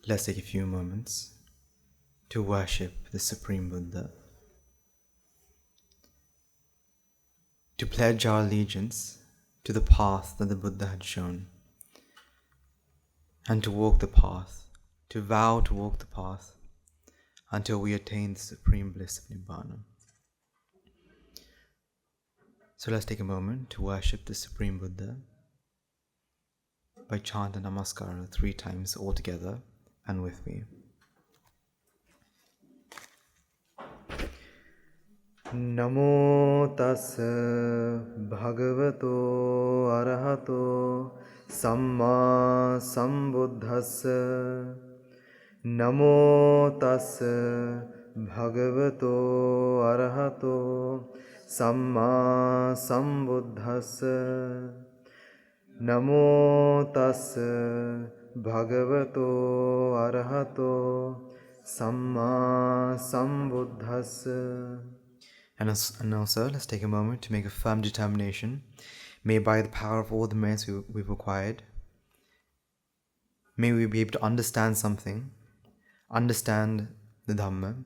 Let's take a few moments to worship the Supreme Buddha, to pledge our allegiance to the path that the Buddha had shown, and to walk the path, to vow to walk the path until we attain the supreme bliss of Nibbana. So let's take a moment to worship the Supreme Buddha by chanting Namaskara 3 times all together and with me. Namo tassa bhagavato arahato samma sambuddhassa. Namo tassa bhagavato arahato samma sambuddhassa. Namo tassa bhagavato arahato samma sambuddhassa. And also, let's take a moment to make a firm determination. May by the power of all the merits we've acquired, may we be able to understand something, understand the Dhamma,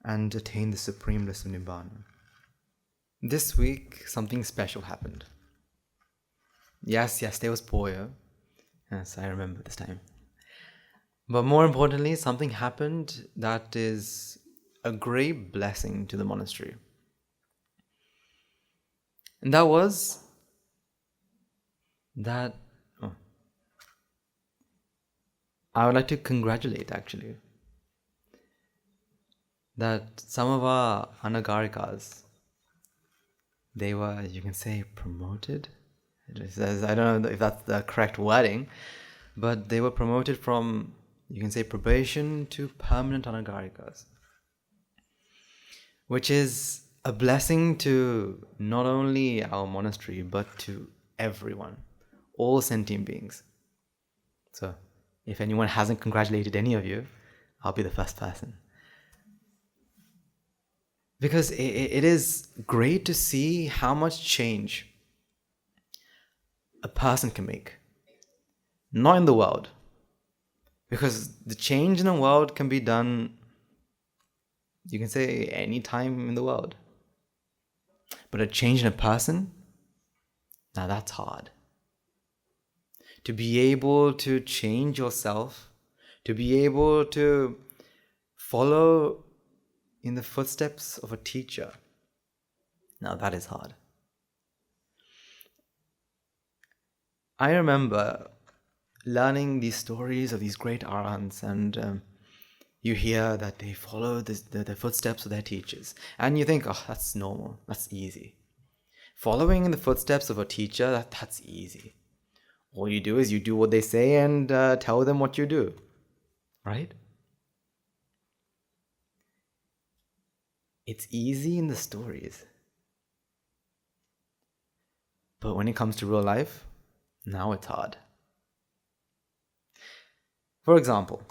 and attain the supreme bliss of Nibbana. This week, something special happened. Yes, there was Poya. Yes, I remember this time. But more importantly, something happened that is a great blessing to the monastery. And that was that I would like to congratulate, actually, that some of our anagarikas, they were, you can say, promoted. I don't know if that's the correct wording, but they were promoted from, you can say, probation to permanent anagarikas, which is a blessing to not only our monastery, but to everyone, all sentient beings. So, if anyone hasn't congratulated any of you, I'll be the first person. Because it is great to see how much change a person can make. Not in the world. Because the change in the world can be done, you can say, any time in the world. But a change in a person, now that's hard. To be able to change yourself, to be able to follow in the footsteps of a teacher, now that is hard. I remember learning these stories of these great arahants, and you hear that they follow the footsteps of their teachers. And you think, oh, that's normal, that's easy. Following in the footsteps of a teacher, that's easy. All you do is you do what they say and tell them what you do. Right? It's easy in the stories. But when it comes to real life, now it's hard. For example,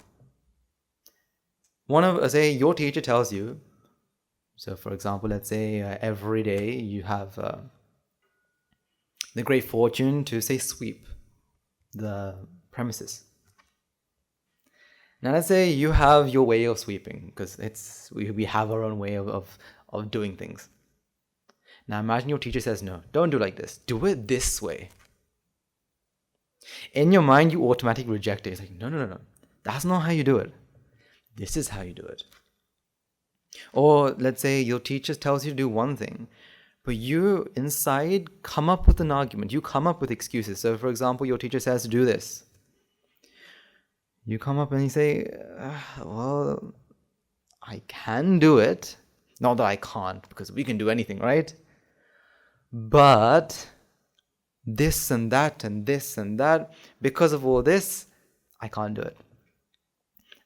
say your teacher tells you, so for example, let's say every day you have the great fortune to, say, sweep the premises. Now let's say you have your way of sweeping, because we have our own way of doing things. Now imagine your teacher says, no, don't do like this, do it this way. In your mind, you automatically reject it. It's like, no, that's not how you do it. This is how you do it. Or let's say your teacher tells you to do one thing, but you inside come up with an argument. You come up with excuses. So for example, your teacher says to do this. You come up and you say, well, I can do it. Not that I can't, because we can do anything, right? But this and that and this and that, because of all this, I can't do it.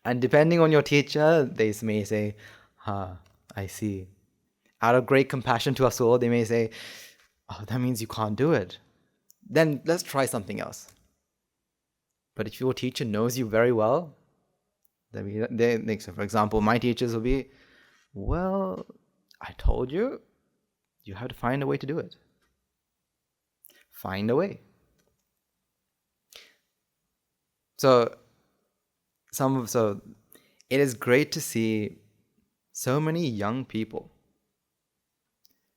And depending on your teacher, they may say, I see. Out of great compassion to us all, they may say, oh, that means you can't do it. Then let's try something else. But if your teacher knows you very well, so for example, my teachers will be, well, I told you, you have to find a way to do it. Find a way. So so it is great to see so many young people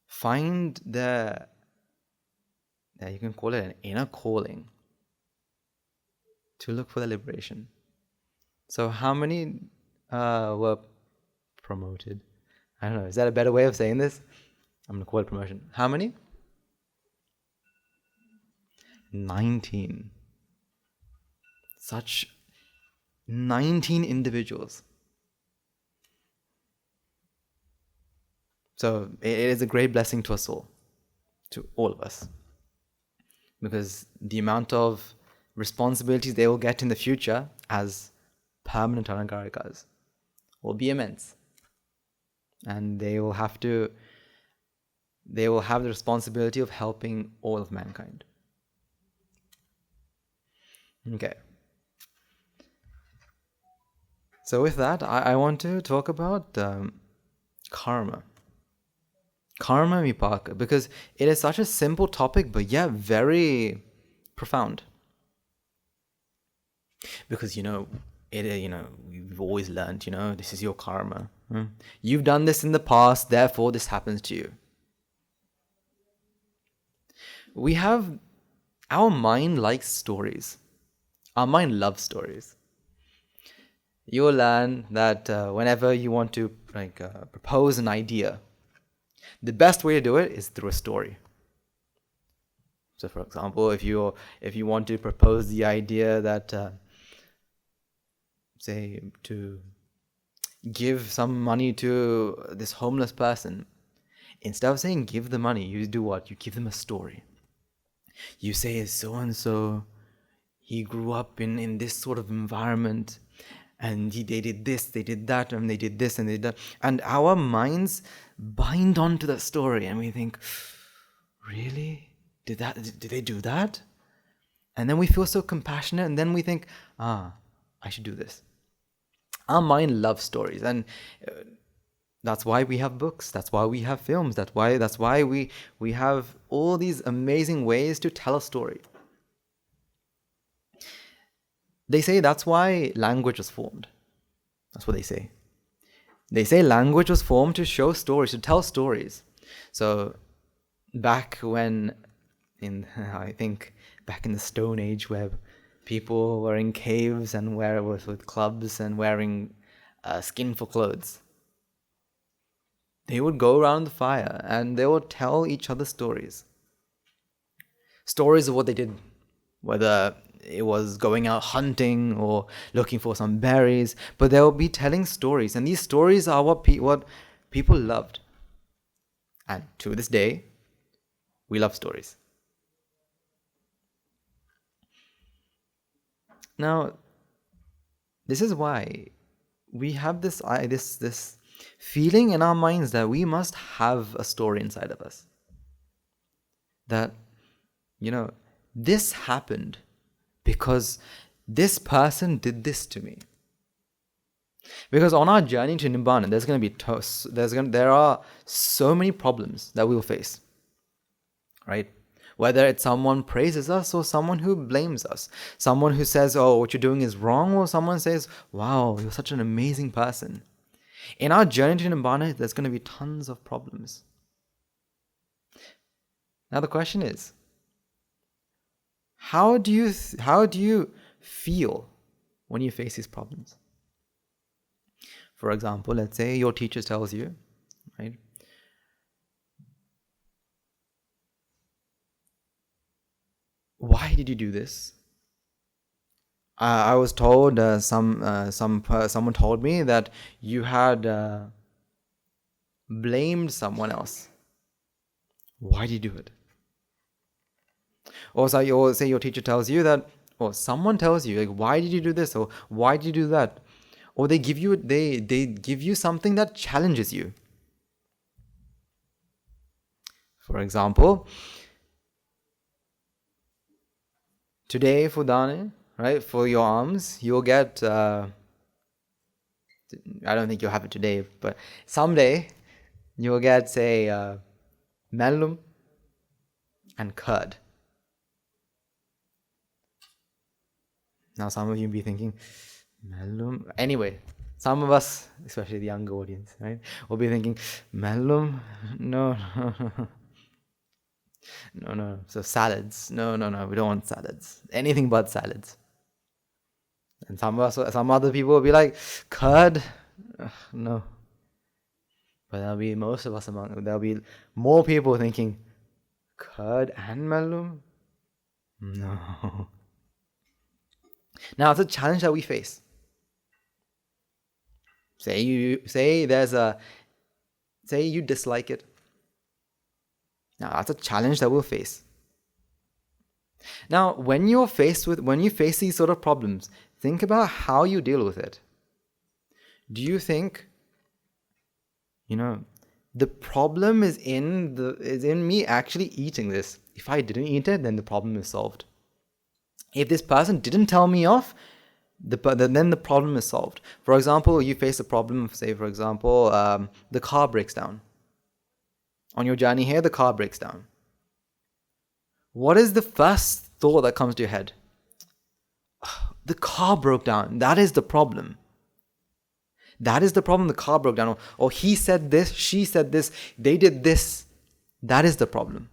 find their, you can call it an inner calling to look for the liberation. So how many were promoted? I don't know, is that a better way of saying this? I'm going to call it promotion. How many? 19. Such 19 individuals. So it is a great blessing to us all, to all of us. Because the amount of responsibilities they will get in the future as permanent anagarikas will be immense. And they will have the responsibility of helping all of mankind. Okay. So with that, I want to talk about karma. Karma vipaka, because it is such a simple topic, but yeah, very profound. Because, we've always learned, this is your karma. You've done this in the past, therefore this happens to you. Our mind likes stories. Our mind loves stories. You will learn that whenever you want to propose an idea, the best way to do it is through a story. So, for example, if you want to propose the idea that, say, to give some money to this homeless person, instead of saying give the money, you do what? You give them a story. You say, so and so, he grew up in this sort of environment, and they did this, they did that, and they did this, and they did that. And our minds bind onto that story, and we think, really? Did they do that? And then we feel so compassionate, and then we think, I should do this. Our mind loves stories, and that's why we have books, that's why we have films, that's why we have all these amazing ways to tell a story. They say that's why language was formed. That's what they say. They say language was formed to show stories, to tell stories. So back when, I think back in the Stone Age, where people were in caves and with clubs and wearing skin for clothes, they would go around the fire and they would tell each other stories. Stories of what they did, whether it was going out hunting or looking for some berries, but they will be telling stories, and these stories are what people loved. And to this day, we love stories. Now, this is why we have this feeling in our minds that we must have a story inside of us. That, this happened because this person did this to me. Because on our journey to Nibbana, there are so many problems that we will face, right? Whether it's someone praises us or someone who blames us, someone who says, "Oh, what you're doing is wrong," or someone says, "Wow, you're such an amazing person." In our journey to Nibbana, there's going to be tons of problems. Now the question is, how do you feel when you face these problems? For example, let's say your teacher tells you, right? Why did you do this? I was told someone told me that you had blamed someone else. Why did you do it? Or say your teacher tells you that, or someone tells you, like, why did you do this, or why did you do that? Or they give you something that challenges you. For example, today for Dane, right, for your alms, you'll get, I don't think you'll have it today, but someday you'll get, say, melum and curd. Now some of you will be thinking, Malum. Anyway, some of us, especially the younger audience, right, will be thinking, Malum? No, no, no. So salads. No, no, no. We don't want salads. Anything but salads. And some other people will be like, curd? No. But there'll be more people thinking, curd and malum? No. Now it's a challenge that we face. Say you dislike it. Now that's a challenge that we'll face. Now, when you face these sort of problems, think about how you deal with it. Do you think, the problem is in me actually eating this? If I didn't eat it, then the problem is solved. If this person didn't tell me off, then the problem is solved. For example, you face a problem, say for example, the car breaks down. On your journey here, the car breaks down. What is the first thought that comes to your head? The car broke down. That is the problem. That is the problem. The car broke down. Or he said this, she said this, they did this. That is the problem.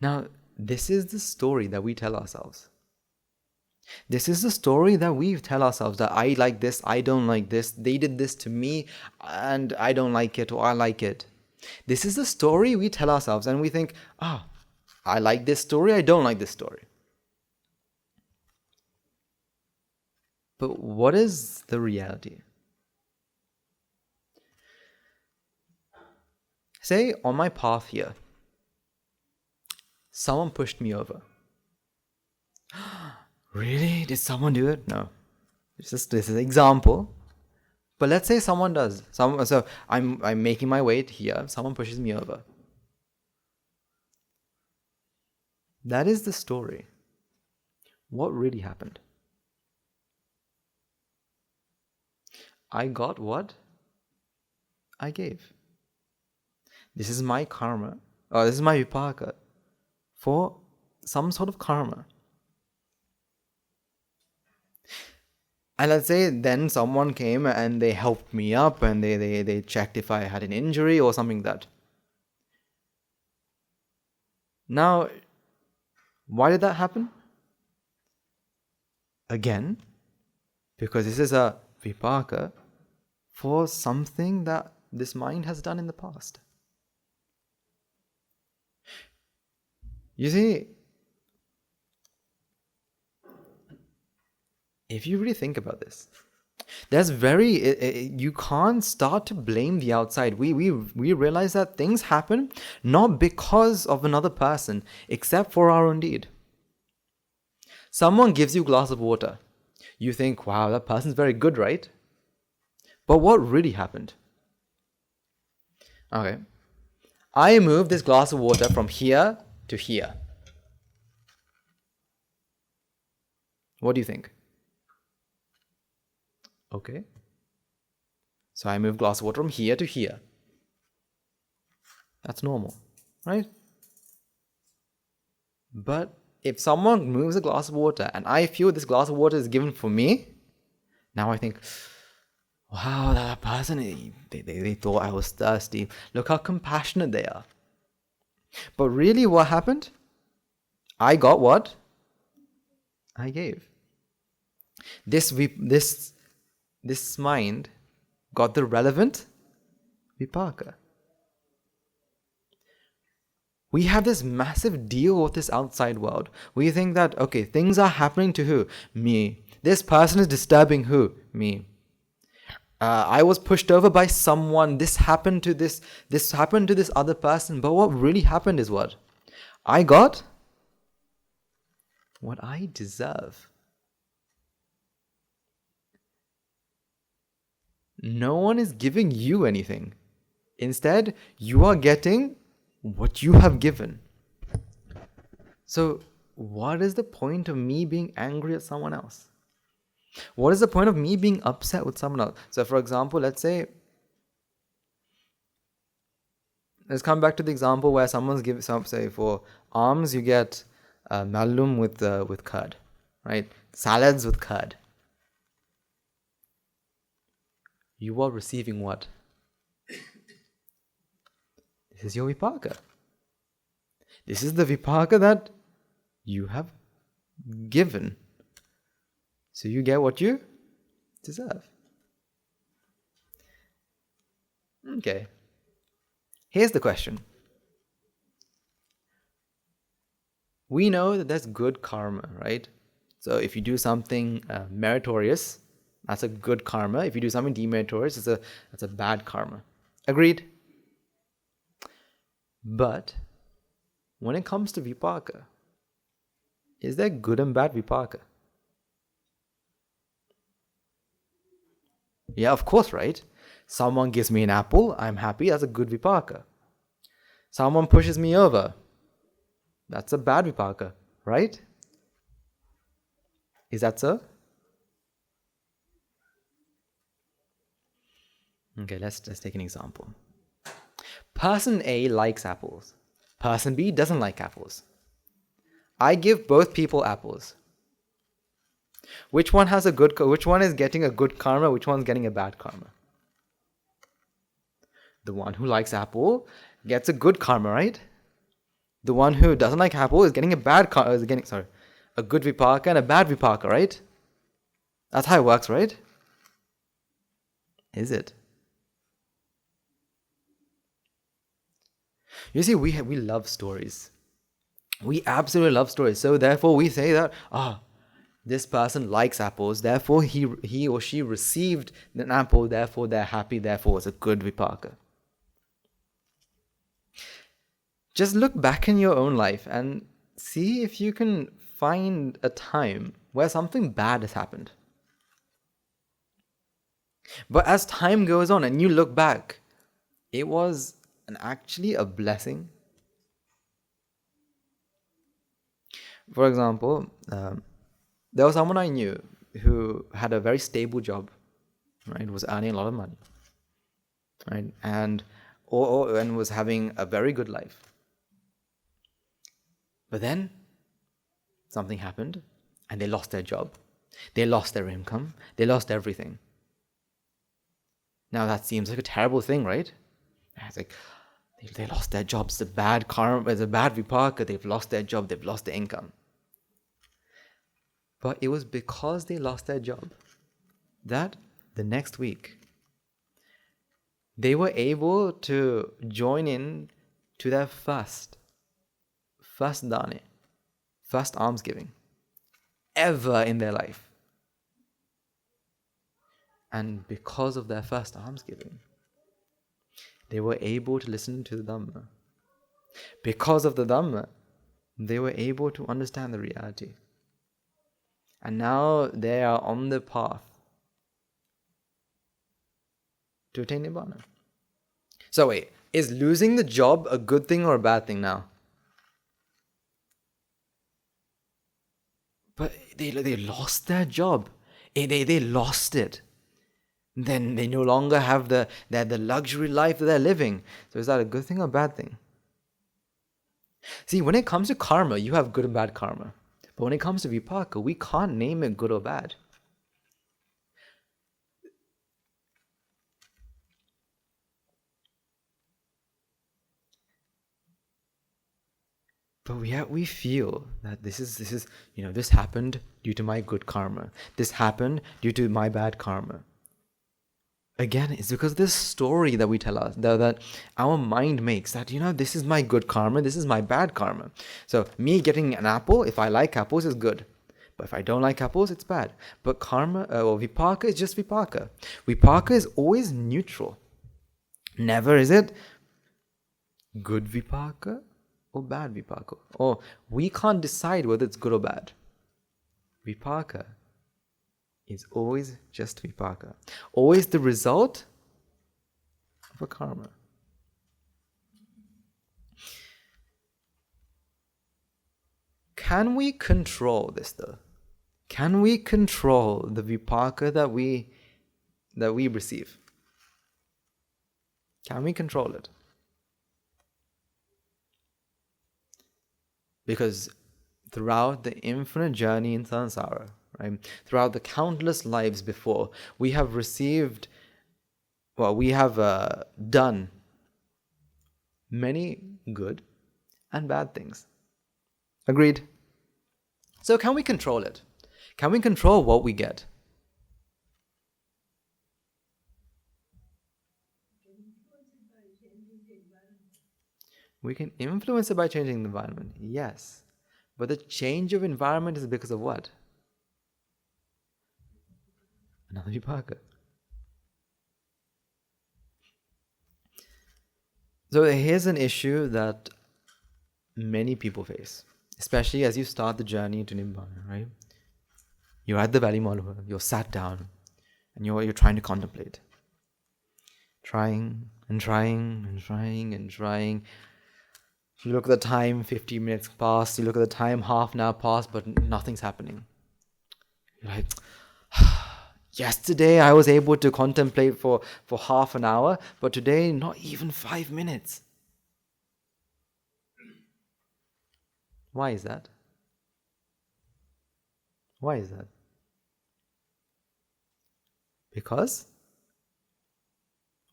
Now, this is the story that we tell ourselves. This is the story that we tell ourselves, that I like this, I don't like this, they did this to me, and I don't like it, or I like it. This is the story we tell ourselves, and we think, I like this story, I don't like this story. But what is the reality? Say, on my path here, someone pushed me over. Really? Did someone do it? No. This is an example. But let's say someone does. So I'm making my way here. Someone pushes me over. That is the story. What really happened? I got what I gave. This is my karma. This is my vipaka for some sort of karma. And let's say then someone came and they helped me up and they checked if I had an injury or something like that. Now, why did that happen? Again, because this is a vipaka for something that this mind has done in the past. You see, if you really think about this, you can't start to blame the outside. We realize that things happen not because of another person, except for our own deed. Someone gives you a glass of water. You think, wow, that person's very good, right? But what really happened? Okay. I moved this glass of water from here to here. What do you think? Okay. So I move glass of water from here to here. That's normal, right? But if someone moves a glass of water and I feel this glass of water is given for me, now I think, wow, that person, they thought I was thirsty. Look how compassionate they are. But really what happened? I got what I gave. This mind got the relevant vipaka. We have this massive deal with this outside world. We think that, okay, things are happening to who? Me. This person is disturbing who? Me. I was pushed over by someone. This happened to this happened to this other person. But what really happened is what? I got what I deserve. No one is giving you anything. Instead, you are getting what you have given. So, what is the point of me being angry at someone else? What is the point of me being upset with someone else? So, for example, let's come back to the example where someone's giving, say for alms, you get malum with curd, right? Salads with curd. You are receiving what? This is your vipaka. This is the vipaka that you have given. So you get what you deserve. Okay. Here's the question. We know that there's good karma, right? So if you do something meritorious, that's a good karma. If you do something demeritorious, that's a bad karma. Agreed? But when it comes to vipaka, is there good and bad vipaka? Yeah, of course, right? Someone gives me an apple, I'm happy, that's a good vipaka. Someone pushes me over, that's a bad vipaka, right? Is that so? Okay, let's take an example. Person A likes apples. Person B doesn't like apples. I give both people apples. Which one is getting a good karma, which one's getting a bad karma? The one who likes apple gets a good karma, right? The one who doesn't like apple is getting a bad karma, a good vipaka and a bad vipaka, right? That's how it works, right? Is it? You see, we love stories. We absolutely love stories. So therefore we say that, this person likes apples, therefore he or she received an apple, therefore they're happy, therefore it's a good vipaka. Just look back in your own life and see if you can find a time where something bad has happened. But as time goes on and you look back, it was actually a blessing. For example, there was someone I knew who had a very stable job, right? Was earning a lot of money, right? And was having a very good life. But then something happened and they lost their job. They lost their income. They lost everything. Now that seems like a terrible thing, right? It's like they lost their jobs. It's a bad karma. It's a bad vipaka. They've lost their job. They've lost their income. But it was because they lost their job that the next week they were able to join in to their first dane, first almsgiving ever in their life. And because of their first almsgiving, they were able to listen to the dhamma. Because of the dhamma, they were able to understand the reality. And now they are on the path to attain Nibbana. So wait, is losing the job a good thing or a bad thing now? But they lost their job. They lost it. Then they no longer have the luxury life that they're living. So is that a good thing or a bad thing? See, when it comes to karma, you have good and bad karma. But when it comes to vipaka, we can't name it good or bad. But we feel that this is this happened due to my good karma. This happened due to my bad karma. Again, it's because of this story that we tell us, that our mind makes, that, this is my good karma, this is my bad karma. So me getting an apple, if I like apples, is good. But if I don't like apples, it's bad. But karma, vipaka is just vipaka. Vipaka is always neutral. Never is it good vipaka or bad vipaka. Or we can't decide whether it's good or bad. Vipaka is always just vipaka. Always the result of a karma. Can we control this though? Can we control the vipaka that we receive? Can we control it? Because throughout the infinite journey in samsara, right? Throughout the countless lives before, we have received, we have done many good and bad things. Agreed? So can we control it? Can we control what we get? We can influence it by changing the environment, yes. But the change of environment is because of what? Another vipaka. So here's an issue that many people face, especially as you start the journey into Nibbana, right? You're at the Valley Malwa, you're sat down, and you're trying to contemplate. Trying and trying and trying and trying. You look at the time, 50 minutes past. You look at the time, half an hour past, but nothing's happening. You're like, yesterday I was able to contemplate for half an hour, but today not even 5 minutes. Why is that? Why is that? Because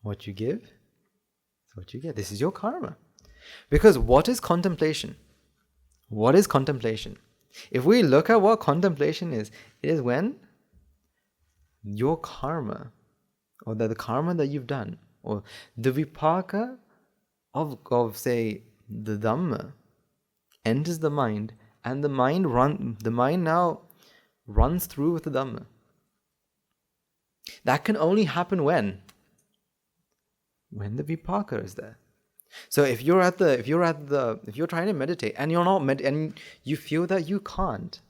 what you give is what you get. This is your karma. Because what is contemplation? What is contemplation? If we look at what contemplation is, it is when your karma, or the karma that you've done, or the vipaka of say the dhamma enters the mind, and the mind now runs through with the dhamma. That can only happen when the vipaka is there. So if you're trying to meditate and you're not and you feel that you can't,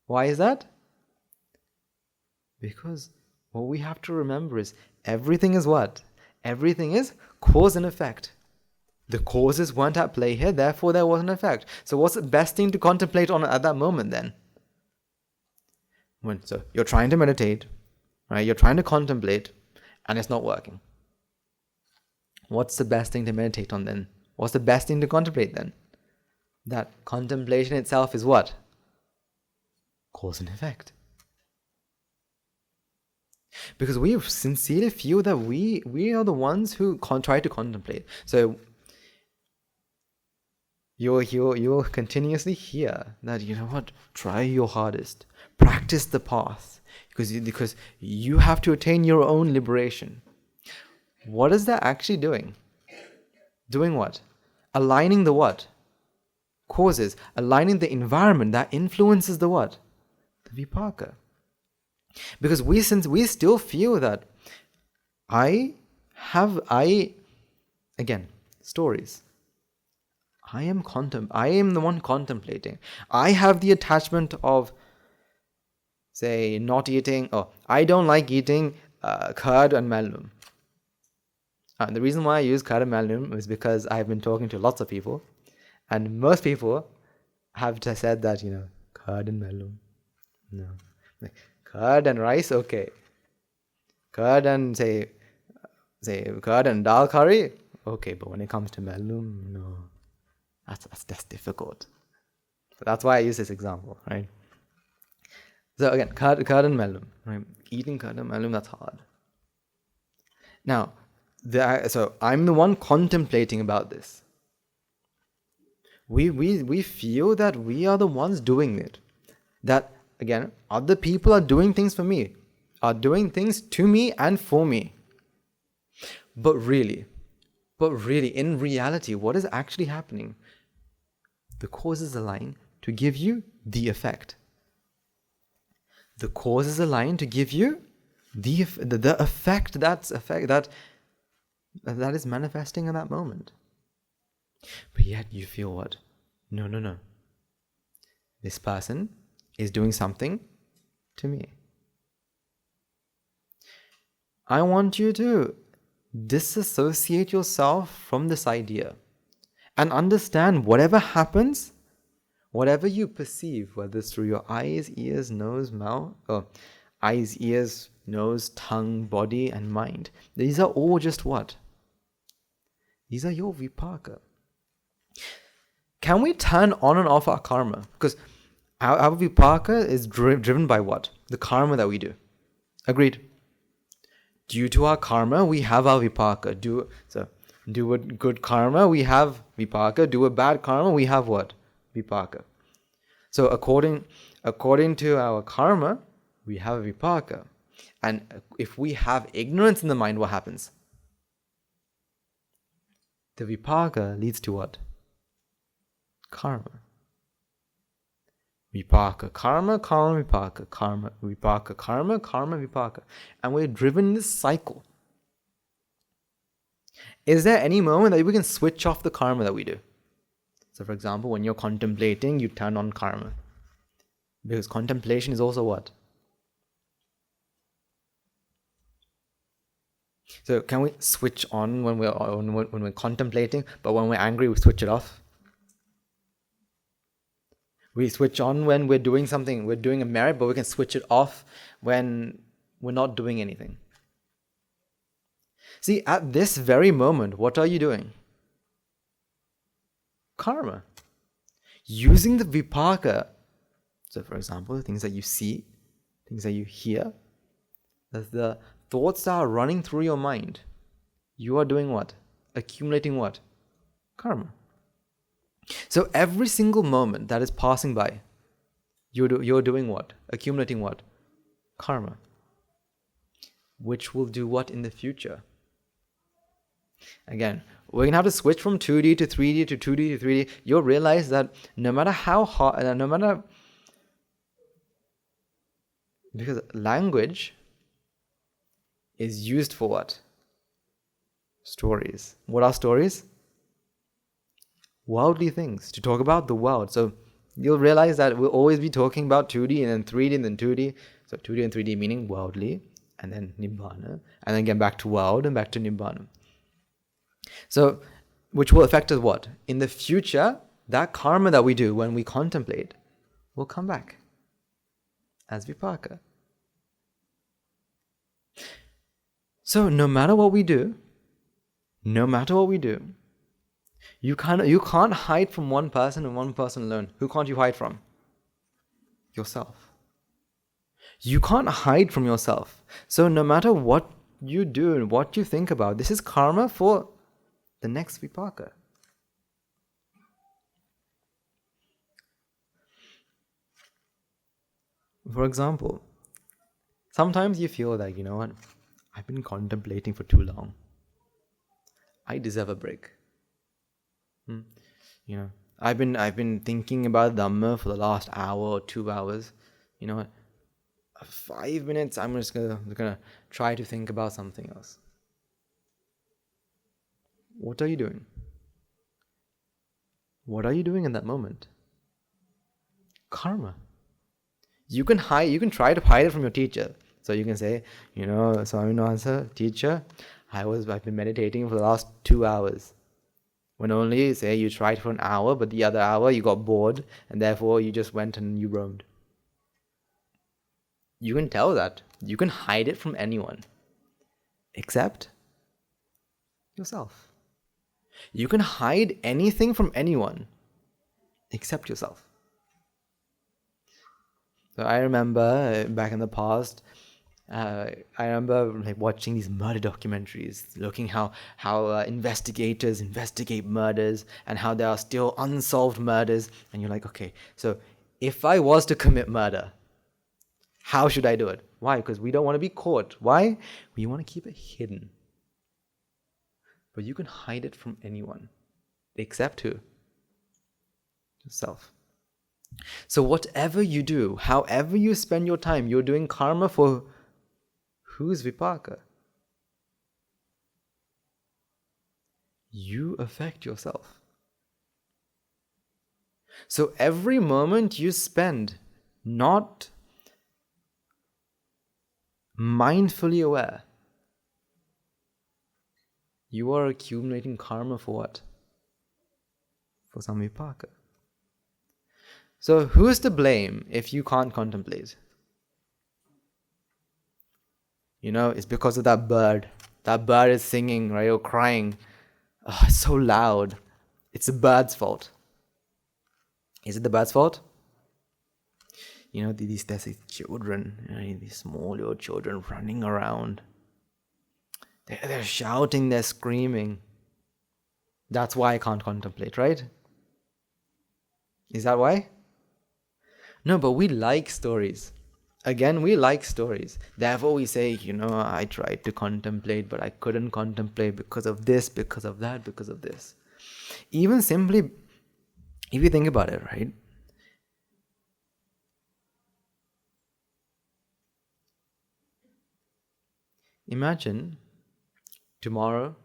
why is that? Because what we have to remember is everything is what? Everything is cause and effect. The causes weren't at play here, therefore there was an effect. So what's the best thing to contemplate on at that moment then? So you're trying to meditate, right? You're trying to contemplate, and it's not working. What's the best thing to meditate on then? What's the best thing to contemplate then? That contemplation itself is what? Cause and effect. Because we sincerely feel that we are the ones who try to contemplate. So you'll continuously hear that, you know what, try your hardest. Practice the path. Because you have to attain your own liberation. What is that actually doing? Doing what? Aligning the what? Causes. Aligning the environment that influences the what? The vipaka. Because we still feel that stories. I am the one contemplating. I have the attachment of, say, not eating, I don't like eating curd and mallum. The reason why I use curd and mallum is because I've been talking to lots of people, and most people have said that, curd and mallum. No. Like, curd and rice, okay. Curd and say curd and dal curry, okay. But when it comes to mallum, no. That's difficult. So that's why I use this example, right? So again, curd and mallum, right? Eating curd and mallum, that's hard. Now, so I'm the one contemplating about this. We feel that we are the ones doing it. That, again, other people are doing things for me, are doing things to me and for me. But really, in reality, what is actually happening? The causes align to give you the effect. The causes align to give you the effect that is manifesting in that moment. But yet you feel what? No. This person is doing something to me. I want you to disassociate yourself from this idea and understand whatever happens, whatever you perceive, whether it's through your eyes, ears, nose, mouth, or eyes, ears, nose, tongue, body, and mind. These are all just what? These are your vipaka. Can we turn on and off our karma? Because our vipaka is driven by what? The karma that we do. Agreed? Due to our karma, we have our vipaka. Do a good karma, we have vipaka. Do a bad karma, we have what? Vipaka. So according to our karma, we have a vipaka. And if we have ignorance in the mind, what happens? The vipaka leads to what? Karma. Vipaka, karma, karma, vipaka, karma, vipaka, karma, karma, vipaka. And we're driven in this cycle. Is there any moment that we can switch off the karma that we do? So for example, when you're contemplating, you turn on karma. Because contemplation is also what? So can we switch on when we're contemplating, but when we're angry, we switch it off? We switch on when we're doing something, we're doing a merit, but we can switch it off when we're not doing anything. See, at this very moment, what are you doing? Karma. Using the vipaka. So for example, things that you see, things that you hear, the thoughts that are running through your mind, you are doing what? Accumulating what? Karma. So every single moment that is passing by, you're doing what? Accumulating what? Karma. Which will do what in the future? Again, we're going to have to switch from 2D to 3D to 2D to 3D. You'll realize that no matter how hard, because language is used for what? Stories. What are stories? Worldly things, to talk about the world. So you'll realize that we'll always be talking about 2D and then 3D and then 2D. So 2D and 3D meaning worldly, and then Nibbana, and then get back to world and back to Nibbana. So, which will affect us what? In the future, that karma that we do when we contemplate will come back as vipaka. So no matter what we do, you can't hide from one person and one person alone. Who can't you hide from? Yourself. You can't hide from yourself. So no matter what you do and what you think about, this is karma for the next vipaka. For example, sometimes you feel like, you know what, I've been contemplating for too long. I deserve a break. You know, I've been thinking about dhamma for the last hour or 2 hours. You know what? 5 minutes, I'm just gonna try to think about something else. What are you doing? What are you doing in that moment? Karma. You can try to hide it from your teacher. So you can say, you know, Swaminatha, teacher, I've been meditating for the last 2 hours. When only, say, you tried for an hour, but the other hour you got bored, and therefore you just went and you roamed. You can tell that. You can hide it from anyone. Except yourself. You can hide anything from anyone except yourself. So I remember back in the past, I remember like watching these murder documentaries, looking how investigators investigate murders and how there are still unsolved murders. And you're like, okay, so if I was to commit murder, how should I do it? Why? Because we don't want to be caught. Why? We want to keep it hidden. But you can hide it from anyone. Except who? Yourself. So whatever you do, however you spend your time, you're doing karma for whose vipaka? You affect yourself. So every moment you spend not mindfully aware, you are accumulating karma for what? For some vipaka. So who is to blame if you can't contemplate? You know, it's because of that bird. That bird is singing, right, or crying. Oh, it's so loud. It's the bird's fault. Is it the bird's fault? There's these children, these small little children running around. They're shouting, they're screaming. That's why I can't contemplate, right? Is that why? No, but we like stories. Again, we like stories. Therefore, we say, I tried to contemplate, but I couldn't contemplate because of this, because of that, because of this. Even simply, if you think about it, right? Imagine tomorrow,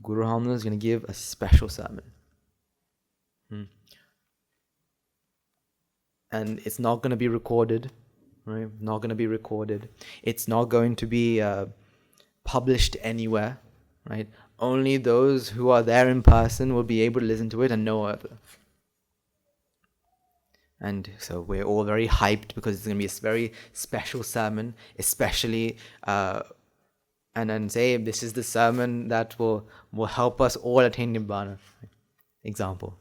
Guru Hamza is going to give a special sermon. And it's not going to be recorded, right? Not going to be recorded. It's not going to be published anywhere, right? Only those who are there in person will be able to listen to it and no other. And so we're all very hyped because it's going to be a very special sermon, especially, and then say this is the sermon that will help us all attain Nibbana, right? Example.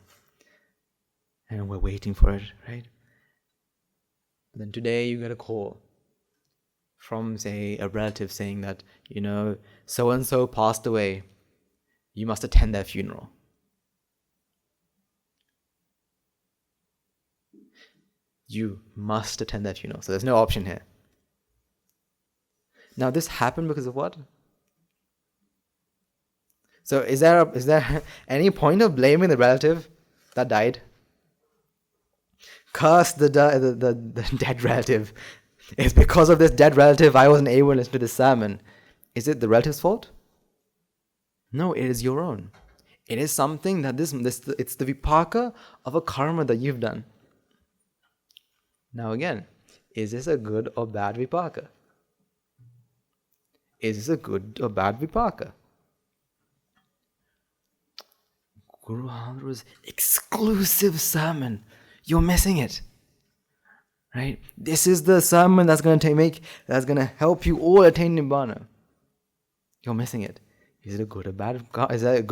And we're waiting for it, right? But then today you get a call from, say, a relative saying that, so-and-so passed away. You must attend their funeral. You must attend their funeral. So there's no option here. Now this happened because of what? So is there any point of blaming the relative that died? Curse the dead relative. It's because of this dead relative I wasn't able to listen to the sermon. Is it the relative's fault? No, it is your own. It is something that it's the vipaka of a karma that you've done. Now again, is this a good or bad vipaka? Is this a good or bad vipaka? Guru Hamza's exclusive sermon. You're missing it. Right? This is the sermon that's going to help you all attain Nibbana. You're missing it. Is it a good or bad vipaka? It's a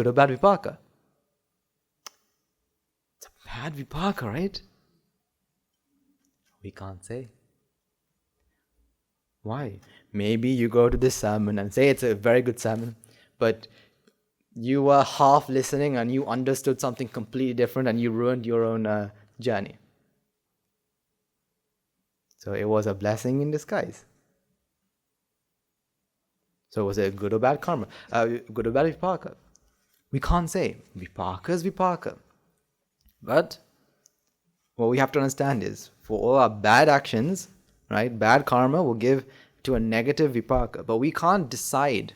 bad vipaka, right? We can't say. Why? Maybe you go to this sermon and say it's a very good sermon, but you were half listening and you understood something completely different and you ruined your own journey. So it was a blessing in disguise. So was it a good or bad karma? Good or bad vipaka? We can't say. Vipaka is vipaka. But what we have to understand is, for all our bad actions, right, bad karma will give to a negative vipaka. But we can't decide.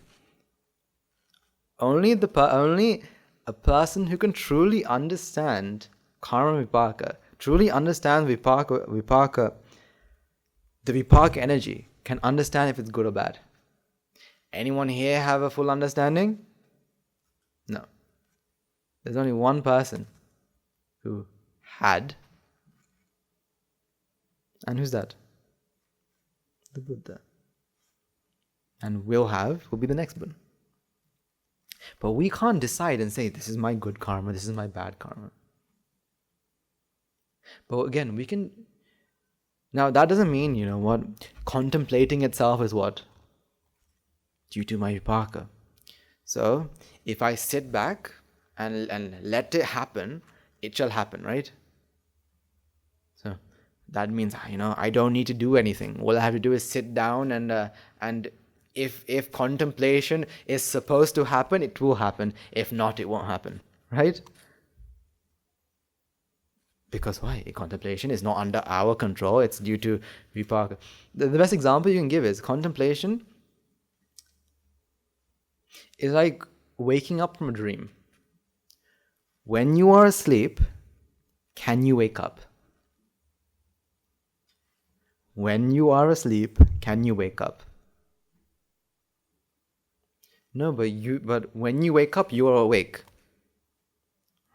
Only a person who can truly understand karma vipaka, truly understand vipaka, the vipaka energy, can understand if it's good or bad. Anyone here have a full understanding? No. There's only one person who had. And who's that? The Buddha. And will be the next Buddha. But we can't decide and say, this is my good karma, this is my bad karma. But again, we can... Now, that doesn't mean, contemplating itself is what? Due to my vipaka. So, if I sit back and let it happen, it shall happen, right? So, that means, I don't need to do anything. All I have to do is sit down and if contemplation is supposed to happen, it will happen. If not, it won't happen, right? Because why? Contemplation is not under our control. It's due to vipaka. The best example you can give is contemplation is like waking up from a dream. When you are asleep, can you wake up? When you are asleep, can you wake up? No, but when you wake up, you are awake.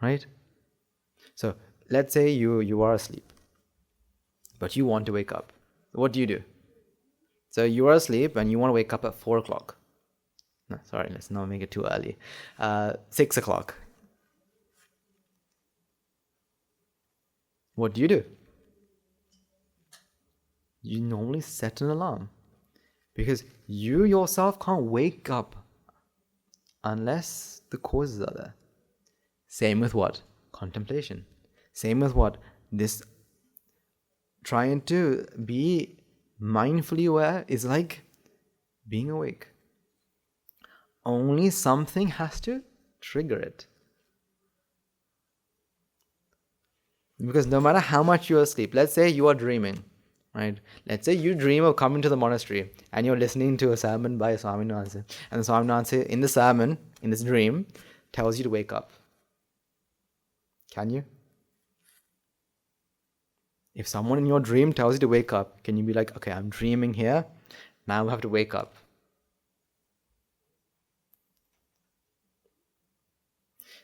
Right? So, let's say you are asleep, but you want to wake up. What do? So you are asleep and you want to wake up at 4 o'clock. No, sorry, let's not make it too early. 6 o'clock. what do? You normally set an alarm. Because you yourself can't wake up unless the causes are there. Same with what? Contemplation. Same with what? This trying to be mindfully aware is like being awake. Only something has to trigger it. Because no matter how much you're asleep, let's say you are dreaming, right? Let's say you dream of coming to the monastery and you're listening to a sermon by Swaminathan, and the Swaminathan in the sermon, in this dream, tells you to wake up. Can you? If someone in your dream tells you to wake up, can you be like, okay, I'm dreaming here, now I have to wake up?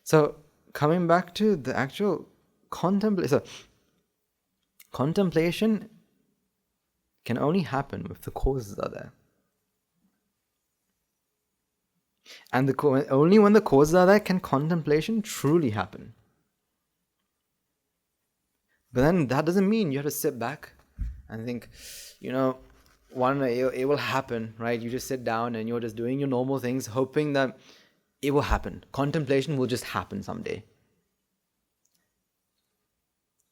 So, coming back to the actual contemplation, contemplation can only happen if the causes are there. And only when the causes are there can contemplation truly happen. But then that doesn't mean you have to sit back and think, one day it will happen, right? You just sit down and you're just doing your normal things, hoping that it will happen. Contemplation will just happen someday.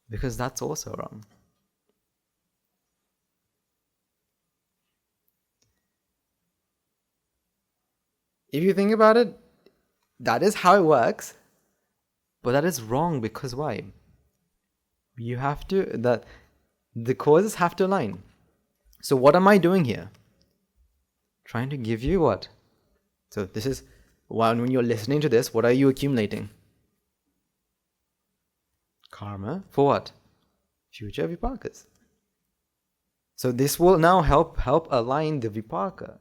Because that's also wrong. If you think about it, that is how it works, but that is wrong. Because why? The causes have to align. So what am I doing here? Trying to give you what? So this is when you're listening to this, what are you accumulating? Karma for what? Future vipakas. So this will now help align the vipaka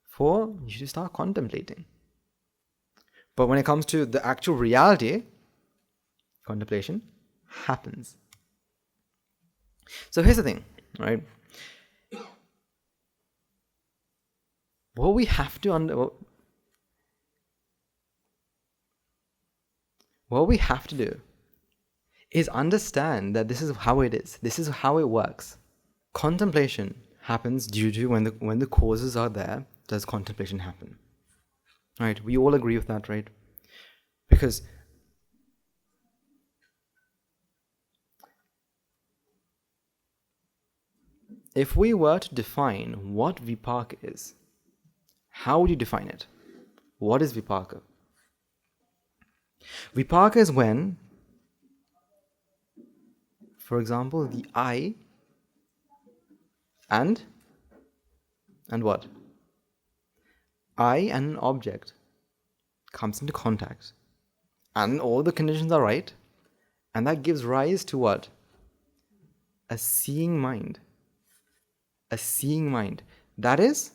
for you to start contemplating. But when it comes to the actual reality, contemplation happens. So here's the thing, right? What we have to do is understand that this is how it is. This is how it works. Contemplation happens due to when the causes are there, does contemplation happen. Right? We all agree with that, right? Because if we were to define what vipaka is, how would you define it? What is vipaka? Vipaka is when, for example, the I and what? I and an object comes into contact, and all the conditions are right, and that gives rise to what? A seeing mind. A seeing mind. That is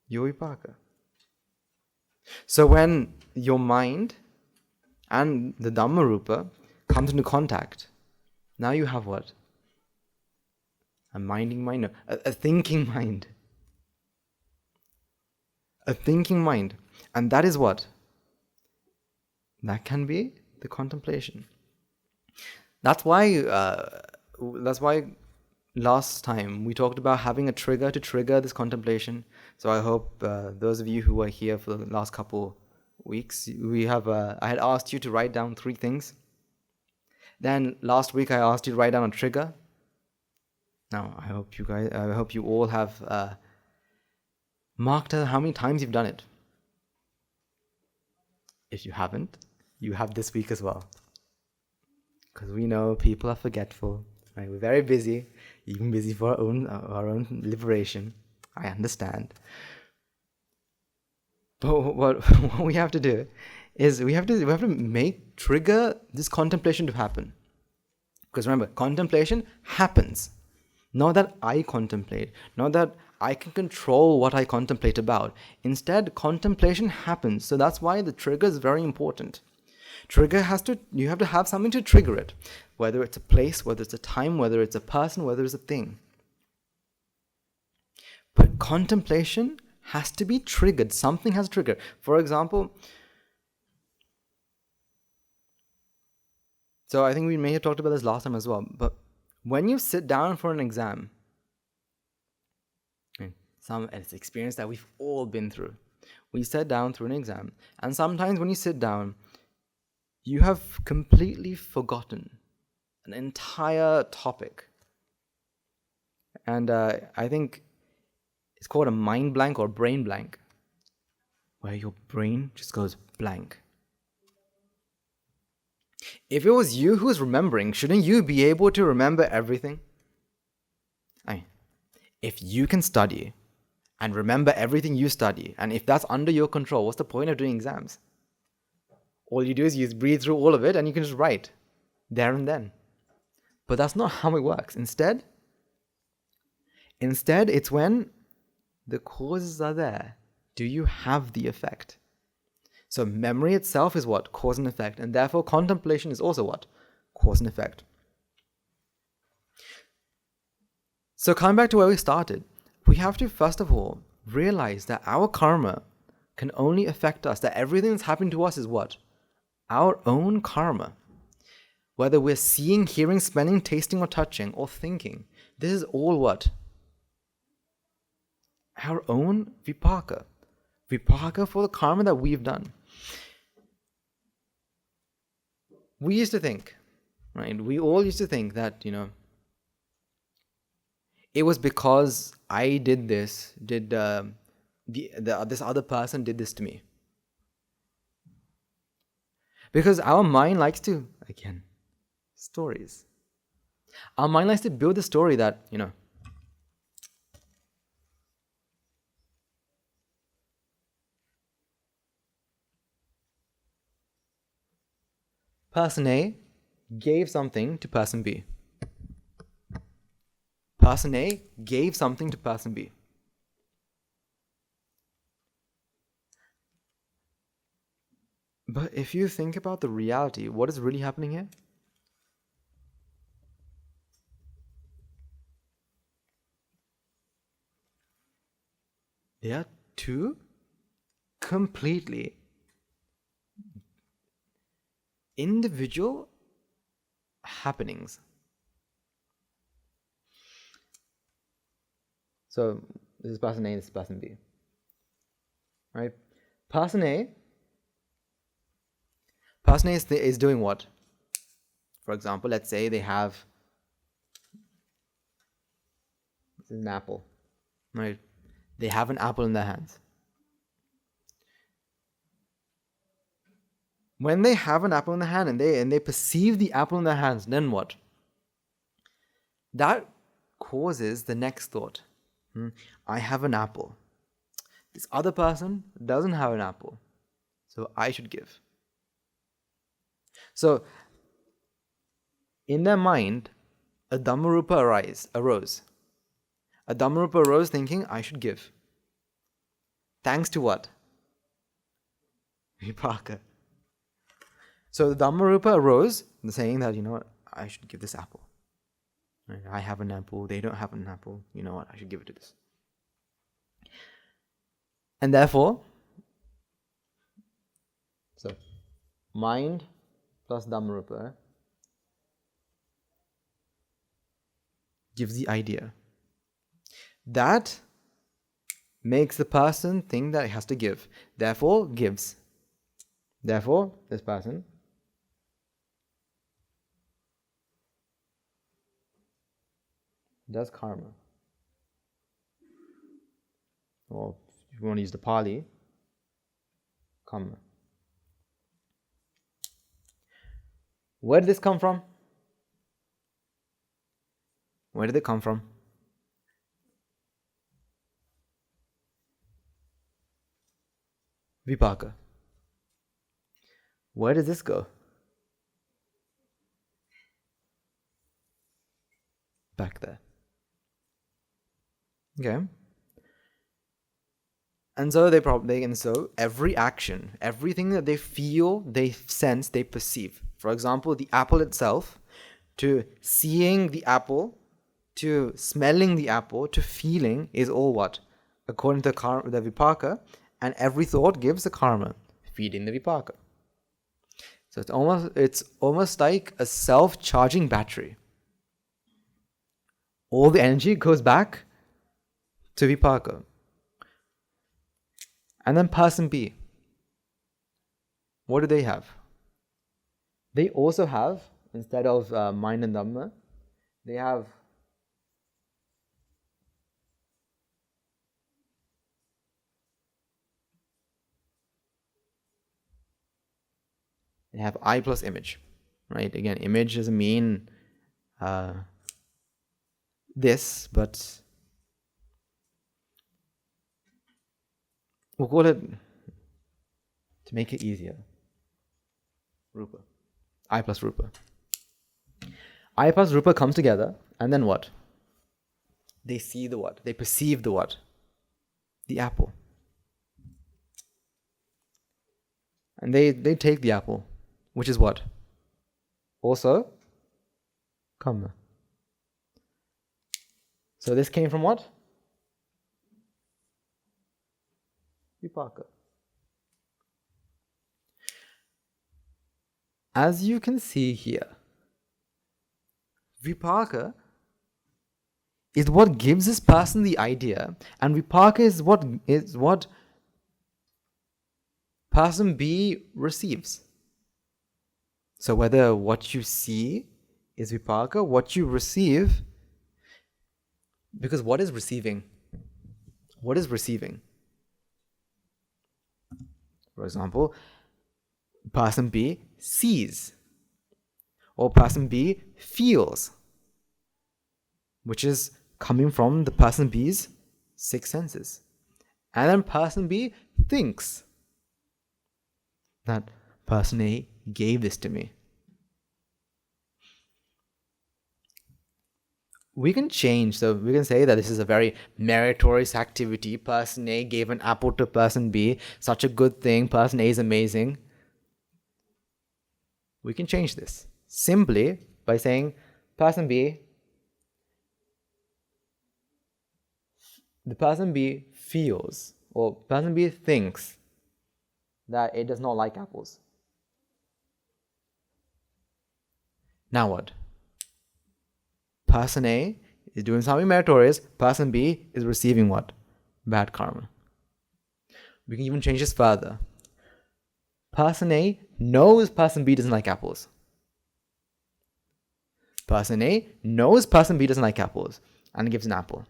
your vipaka. So when your mind and the dhammarupa comes into contact, now you have what? A minding mind, a thinking mind. A thinking mind. And that is what? That can be the contemplation. That's why last time we talked about having a trigger to trigger this contemplation. So I hope those of you who were here for the last couple weeks, I had asked you to write down 3 things. Then last week I asked you to write down a trigger. Now I hope you all have marked how many times you've done it. If you haven't, you have this week as well. Because we know people are forgetful. Right? We're very busy, even busy for our own liberation. I understand. But what we have to do is we have to trigger this contemplation to happen. Because remember, contemplation happens. Not that I contemplate, not that I can control what I contemplate about. Instead, contemplation happens. So that's why the trigger is very important. You have to have something to trigger it. Whether it's a place, whether it's a time, whether it's a person, whether it's a thing. But contemplation has to be triggered. Something has to trigger. For example, So I think we may have talked about this last time as well, but when you sit down for an exam, it's an experience that we've all been through. We sit down through an exam, and sometimes when you sit down, you have completely forgotten an entire topic. And I think it's called a mind blank or brain blank, where your brain just goes blank. If it was you who was remembering, shouldn't you be able to remember everything? If you can study and remember everything you study, and if that's under your control, what's the point of doing exams? All you do is you breathe through all of it and you can just write there and then. But that's not how it works. Instead, it's when the causes are there. Do you have the effect? So memory itself is what? Cause and effect. And therefore contemplation is also what? Cause and effect. So coming back to where we started, we have to first of all realize that our karma can only affect us, that everything that's happening to us is what? Our own karma. Whether we're seeing, hearing, smelling, tasting, or touching, or thinking, this is all what? Our own vipaka. Vipaka for the karma that we've done. We used to think, right? We all used to think that, it was because I did this, this other person did this to me. Because our mind likes to, again, stories. Our mind likes to build a story that, person A gave something to person B. Person A gave something to person B. But if you think about the reality, what is really happening here? They are two completely individual happenings. So this is person A, this is person B. Right? Person A is doing what? For example, let's say they have an apple. Right? They have an apple in their hands. When they have an apple in their hand and they perceive the apple in their hands, then what? That causes the next thought. I have an apple. This other person doesn't have an apple. So I should give. So in their mind, a dhammarupa arose. A dhammarupa arose thinking, I should give. Thanks to what? Vipaka. So the dhammarupa arose saying that, I should give this apple. I have an apple, they don't have an apple. You know what, I should give it to this. And therefore, so mind plus dhammarupa gives the idea. That makes the person think that it has to give. Therefore, gives. Therefore, this person does karma. Or if you want to use the Pali, karma. Where did this come from? Where did it come from? Vipaka. Where does this go? Back there. Okay. And so so every action, everything that they feel, they sense, they perceive. For example, the apple itself, to seeing the apple, to smelling the apple, to feeling is all what? According to the vipaka, and every thought gives the karma, feeding the vipaka. So it's almost like a self-charging battery. All the energy goes back to vipaka. And then person B, what do they have? They also have, instead of mind and dhamma, they have I plus image, right? Again, image doesn't mean this, but we'll call it, to make it easier, rupa. I plus rupa. I plus rupa comes together, and then what? They see the what? They perceive the what? The apple. And they take the apple, which is what? Also karma. So this came from what? Vipaka. As you can see here, vipaka is what gives this person the idea, and vipaka is what person B receives. So whether what you see is vipaka, what you receive, because what is receiving? What is receiving? For example, person B sees, or person B feels, which is coming from the person B's 6 senses. And then person B thinks that person A gave this to me. We can change, so we can say that this is a very meritorious activity. Person A gave an apple to person B, such a good thing, person A is amazing. We can change this simply by saying person B, the person B feels, or person B thinks that it does not like apples. Now what? Person A is doing something meritorious, person B is receiving what? Bad karma. We can even change this further. Person A knows person B doesn't like apples. Person A knows person B doesn't like apples and gives an apple.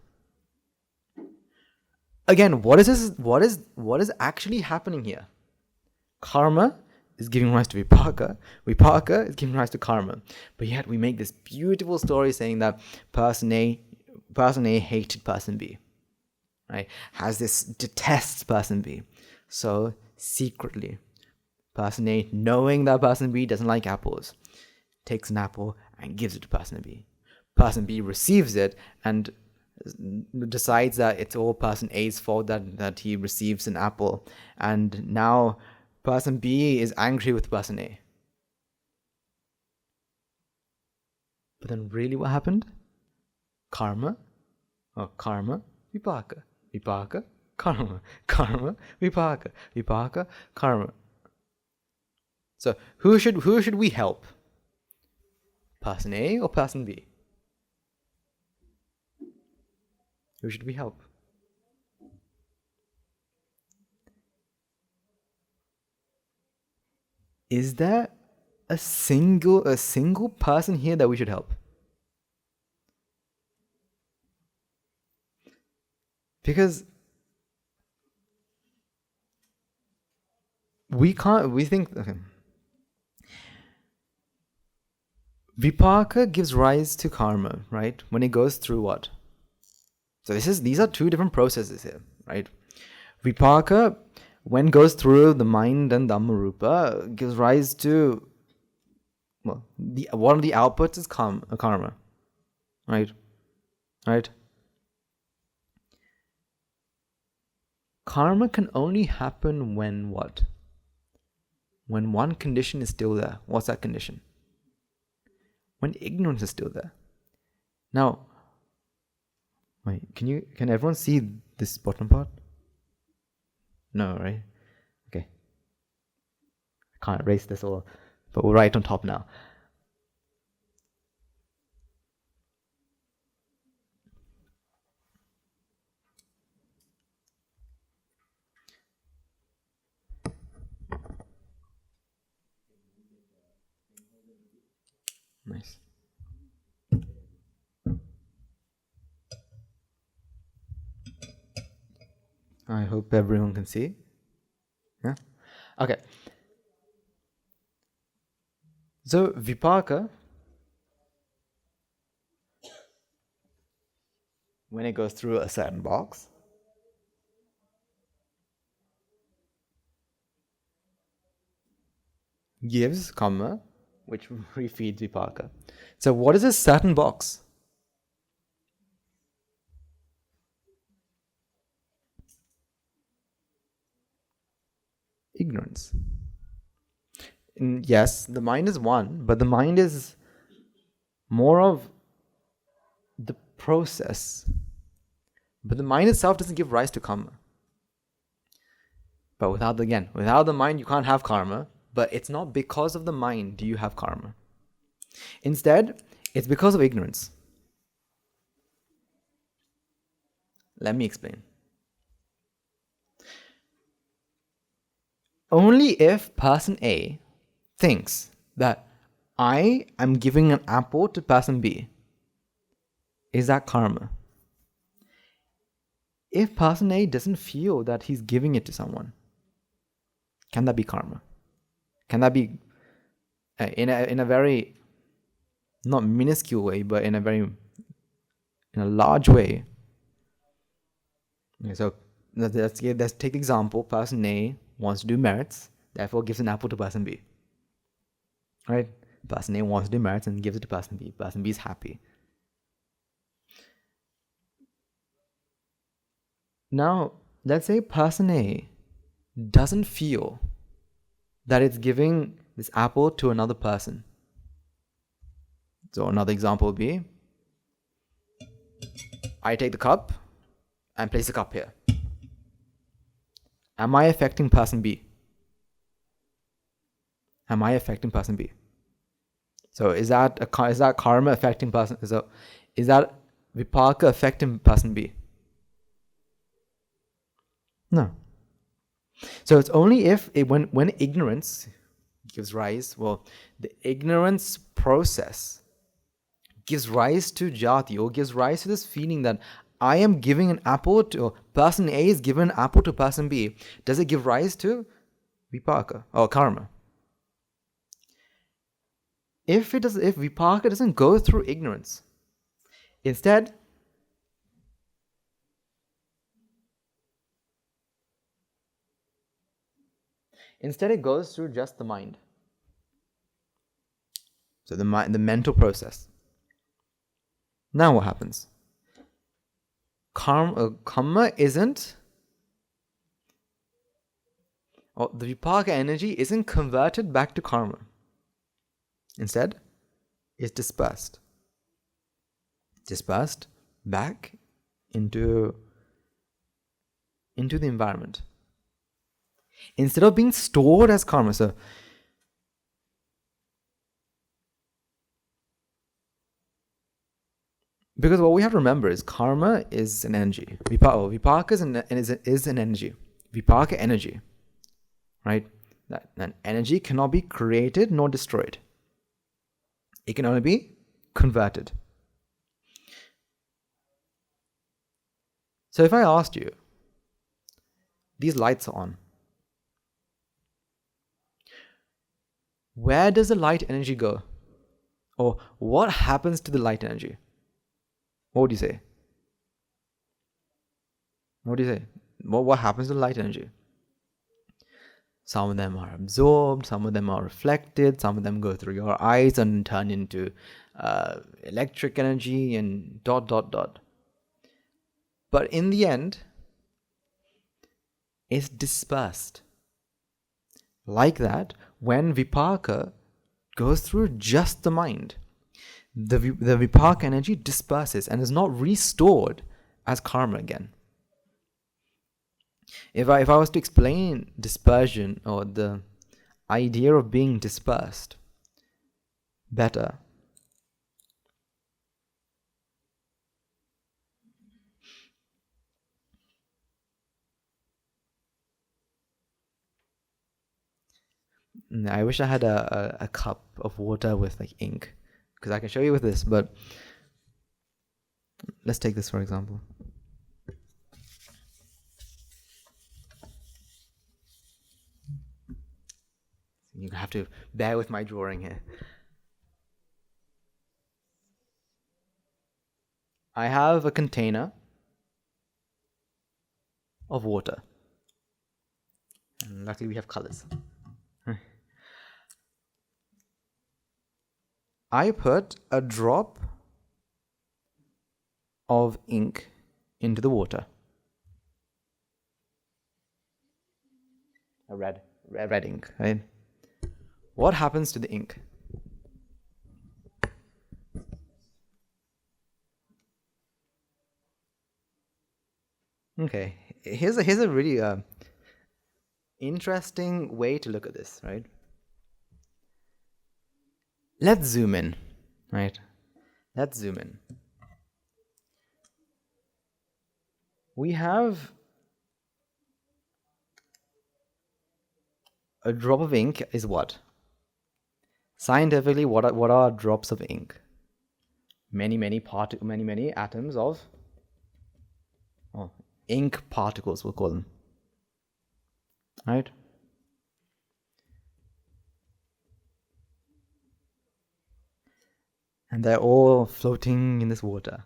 Again, what is this? What is actually happening here? Karma is giving rise to vipaka. Vipaka is giving rise to karma. But yet we make this beautiful story saying that person A hated person B, right? Detests person B. So secretly, person A, knowing that person B doesn't like apples, takes an apple and gives it to person B. Person B receives it and decides that it's all person A's fault that he receives an apple. And now person B is angry with person A. But then really what happened? Karma, vipaka. Vipaka, karma. Karma, vipaka. Vipaka, karma. So who should we help? Person A or person B? Who should we help? Is there a single person here that we should help? Because we think, okay. Vipaka gives rise to karma, right? When it goes through what? So these are two different processes here, right? Vipaka, when goes through the mind and dhamma gives rise to, well, one of the outputs is karma, right? Right? Karma can only happen when what? When one condition is still there. What's that condition? When ignorance is still there. Now, wait, can everyone see this bottom part? No, right? Okay. I can't erase this all. but we'll write on top now. Nice. I hope everyone can see. Yeah? Okay. So vipaka, when it goes through a certain box, gives karma, which refeeds vipaka. So what is a certain box? Ignorance. And yes, the mind is one, but the mind is more of the process. But the mind itself doesn't give rise to karma. But without the mind you can't have karma, but it's not because of the mind do you have karma. Instead, it's because of ignorance. Let me explain. Only if person A thinks that I am giving an apple to person B, is that karma. If person A doesn't feel that he's giving it to someone, can that be karma? Can that be in a very not minuscule way, but in a large way? Okay, so let's take the example. Person A wants to do merits, therefore gives an apple to person B. Right? Person A wants to do merits and gives it to person B. Person B is happy. Now, let's say person A doesn't feel that it's giving this apple to another person. So another example would be, I take the cup and place the cup here. Am I affecting person B? Am I affecting person B? So is that karma affecting person? So is that vipaka affecting person B? No. So it's only if when ignorance gives rise, the ignorance process gives rise to jati, or gives rise to this feeling that I am giving an apple to, or person A is giving an apple to person B. Does it give rise to vipaka or karma? If vipaka doesn't go through ignorance, instead it goes through just the mind. So the mental process. Now what happens? Karma isn't, or the vipaka energy isn't converted back to karma. Instead, it's dispersed back into the environment. Instead of being stored as karma. So because what we have to remember is karma is an energy. Vipaka is an energy. Vipaka energy. Right? That energy cannot be created nor destroyed. It can only be converted. So if I asked you, these lights are on. Where does the light energy go? Or what happens to the light energy? What would you say? What happens to the light energy? Some of them are absorbed, some of them are reflected, some of them go through your eyes and turn into electric energy and ... But in the end, it's dispersed. Like that, when vipaka goes through just the mind, the vipaka energy disperses and is not restored as karma again. If I was to explain dispersion, or the idea of being dispersed, better. I wish I had a cup of water with like ink, because I can show you with this, but let's take this for example. You have to bear with my drawing here. I have a container of water. And luckily we have colors. I put a drop of ink into the water. A red ink, right? What happens to the ink? Okay, here's a really interesting way to look at this, right? Let's zoom in, right? Let's zoom in. We have a drop of ink is what? Scientifically, what are drops of ink? Many atoms of ink particles, we'll call them, right? And they're all floating in this water.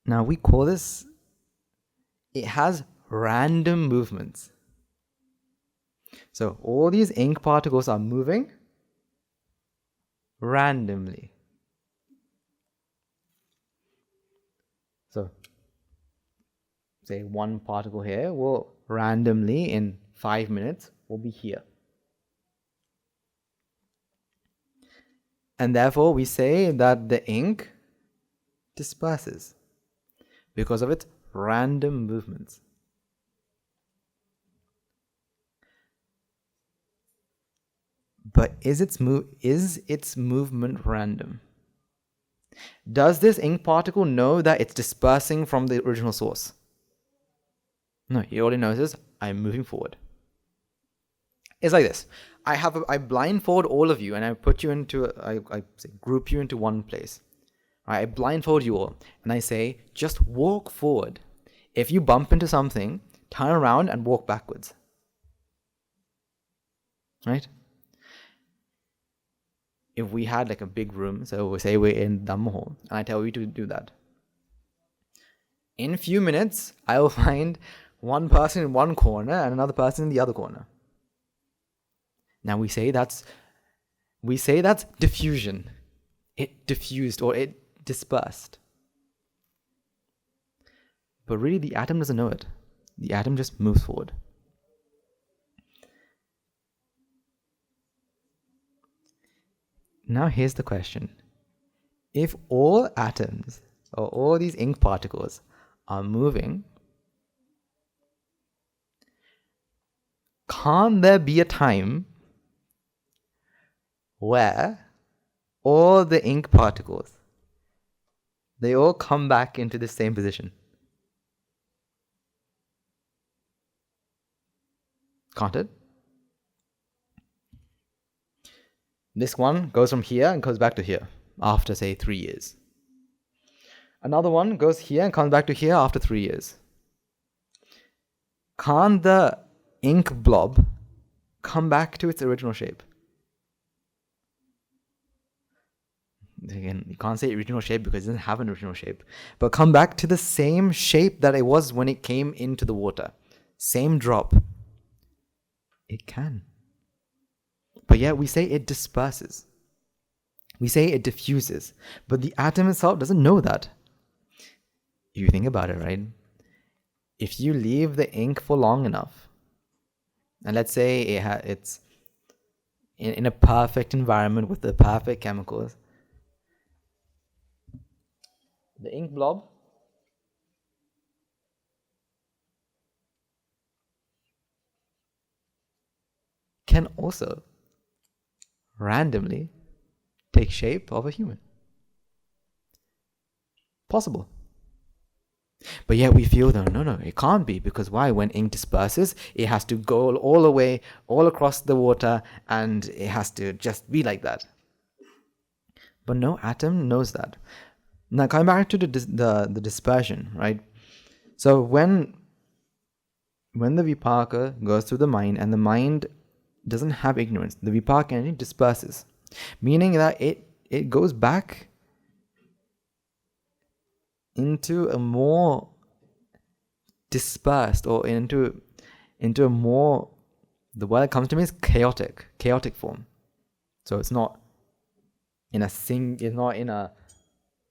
Now we call this, it has random movements. So all these ink particles are moving randomly. So say one particle here will randomly in 5 minutes will be here. And therefore we say that the ink disperses because of its random movements. But is its movement random? Does this ink particle know that it's dispersing from the original source? No, it only knows is I'm moving forward. It's like this. I blindfold all of you and I put you into I group you into one place. I blindfold you all and I say just walk forward. If you bump into something, turn around and walk backwards. Right? If we had like a big room, so we say we're in Dhamma hall, and I tell you to do that. In a few minutes, I will find one person in one corner and another person in the other corner. Now we say that's diffusion. It diffused or it dispersed. But really the atom doesn't know it. The atom just moves forward. Now here's the question. If all atoms or all these ink particles are moving, can't there be a time where all the ink particles, they all come back into the same position? Can't it? This one goes from here and goes back to here after, say, 3 years. Another one goes here and comes back to here after 3 years. Can't the ink blob come back to its original shape? Again, you can't say original shape because it doesn't have an original shape. But come back to the same shape that it was when it came into the water. Same drop. It can. But yet we say it disperses. We say it diffuses. But the atom itself doesn't know that. You think about it, right? If you leave the ink for long enough, and let's say it's in a perfect environment with the perfect chemicals, the ink blob can also randomly take shape of a human. Possible. But yet we feel, no, it can't be, because why? When ink disperses, it has to go all the way, all across the water, and it has to just be like that. But no atom knows that. Now, coming back to the dispersion, right? So when the vipaka goes through the mind, and the mind doesn't have ignorance, the vipaka energy disperses, meaning that it goes back into a more dispersed, or into a more, the word that comes to me is chaotic form. So it's not in a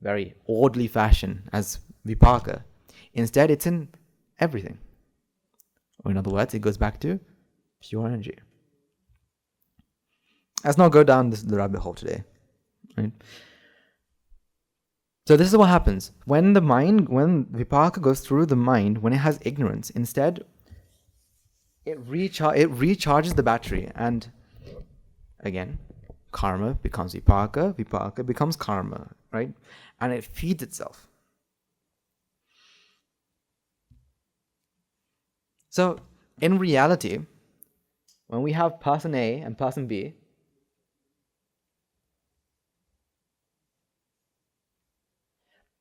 very orderly fashion as vipaka. Instead, it's in everything. Or in other words, it goes back to pure energy. Let's not go down the rabbit hole today, right? So this is what happens when vipaka goes through the mind, when it has ignorance. Instead, it recharges the battery, and again, karma becomes vipaka, vipaka becomes karma, right? And it feeds itself. So in reality, when we have person A and person B,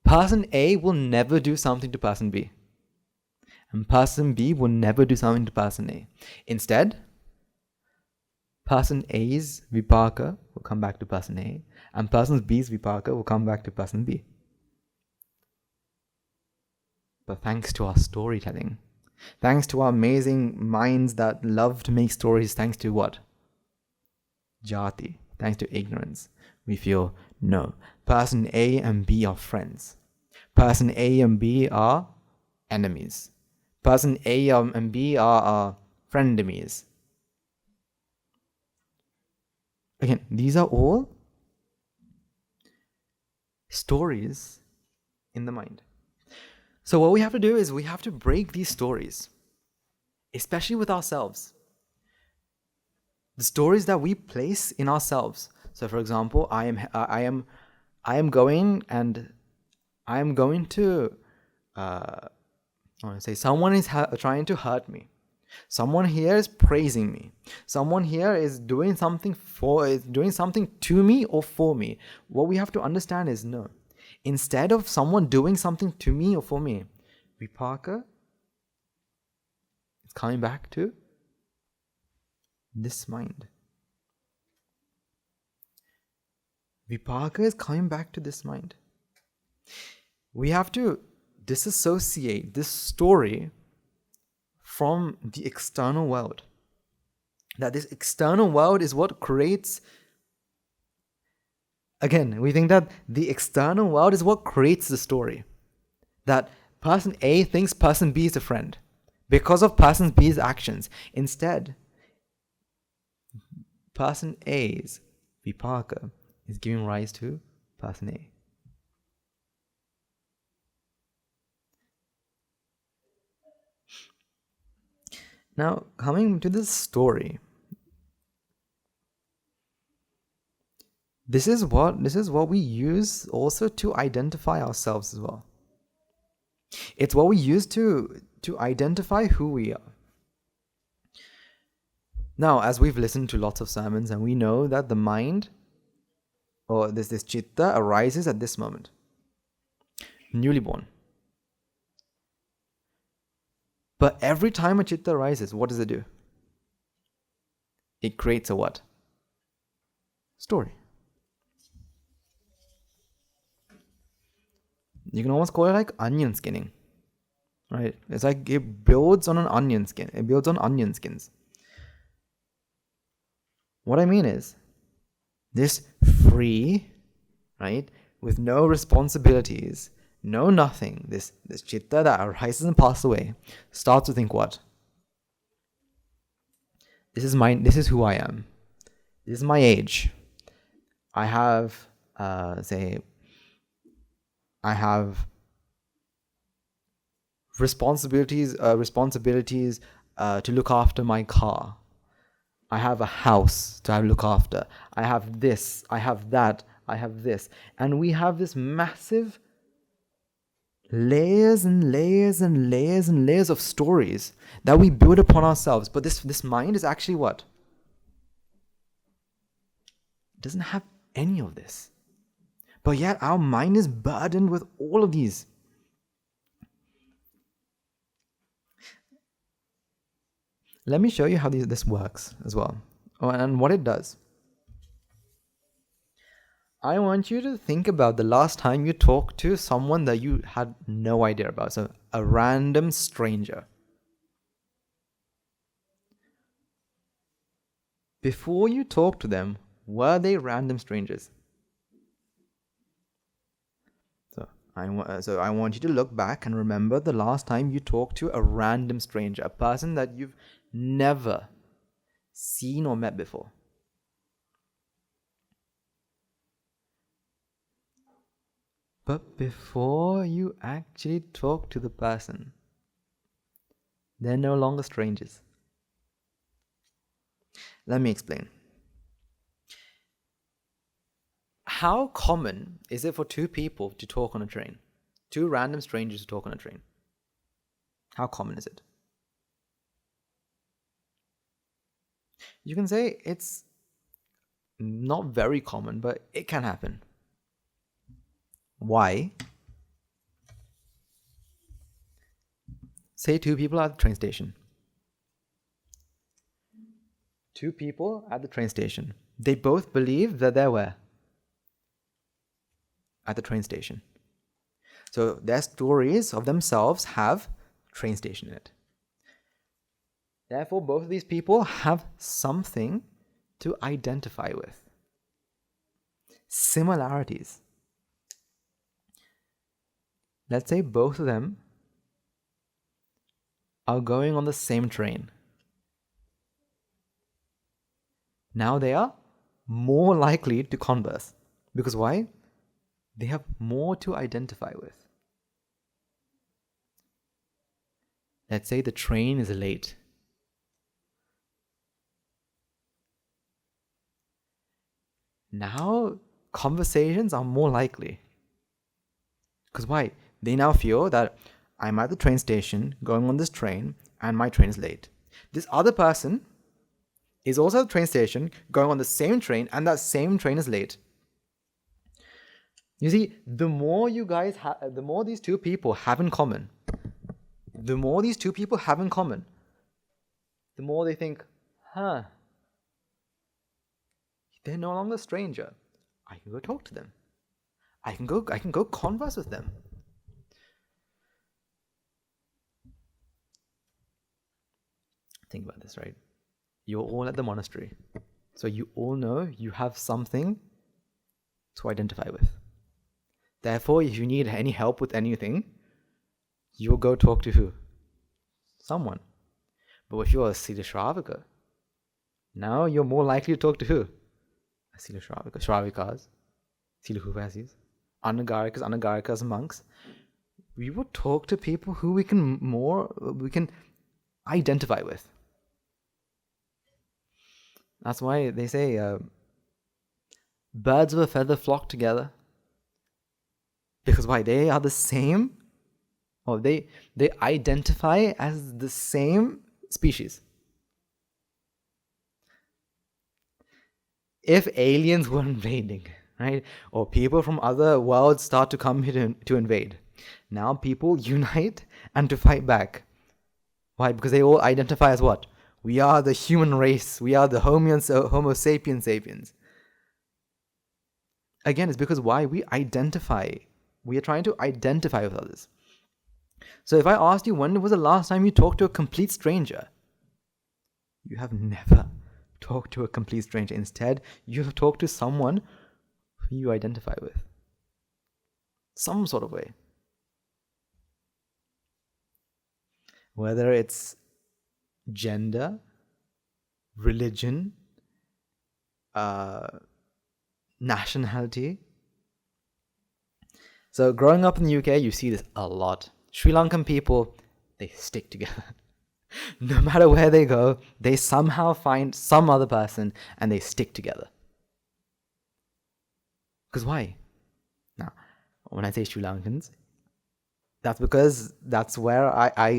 person A will never do something to person B, and person B will never do something to person A. Instead, person A's vipaka will come back to person A, and person B's vipaka will come back to person B. But thanks to our storytelling, thanks to our amazing minds that love to make stories, thanks to what? Jati, thanks to ignorance, we feel, no, person A and B are friends. Person A and B are enemies. Person A and B are frenemies. Again, these are all stories in the mind. So what we have to do is we have to break these stories, especially with ourselves. The stories that we place in ourselves. So, for example, I am going to say someone is trying to hurt me. Someone here is praising me. Someone here is doing something to me or for me. What we have to understand is, no. Instead of someone doing something to me or for me, vipaka is coming back to this mind. Vipaka is coming back to this mind. We have to disassociate this story from the external world. That this external world is what creates. Again, we think that the external world is what creates the story. That person A thinks person B is a friend because of person B's actions. Instead, person A's vipaka is giving rise to person A. Now, coming to this story, this is what we use also to identify ourselves as well. It's what we use to identify who we are. Now, as we've listened to lots of sermons, and we know that the mind, or this chitta, arises at this moment, newly born. But every time a chitta arises, what does it do? It creates a what? Story. You can almost call it like onion skinning, right? It's like it builds on an onion skin. It builds on onion skins. What I mean is, this free, right, with no responsibilities, no nothing, this chitta that arises and passes away, starts to think what? This is who I am. This is my age. I have, I have responsibilities to look after my car. I have a house to look after. I have this. I have that. I have this. And we have this massive layers and layers and layers and layers of stories that we build upon ourselves. But this mind is actually what? It doesn't have any of this. But yet our mind is burdened with all of these. Let me show you how this works as well, and what it does. I want you to think about the last time you talked to someone that you had no idea about, so a random stranger. Before you talked to them, were they random strangers? So I want you to look back and remember the last time you talked to a random stranger, a person that you've never seen or met before. But before you actually talk to the person, they're no longer strangers. Let me explain. How common is it for two people to talk on a train? Two random strangers to talk on a train. How common is it? You can say it's not very common, but it can happen. Why? Say two people at the train station. Two people at the train station. They both believe that they're where? At the train station. So their stories of themselves have train station in it. Therefore, both of these people have something to identify with. Similarities. Let's say both of them are going on the same train. Now they are more likely to converse. Because why? They have more to identify with. Let's say the train is late. Now conversations are more likely. Because why? They now feel that I'm at the train station going on this train and my train is late. This other person is also at the train station going on the same train and that same train is late. You see, the more you guys the more these two people have in common, the more they think, they're no longer a stranger. I can go talk to them. I can go converse with them. Think about this, right? You're all at the monastery. So you all know you have something to identify with. Therefore, if you need any help with anything, you'll go talk to who? Someone. But if you're a Sila Shravaka, now you're more likely to talk to who? A Sila Shravaka, Shravikas, Sila Huvasis, Anagarikas, monks. We will talk to people who we can identify with. That's why they say birds of a feather flock together. Because why? They are the same, or they identify as the same species. If aliens were invading, right, or people from other worlds start to come here to invade, now people unite and to fight back. Why? Because they all identify as what? We are the human race. We are the Homo sapiens sapiens. Again, it's because why? We identify. We are trying to identify with others. So if I asked you, when was the last time you talked to a complete stranger? You have never talked to a complete stranger. Instead, you have talked to someone who you identify with. Some sort of way. Whether it's gender, religion, nationality. So growing up in the UK, you see this a lot. Sri Lankan people, they stick together. No matter where they go, they somehow find some other person and they stick together. Because why? Now, when I say Sri Lankans, that's because that's where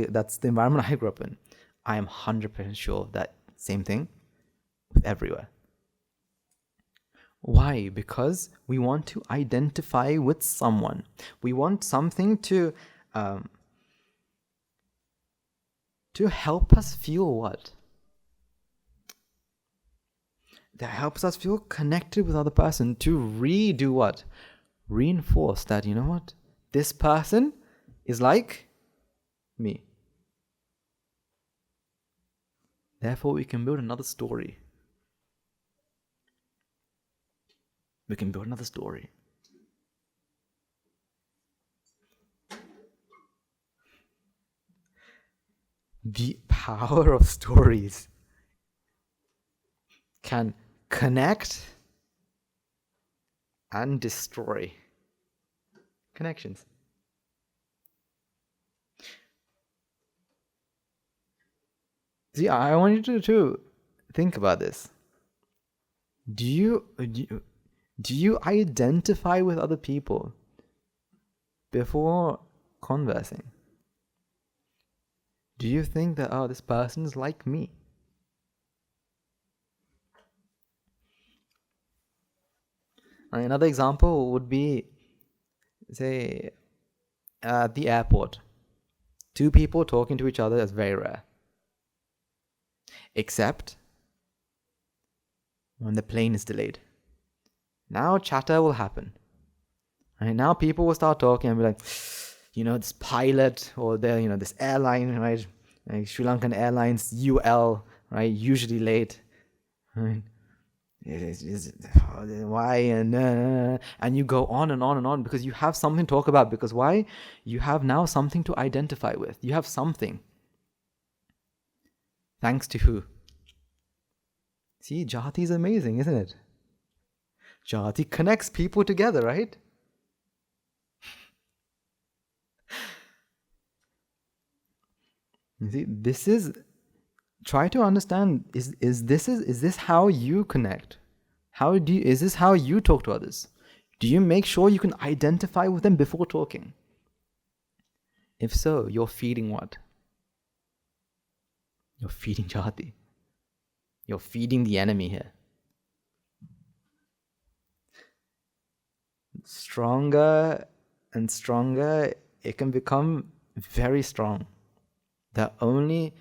that's the environment I grew up in. I am 100% sure that same thing with everywhere. Why? Because we want to identify with someone. We want something to help us feel what? That helps us feel connected with other person, to redo what? Reinforce that, you know what? This person is like me. Therefore, we can build another story. We can build another story. The power of stories can connect and destroy connections. See, I want you to think about this. Do you identify with other people before conversing? Do you think that, oh, this person is like me? Another example would be, say, at the airport. Two people talking to each other is very rare. Except when the plane is delayed. Now chatter will happen. And now people will start talking and be like, this pilot or this airline, right? Like Sri Lankan Airlines, UL, right? Usually late. Right? Why? And you go on and on and on because you have something to talk about. Because why? You have now something to identify with. You have something. Thanks to who? See, Jati is amazing, isn't it? Jati connects people together, right? You see, try to understand, is this how you connect? Is this how you talk to others? Do you make sure you can identify with them before talking? If so, you're feeding what? You're feeding Jati. You're feeding the enemy here. Stronger and stronger, it can become very strong. That only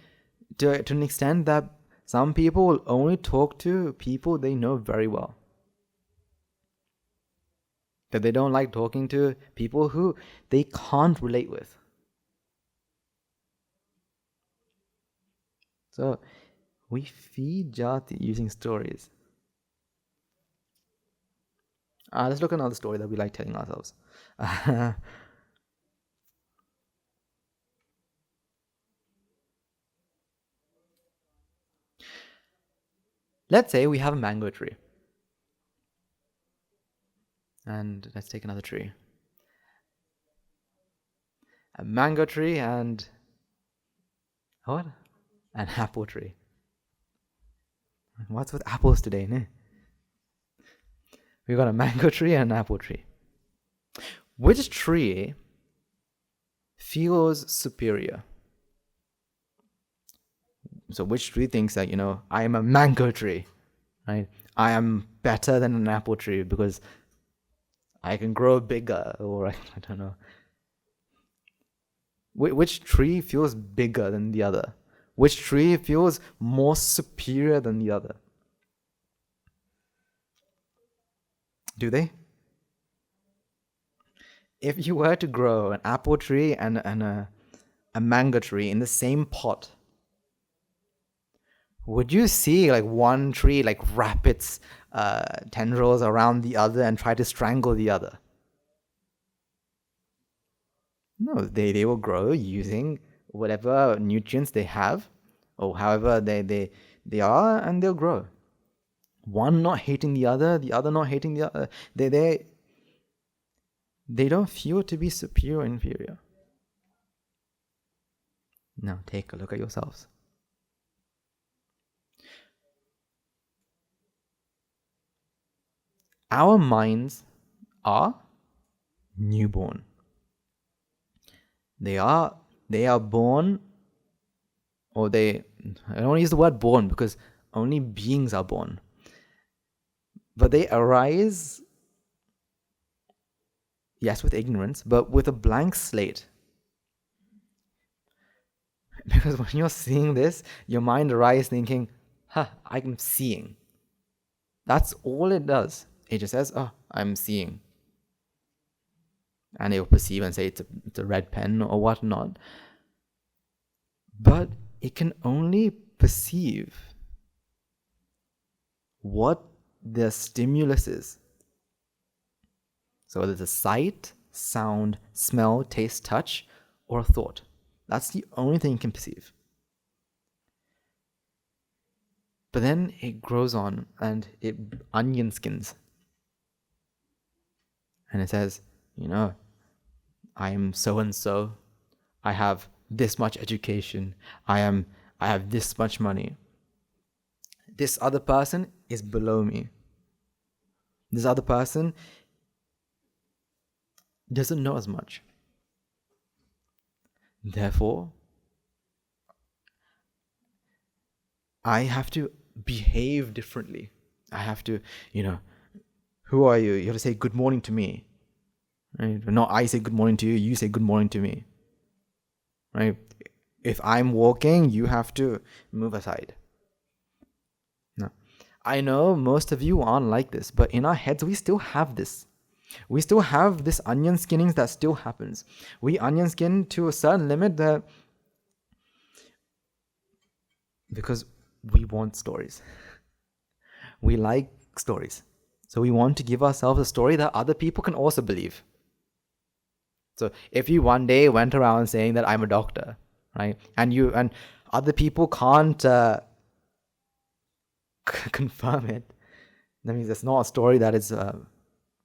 to an extent that some people will only talk to people they know very well. That they don't like talking to people who they can't relate with. So we feed Jati using stories. Let's look at another story that we like telling ourselves. Let's say we have a mango tree. And let's take another tree. A mango tree and what? An apple tree. What's with apples today, ne? We got a mango tree and an apple tree. Which tree feels superior? So which tree thinks that, I am a mango tree, right? I am better than an apple tree because I can grow bigger, or I don't know. Which tree feels bigger than the other? Which tree feels more superior than the other? Do they? If you were to grow an apple tree and a mango tree in the same pot, would you see like one tree like wrap its tendrils around the other and try to strangle the other? No, they will grow using whatever nutrients they have, or however they are, and they'll grow. One not hating the other not hating the other. They don't feel to be superior or inferior. Now take a look at yourselves. Our minds are newborn. They are born, or I don't want to use the word born because only beings are born. But they arise, yes, with ignorance, but with a blank slate. Because when you're seeing this, your mind arises thinking, I'm seeing. That's all it does. It just says, I'm seeing. And it will perceive and say it's a red pen or whatnot. But it can only perceive what the stimulus is. So whether it's a sight, sound, smell, taste, touch, or a thought. That's the only thing it can perceive. But then it grows on and it onion skins. And it says, I am so and so. I have this much education. I have this much money. This other person is below me. This other person doesn't know as much. Therefore, I have to behave differently. I have to, who are you? You have to say good morning to me. Right? Not I say good morning to you, you say good morning to me. Right? If I'm walking, you have to move aside. No. I know most of you aren't like this, but in our heads, we still have this. We still have this onion skinning that still happens. We onion skin to a certain limit because we want stories. We like stories. So we want to give ourselves a story that other people can also believe. So if you one day went around saying that I'm a doctor, right, and other people can't confirm it, that means it's not a story that is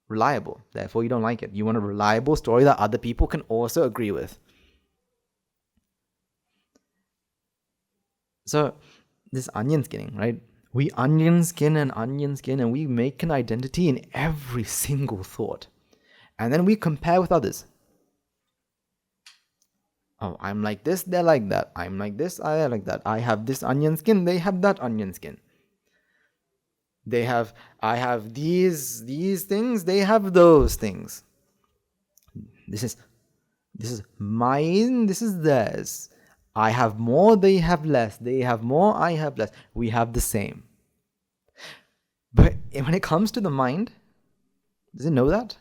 reliable. Therefore, you don't like it. You want a reliable story that other people can also agree with. So this onion skinning, right? We onion skin and we make an identity in every single thought. And then we compare with others. Oh, I'm like this, they're like that. I'm like this, they're like that. I have this onion skin, they have that onion skin. I have these things, they have those things. This is mine, this is theirs. I have more, they have less. They have more, I have less. We have the same. But when it comes to the mind, does it know that?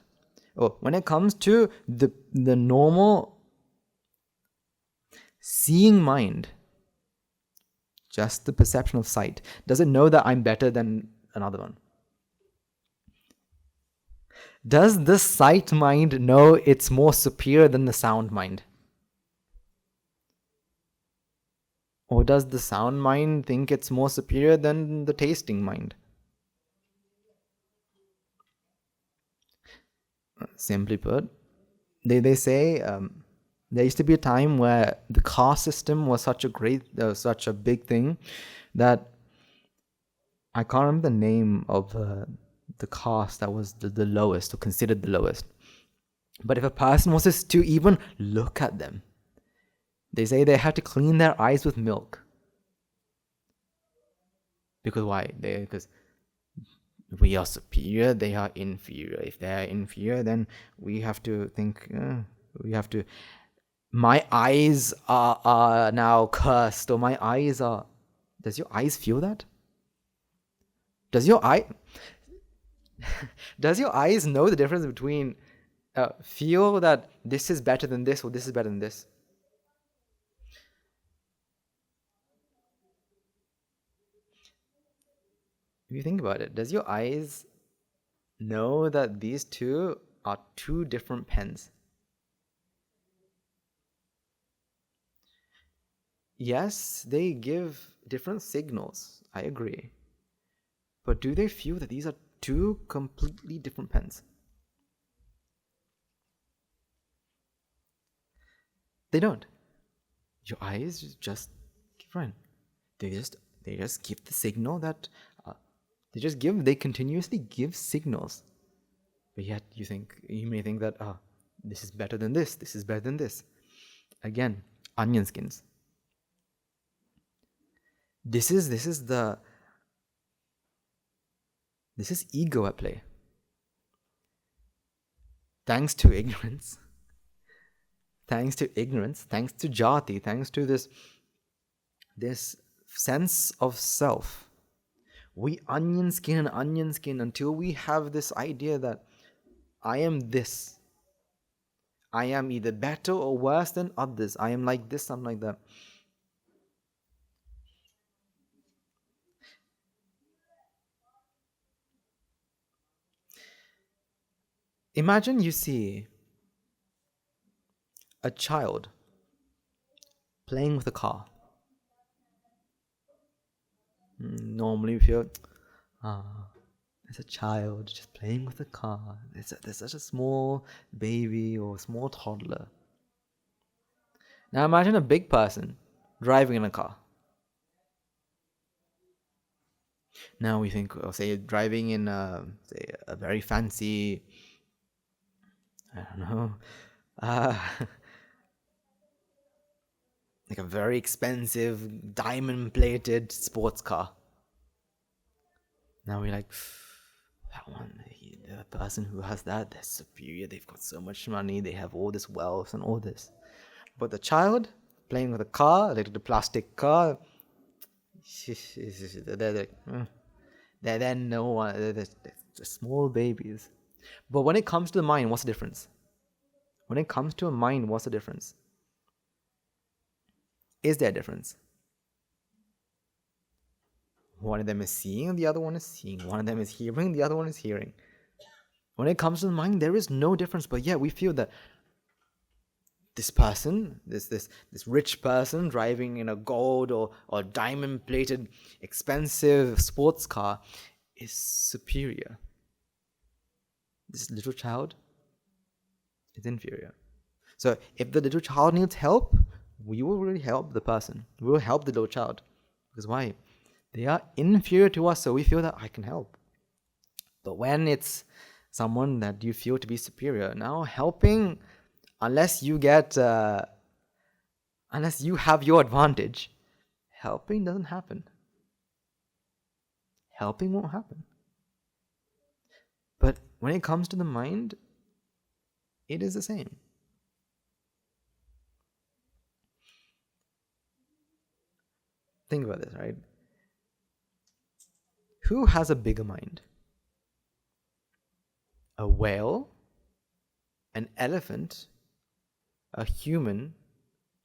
Or when it comes to the normal seeing mind, just the perception of sight, does it know that I'm better than another one? Does the sight mind know it's more superior than the sound mind? Or does the sound mind think it's more superior than the tasting mind? Simply put, they say there used to be a time where the caste system was such a big thing that I can't remember the name of the caste that was the lowest or considered the lowest. But if a person was to even look at them, they say they had to clean their eyes with milk. Because why? Because we are superior, they are inferior. If they are inferior, then we have to think, my eyes are now cursed, or my eyes are... Does your eyes feel that? Does your eyes know the difference between feel that this is better than this or this is better than this? If you think about it, does your eyes know that these two are two different pens? Yes, they give different signals, I agree. But do they feel that these are two completely different pens? They don't. Your eyes just keep running. They just give the signal that they continuously give signals But yet you may think that, this is better than this is better than this. Again, onion skins. This is ego at play. Thanks to ignorance, thanks to jati, thanks to this sense of self, we onion skin until we have this idea that I am this. I am either better or worse than others. I am like this, I'm like that. Imagine you see a child playing with a car. Normally we feel, there's a child just playing with a car. There's such a small baby or small toddler. Now imagine a big person driving in a car. Now we think, say, driving in a very fancy, I don't know, like a very expensive, diamond-plated sports car. Now we're like, that one, the person who has that, they're superior, they've got so much money, they have all this wealth and all this. But the child playing with a car, like the plastic car, they're no one, they're small babies. But when it comes to the mind, what's the difference? When it comes to a mind, what's the difference? Is there a difference? One of them is seeing, the other one is seeing. One of them is hearing, the other one is hearing. When it comes to the mind, there is no difference. But yet we feel that this person, this rich person driving in a gold or diamond-plated expensive sports car is superior. This little child is inferior. So if the little child needs help, we will really help the person. We will help the little child. Because why? They are inferior to us, so we feel that I can help. But when it's someone that you feel to be superior, now helping, unless you have your advantage, helping doesn't happen. Helping won't happen. But when it comes to the mind, it is the same. Think about this, right? Who has a bigger mind? A whale, an elephant, a human,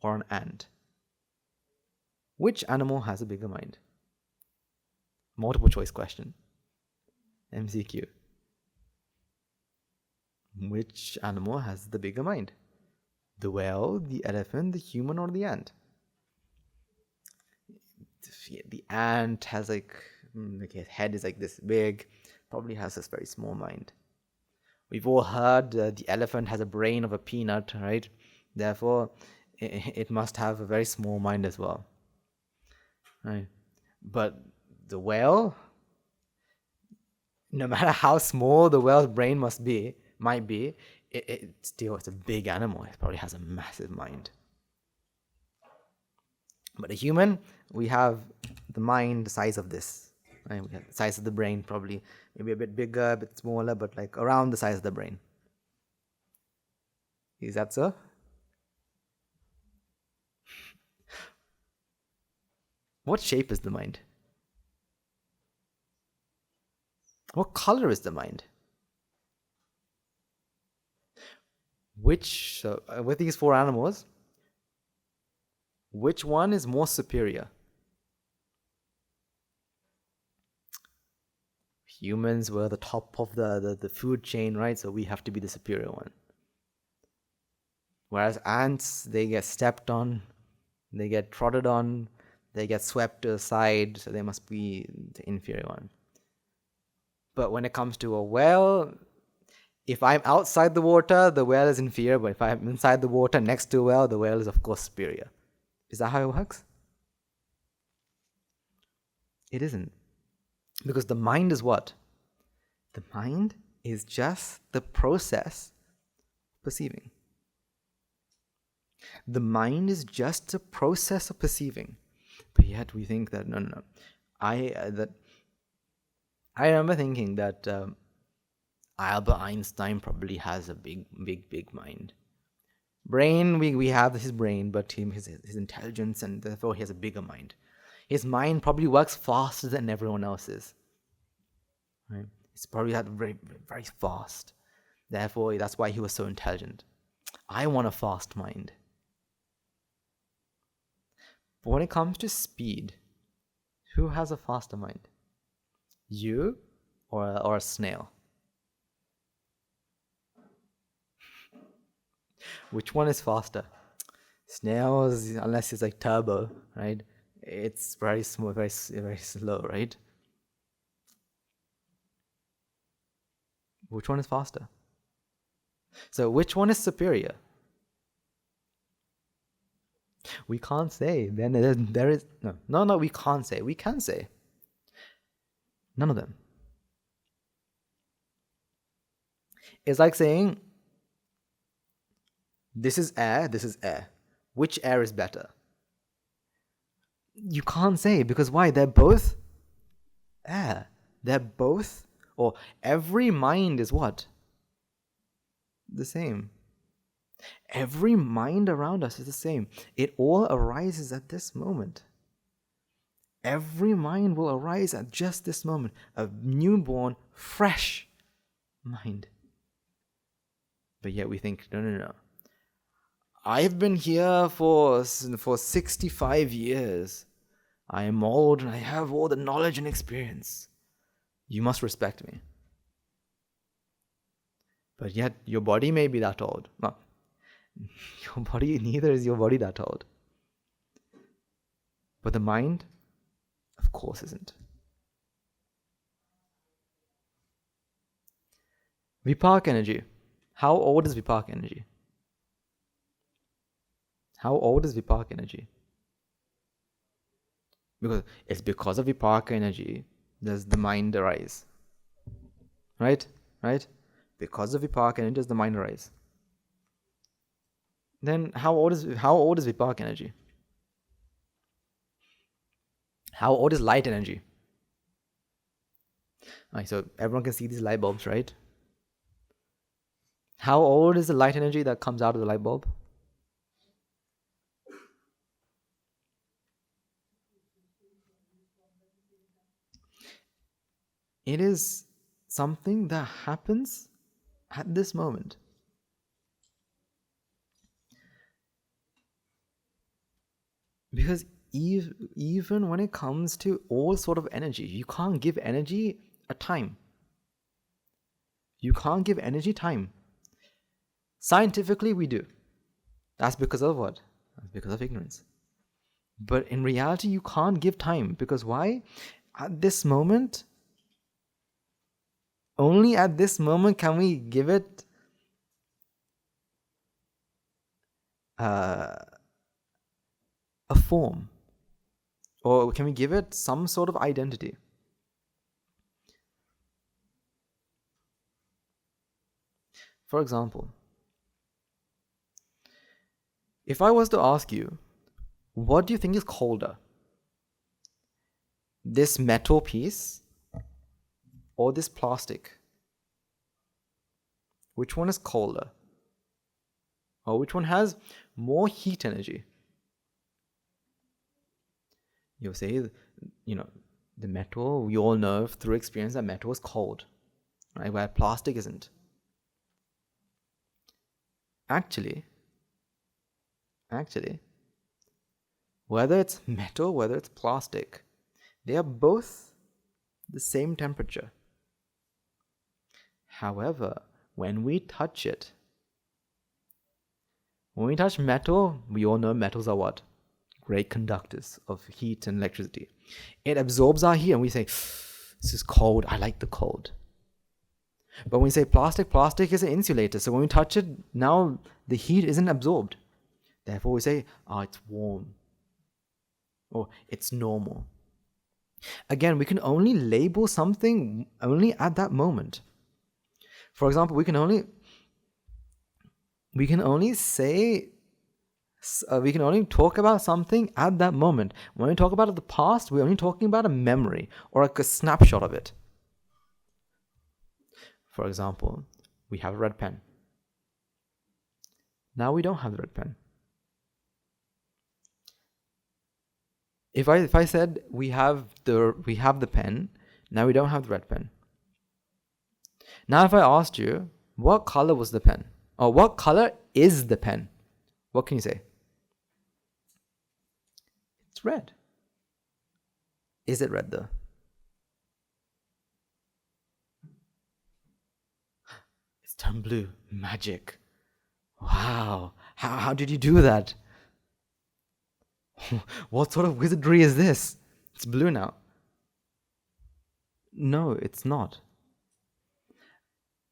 or an ant? Which animal has a bigger mind? Multiple choice question. MCQ. Which animal has the bigger mind? The whale, the elephant, the human, or the ant? The ant has his head is like this big, probably has this very small mind. We've all heard the elephant has a brain of a peanut, right? Therefore, it must have a very small mind as well. Right? But the whale, no matter how small the whale's brain might be, it's a big animal. It probably has a massive mind. But a human, we have the mind the size of this. Right? We have the size of the brain, probably maybe a bit bigger, a bit smaller, but like around the size of the brain. Is that so? What shape is the mind? What color is the mind? With these four animals, which one is more superior? Humans were the top of the food chain, right? So we have to be the superior one. Whereas ants, they get stepped on, they get trodden on, they get swept aside, so they must be the inferior one. But when it comes to a whale, if I'm outside the water, the whale is inferior, but if I'm inside the water next to a whale, the whale is of course superior. Is that how it works? It isn't. Because the mind is what? The mind is just the process of perceiving. The mind is just a process of perceiving. But yet we think that, no. I remember thinking that Albert Einstein probably has a big mind. Brain, we have his brain, but his intelligence, and therefore he has a bigger mind. His mind probably works faster than everyone else's. Right? It's probably very, very fast. Therefore, that's why he was so intelligent. I want a fast mind. But when it comes to speed, who has a faster mind? You or a snail? Which one is faster? Snails, unless it's like turbo, right? It's very small, very slow, right? Which one is faster? So which one is superior? We can't say. Then there is no. We can't say. We can say. None of them. It's like saying, this is air, this is air. Which air is better? You can't say, because why? They're both air. They're both, or every mind is what? The same. Every mind around us is the same. It all arises at this moment. Every mind will arise at just this moment. A newborn, fresh mind. But yet we think, no. I've been here for 65 years. I am old and I have all the knowledge and experience. You must respect me. But yet your body may be that old. No. Your body, neither is your body that old. But the mind, of course, isn't. Vipak energy. How old is Vipak energy? How old is Vipak energy? Because it's because of Vipak energy does the mind arise. Right? Because of Vipak energy does the mind arise. Then how old is Vipak energy? How old is light energy? Right, so everyone can see these light bulbs, right? How old is the light energy that comes out of the light bulb? It is something that happens at this moment. Because even when it comes to all sort of energy, you can't give energy a time. You can't give energy time. Scientifically, we do. That's because of what? That's because of ignorance. But in reality, you can't give time. Because why? At this moment, only at this moment can we give it a form. Or can we give it some sort of identity? For example, if I was to ask you, what do you think is colder? This metal piece or this plastic? Which one is colder? Or which one has more heat energy? You'll say, the metal, we all know through experience that metal is cold, right? Where plastic isn't. Actually, whether it's metal, whether it's plastic, they are both the same temperature. However, when we touch it, when we touch metal, we all know metals are what? Great conductors of heat and electricity. It absorbs our heat and we say, this is cold, I like the cold. But when we say plastic is an insulator. So when we touch it, now the heat isn't absorbed. Therefore we say, it's warm. Or it's normal. Again, we can only label something only at that moment. For example, we can only say, we can only talk about something at that moment. When we talk about the past, we're only talking about a memory or like a snapshot of it. For example, we have a red pen. Now we don't have the red pen. If I said we have the pen, now we don't have the red pen. Now if I asked you, what color was the pen? Or what color is the pen? What can you say? It's red. Is it red though? It's turned blue. Magic. Wow. How did you do that? What sort of wizardry is this? It's blue now. No, it's not.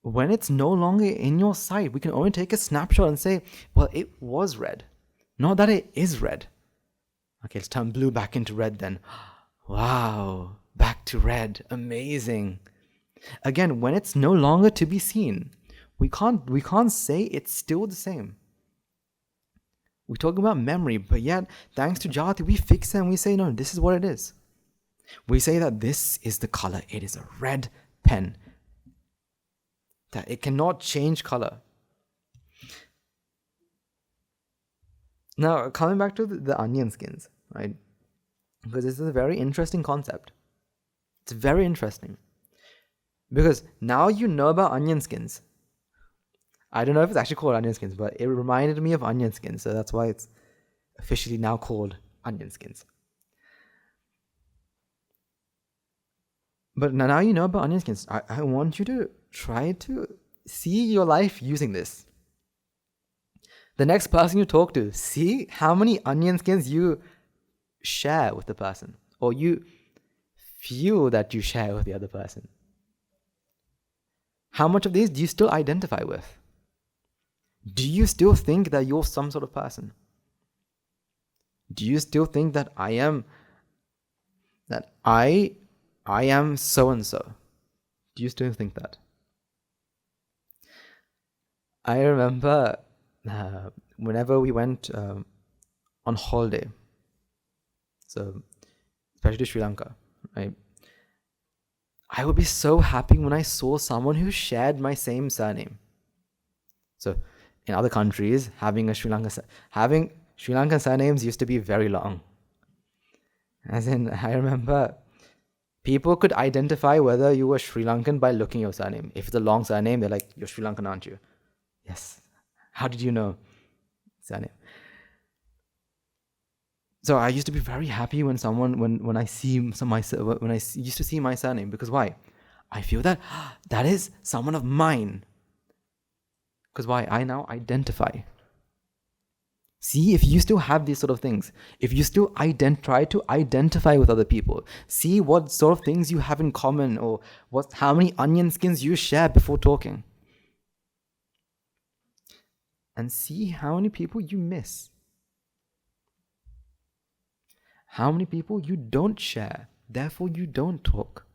When it's no longer in your sight, we can only take a snapshot and say, well, it was red. Not that it is red. Okay, let's turn blue back into red then. Wow, back to red. Amazing. Again, when it's no longer to be seen, we can't say it's still the same. We're talking about memory, but yet, thanks to Jati, we fix it and we say, no, this is what it is. We say that this is the color. It is a red pen. That it cannot change color. Now, coming back to the onion skins, right? Because this is a very interesting concept. It's very interesting. Because now you know about onion skins. I don't know if it's actually called onion skins, but it reminded me of onion skins, so that's why it's officially now called onion skins. But now you know about onion skins. I want you to try to see your life using this. The next person you talk to, see how many onion skins you share with the person, or you feel that you share with the other person. How much of these do you still identify with? Do you still think that you're some sort of person? Do you still think that I am so and so? Do you still think that? I remember whenever we went on holiday, so especially to Sri Lanka, right? I would be so happy when I saw someone who shared my same surname. So in other countries, having Sri Lankan surnames used to be very long. As in, I remember people could identify whether you were Sri Lankan by looking at your surname. If it's a long surname, they're like, you're Sri Lankan, aren't you? Yes. How did you know? Surname. So I used to be very happy when I used to see my surname, because why? I feel that that is someone of mine. Because why? I now identify. See if you still have these sort of things. If you still try to identify with other people. See what sort of things you have in common, or how many onion skins you share before talking. And see how many people you miss. How many people you don't share, therefore you don't talk.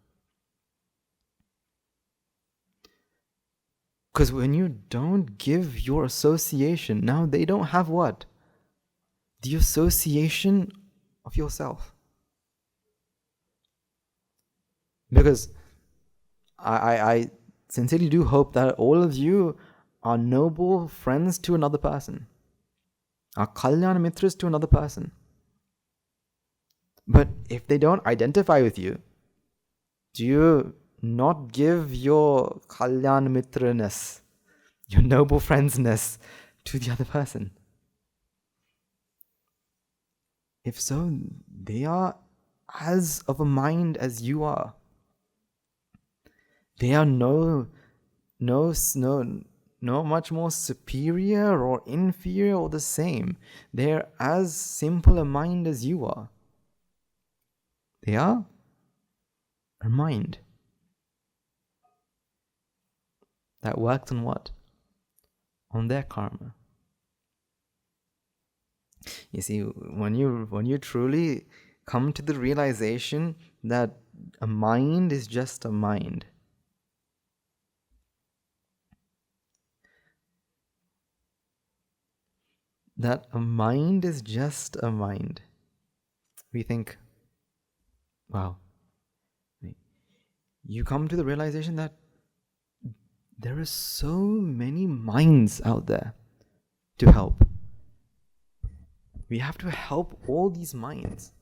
Because when you don't give your association, now they don't have what? The association of yourself. Because I sincerely do hope that all of you are noble friends to another person, are kalyana mitras to another person. But if they don't identify with you, do you not give your kalyana mitraness, your noble friendsness, to the other person? If so, they are as of a mind as you are. They are no much more superior or inferior or the same. They are as simple a mind as you are. They are a mind that works on what? On their karma. You see, when you truly come to the realization that a mind is just a mind, that a mind is just a mind. We think, wow. You come to the realization that there are so many minds out there to help. We have to help all these minds.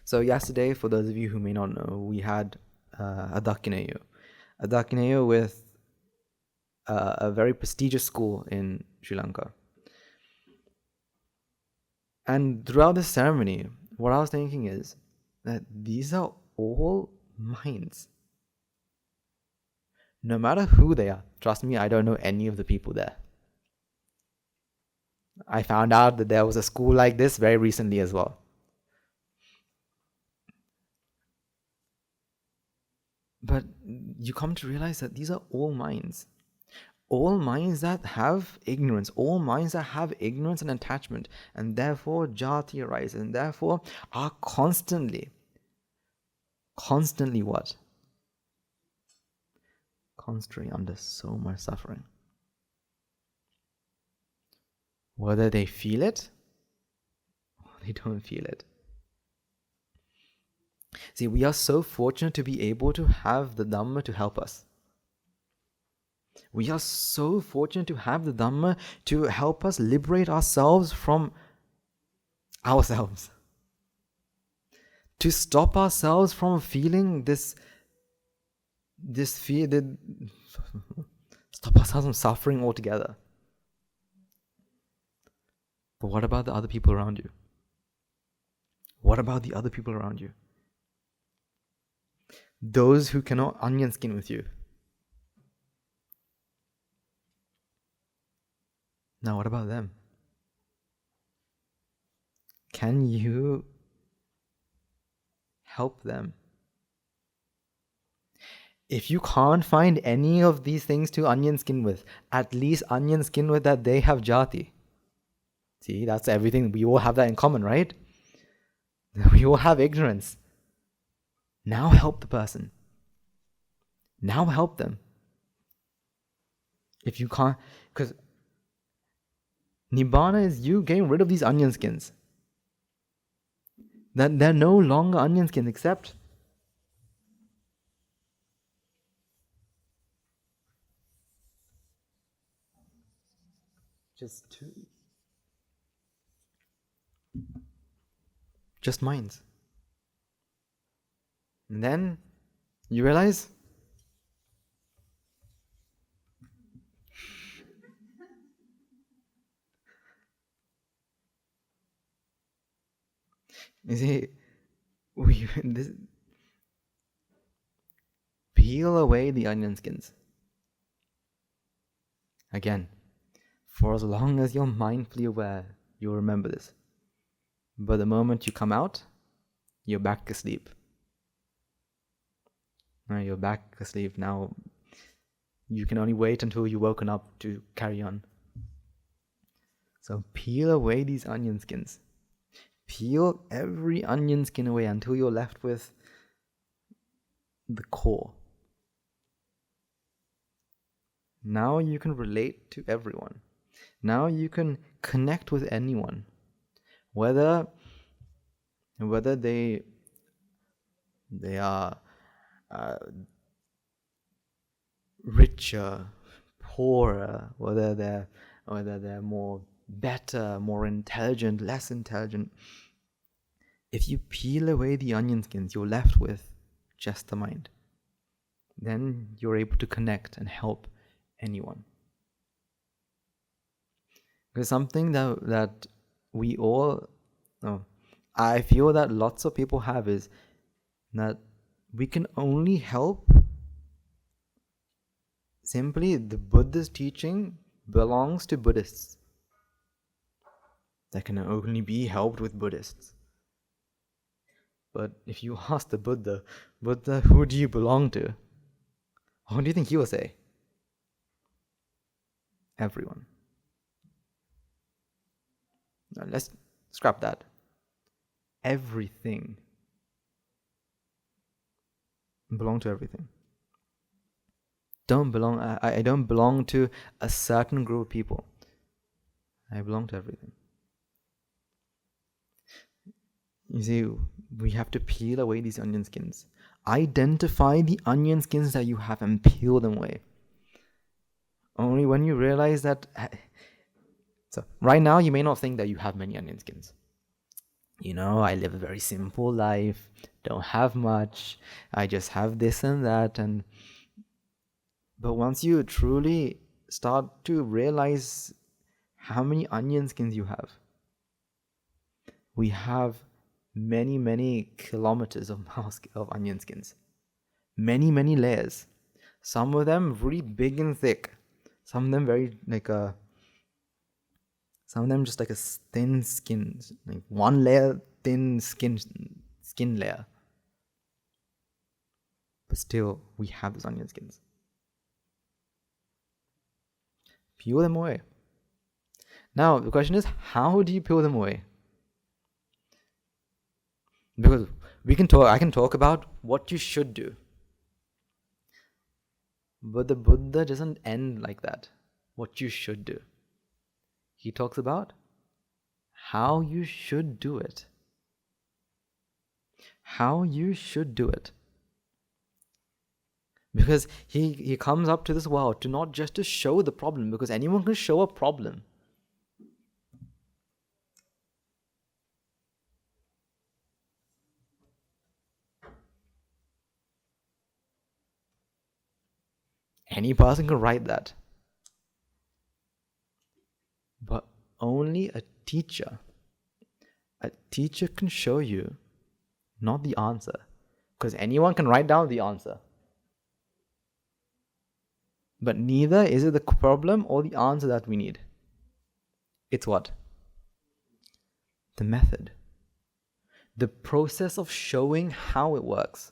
So yesterday, for those of you who may not know, we had a Dakineyo with a very prestigious school in Sri Lanka. And throughout this ceremony, what I was thinking is that these are all minds. No matter who they are. Trust me, I don't know any of the people there. I found out that there was a school like this very recently as well. But you come to realize that these are all minds. All minds that have ignorance. All minds that have ignorance and attachment. And therefore jati arises. And therefore are constantly what? Constantly under so much suffering. Whether they feel it or they don't feel it. See, we are so fortunate to be able to have the Dhamma to help us. We are so fortunate to have the Dhamma to help us liberate ourselves from ourselves. To stop ourselves from feeling this fear, stop ourselves from suffering altogether. But what about the other people around you? What about the other people around you? Those who cannot onion skin with you. Now what about them? Can you help them? If you can't find any of these things to onion skin with, at least onion skin with that they have jati. See, that's everything. We all have that in common, right? We all have ignorance. Now help the person. Now help them. If you can't, because Nibbana is you getting rid of these onion skins. That they're no longer onion skins except just minds. And then you realize you see, peel away the onion skins. Again, for as long as you're mindfully aware, you'll remember this. But the moment you come out, you're back asleep. Now you're back asleep. Now you can only wait until you're woken up to carry on. So peel away these onion skins. Peel every onion skin away until you're left with the core. Now you can relate to everyone. Now you can connect with anyone. Whether they are richer, poorer, whether they're more better, more intelligent, less intelligent. If you peel away the onion skins, you're left with just the mind. Then you're able to connect and help anyone. Because something that we all, I feel that lots of people have is that we can only help simply the Buddha's teaching belongs to Buddhists. That can only be helped with Buddhists. But if you ask the Buddha, who do you belong to? What do you think he will say? Everyone. Now let's scrap that. Everything. Belong to everything. I don't belong to a certain group of people. I belong to everything. You see, we have to peel away these onion skins. Identify the onion skins that you have and peel them away. Only when you realize that... So, right now, you may not think that you have many onion skins. I live a very simple life, don't have much, I just have this and that. But once you truly start to realize how many onion skins you have, we have many, many kilometers of onion skins. Many, many layers. Some of them really big and thick. Some of them very some of them just like a thin skin, like one layer, thin skin layer. But still, we have those onion skins. Peel them away. Now, the question is, how do you peel them away? Because I can talk about what you should do. But the Buddha doesn't end like that. What you should do. He talks about how you should do it. How you should do it. Because he comes up to this world to not just to show the problem, because anyone can show a problem. Any person can write that. But only a teacher can show you, not the answer. Because anyone can write down the answer. But neither is it the problem or the answer that we need. It's what? The method. The process of showing how it works.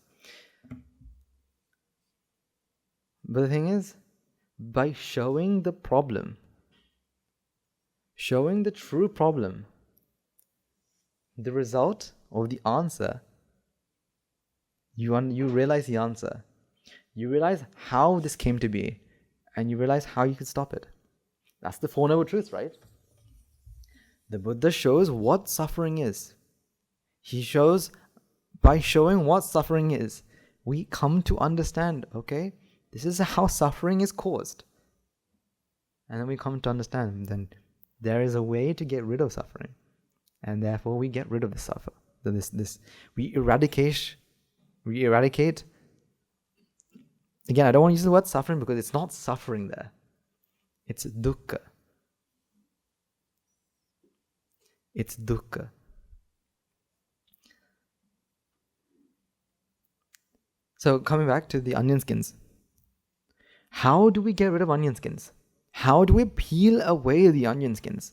But the thing is, by showing the problem, showing the true problem, the result or the answer, you realize the answer. You realize how this came to be, and you realize how you can stop it. That's the Four Noble Truths, right? The Buddha shows what suffering is. He shows, by showing what suffering is, we come to understand, okay, this is how suffering is caused. And then we come to understand, then there is a way to get rid of suffering. And therefore we get rid of the suffer. We eradicate. Again, I don't want to use the word suffering because it's not suffering there. It's dukkha. It's dukkha. So coming back to the onion skins. How do we get rid of onion skins? How do we peel away the onion skins?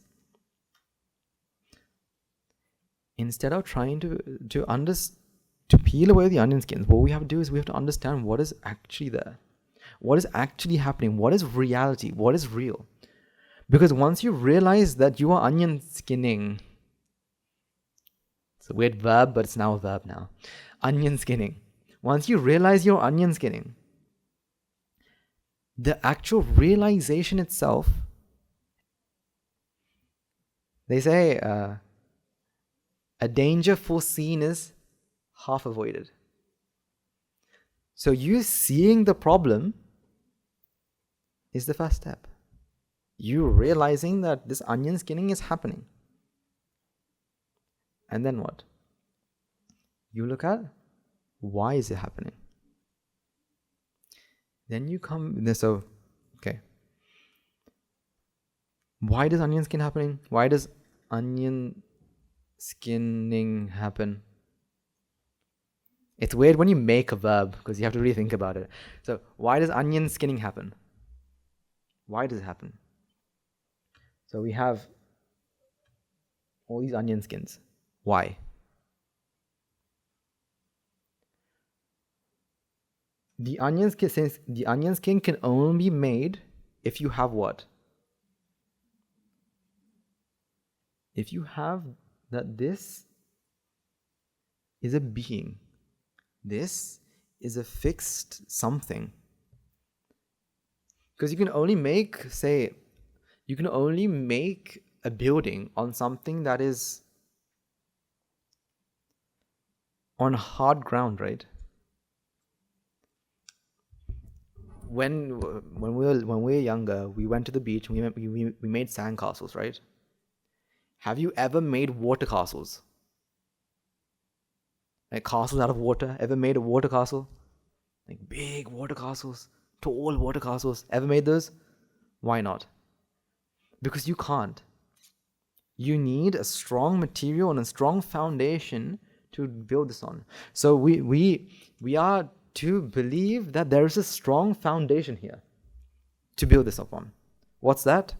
Instead of trying to peel away the onion skins, what we have to do is we have to understand what is actually there. What is actually happening? What is reality? What is real? Because once you realize that you are onion skinning, it's a weird verb, but it's now a verb now. Onion skinning. Once you realize you're onion skinning, the actual realization itself, they say, a danger foreseen is half avoided. So you seeing the problem is the first step. You realizing that this onion skinning is happening. And then what? You look at, why is it happening? Then you come, so, okay. Why does onion skin happening? Why does onion skinning happen? It's weird when you make a verb because you have to really think about it. So, why does onion skinning happen? Why does it happen? So, we have all these onion skins. Why? The onion skin can only be made if you have what? If you have that this is a being. This is a fixed something. Because you can only make, say, a a building on something that is on hard ground, right? When we were younger, we went to the beach and we made sand castles, right? Have you ever made water castles? Like castles out of water? Ever made a water castle? Like big water castles, tall water castles. Ever made those? Why not? Because you can't. You need a strong material and a strong foundation to build this on. So we are to believe that there is a strong foundation here to build this upon. What's that?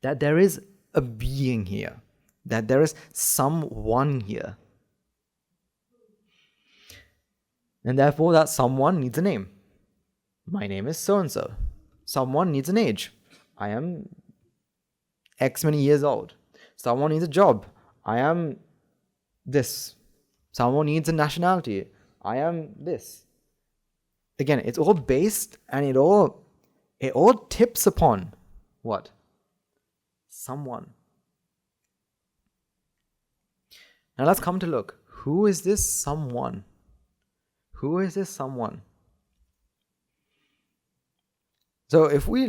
That there is a being here. That there is someone here. And therefore that someone needs a name. My name is so-and-so. Someone needs an age. I am X many years old. Someone needs a job. I am this. Someone needs a nationality. I am this. Again, it's all based and it all tips upon what? Someone. Now let's come to look. Who is this someone? Who is this someone? So if we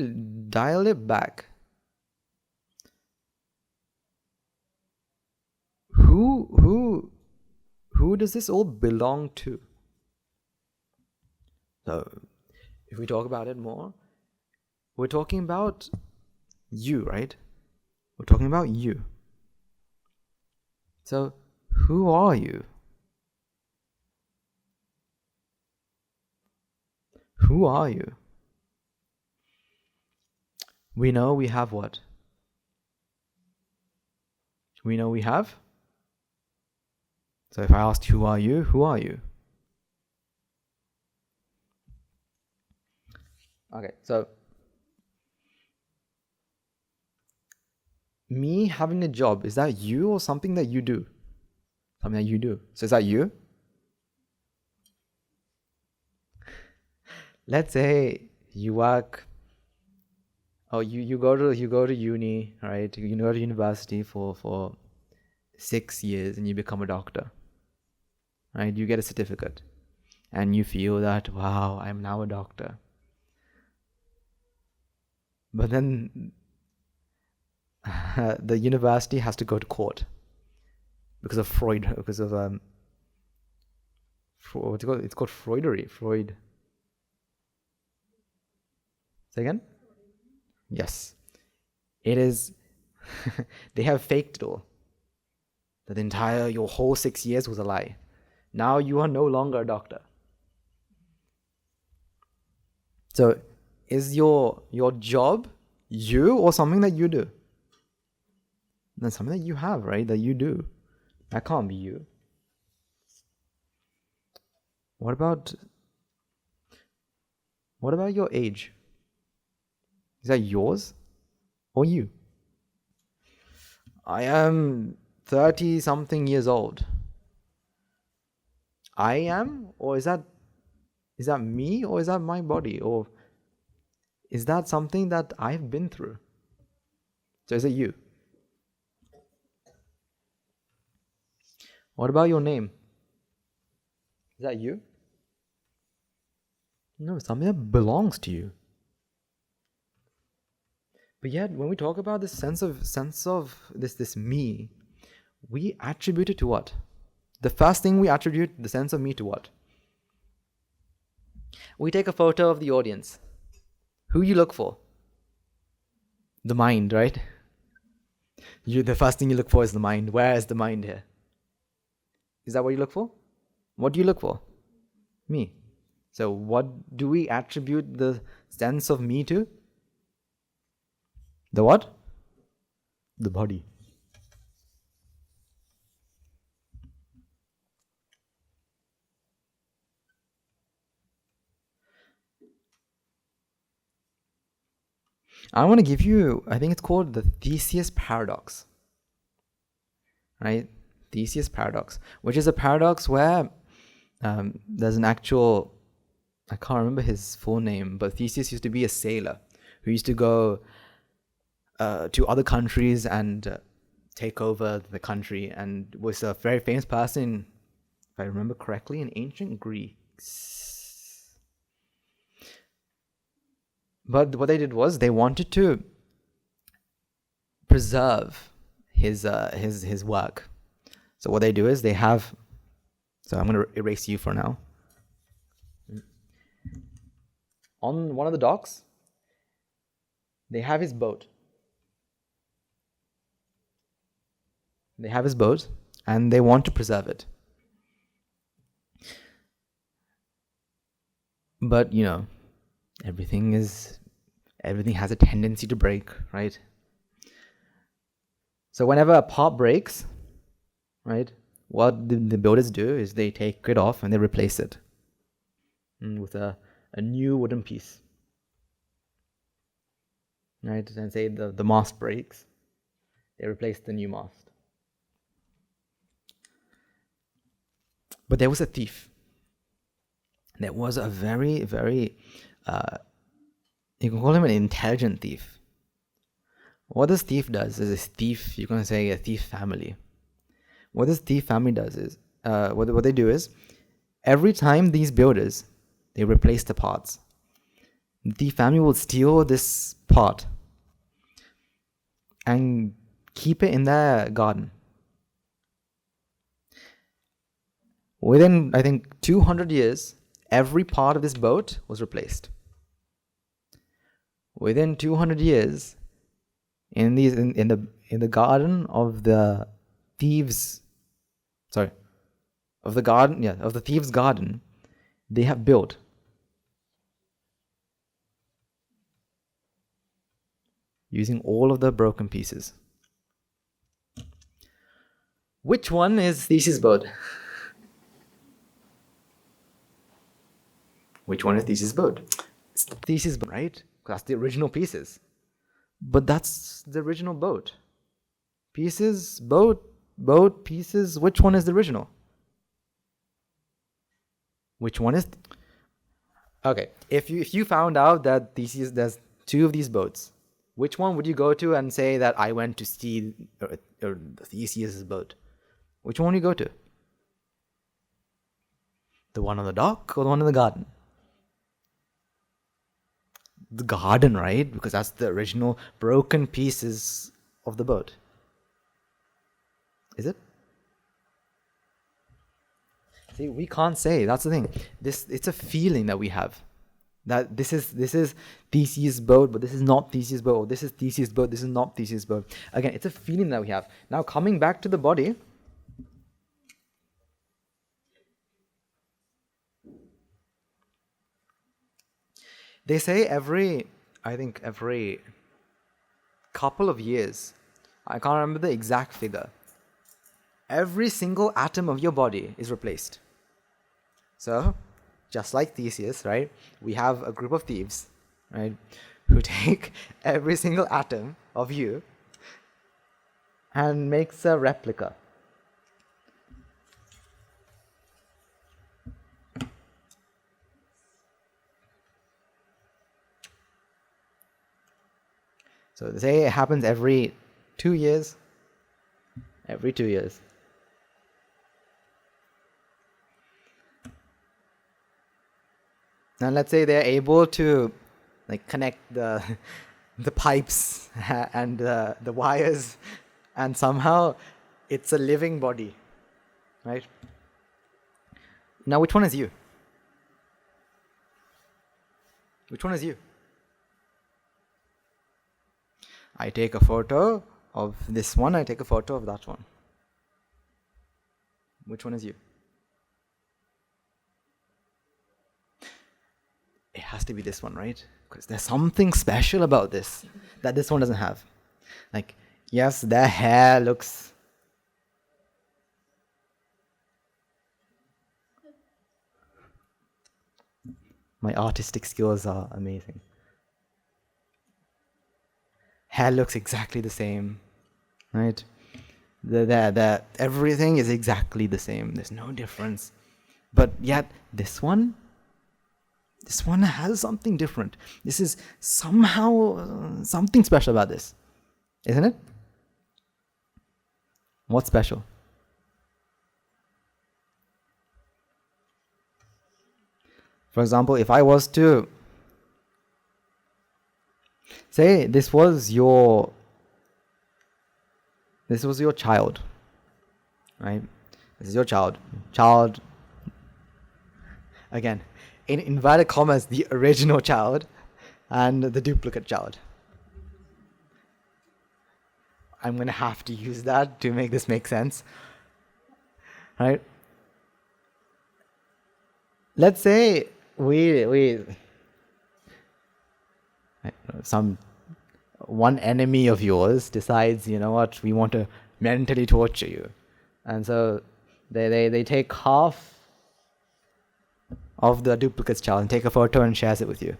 dial it back, who does this all belong to? So if we talk about it more, we're talking about you, right? We're talking about you. So who are you? Who are you? We know we have what? We know we have. So if I asked who are you? Who are you? Okay, so me having a job, is that you or something that you do? Something that you do. So is that you? Let's say you work, you go to uni, right? You go to university for 6 years and you become a doctor, right? You get a certificate and you feel that, wow, I'm now a doctor. But then the university has to go to court because of Freud, because of what's it called? It's called Freudery. Freud. Say again? Yes. It is. They have faked it all. That your whole 6 years was a lie. Now you are no longer a doctor. So is your job you or something that you do? That's something that you have, right? That you do. That can't be you. What about your age? Is that yours or you? I am 30 something years old. I am? Or is that me? Or is that my body? Or is that something that I've been through? So is it you? What about your name? Is that you? No, it's something that belongs to you. But yet, when we talk about this sense of this me, we attribute it to what? The first thing we attribute the sense of me to what? We take a photo of the audience. Who you look for? The mind, right? The first thing you look for is the mind. Where is the mind here? Is that what you look for? What do you look for? Me. So what do we attribute the sense of me to? The what? The body. I want to give you, I think it's called the Theseus paradox. Right? Theseus paradox, which is a paradox where there's an actual, I can't remember his full name, but Theseus used to be a sailor who used to go to other countries and take over the country, and was a very famous person, if I remember correctly, in ancient Greece. But what they did was they wanted to preserve his work. So what they do is they have. So I'm going to erase you for now. On one of the docks, they have his boat. They have his boat, and they want to preserve it. But everything has a tendency to break, right? So whenever a part breaks, right, what the builders do is they take it off and they replace it with a new wooden piece, right? And say the mast breaks, they replace the new mast. But there was a thief. There was a very, very, you can call him an intelligent thief. What this thief does is, you're going to say a thief family. What this thief family does is, what they do is, every time these builders, they replace the parts, the family will steal this part and keep it in their garden. Within, I think, 200 years, every part of this boat was replaced. Within 200 years, in the garden of the thieves, of the thieves' garden, they have built using all of the broken pieces. Which one is Theseus' boat? Which one is Theseus' boat? It's the Theseus boat, right? That's the original pieces. But that's the original boat. Pieces, boat, pieces. Which one is the original? Which one is? Okay, if you found out that Theseus, there's two of these boats, which one would you go to and say that I went to see Theseus' boat? Which one would you go to? The one on the dock or the one in the garden? The garden, right? Because that's the original broken pieces of the boat. Is it? See, we can't say. That's the thing. It's a feeling that we have. That this is Theseus' boat, but this is not Theseus' boat. Or this is Theseus' boat, this is not Theseus' boat. Again, it's a feeling that we have. Now, coming back to the body, they say every couple of years, I can't remember the exact figure, every single atom of your body is replaced. So, just like Theseus, right, we have a group of thieves, right, who take every single atom of you and makes a replica. So they say it happens every 2 years. Every 2 years. And let's say they're able to connect the pipes and the wires, and somehow it's a living body, right? Now, which one is you? Which one is you? I take a photo of this one, I take a photo of that one. Which one is you? It has to be this one, right? Because there's something special about this that this one doesn't have. Yes, their hair looks... My artistic skills are amazing. Hair looks exactly the same, right? Everything is exactly the same. There's no difference. But yet, this one has something different. This is somehow something special about this. Isn't it? What's special? For example, if I was to say this was your child, right? This is your child. Child, again, in inverted commas, the original child and the duplicate child. I'm going to have to use that to make this make sense. Right? Let's say one enemy of yours decides, you know what, we want to mentally torture you. And so they take half of the duplicate's child and take a photo and shares it with you.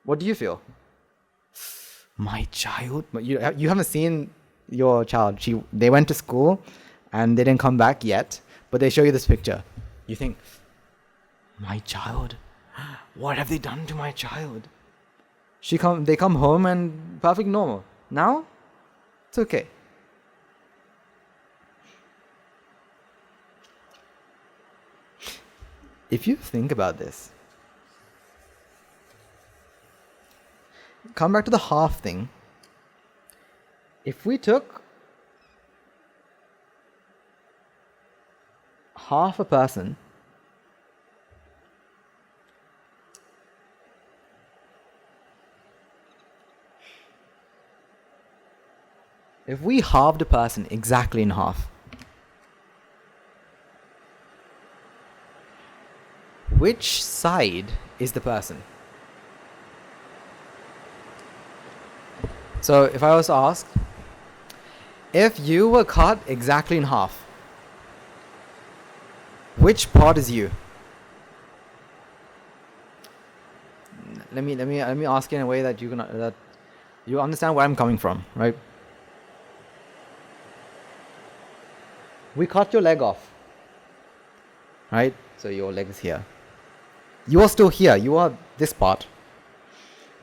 What do you feel? My child? You haven't seen your child. They went to school and they didn't come back yet, but they show you this picture. You think, my child? What have they done to my child? They come home and perfect normal. Now, it's okay. If you think about this, come back to the half thing. If we took half a person if we halved a person exactly in half, which side is the person? So if I was to ask, if you were cut exactly in half, which part is you? Let me ask you in a way that you understand where I'm coming from, right? We cut your leg off, right? So your leg is here. You are still here. You are this part.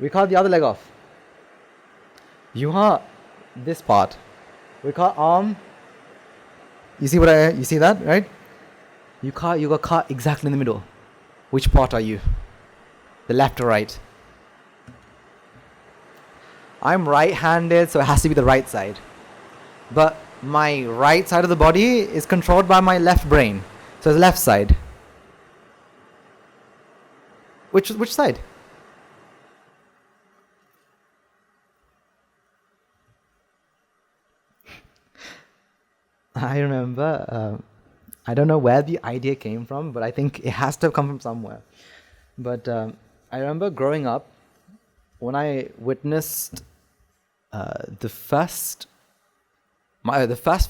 We cut the other leg off. You are this part. We cut arm. You see that, right? You got cut exactly in the middle. Which part are you? The left or right? I'm right-handed, so it has to be the right side. But my right side of the body is controlled by my left brain. So it's the left side. Which side? I remember, I don't know where the idea came from, but I think it has to have come from somewhere. But I remember growing up, when I witnessed the first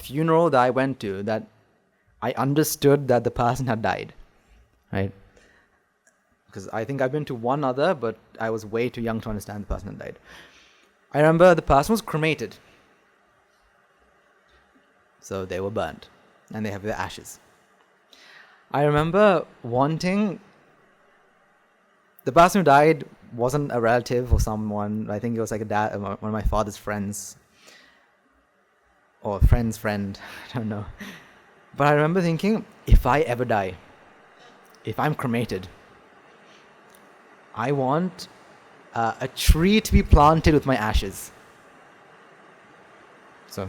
funeral that I went to, that I understood that the person had died, right? Because I think I've been to one other, but I was way too young to understand the person had died. I remember the person was cremated. So they were burnt, and they have their ashes. I remember wanting... The person who died wasn't a relative or someone. I think it was like a dad, one of my father's friends. Or a friend's friend, I don't know. But I remember thinking, if I ever die, if I'm cremated, I want a tree to be planted with my ashes. So,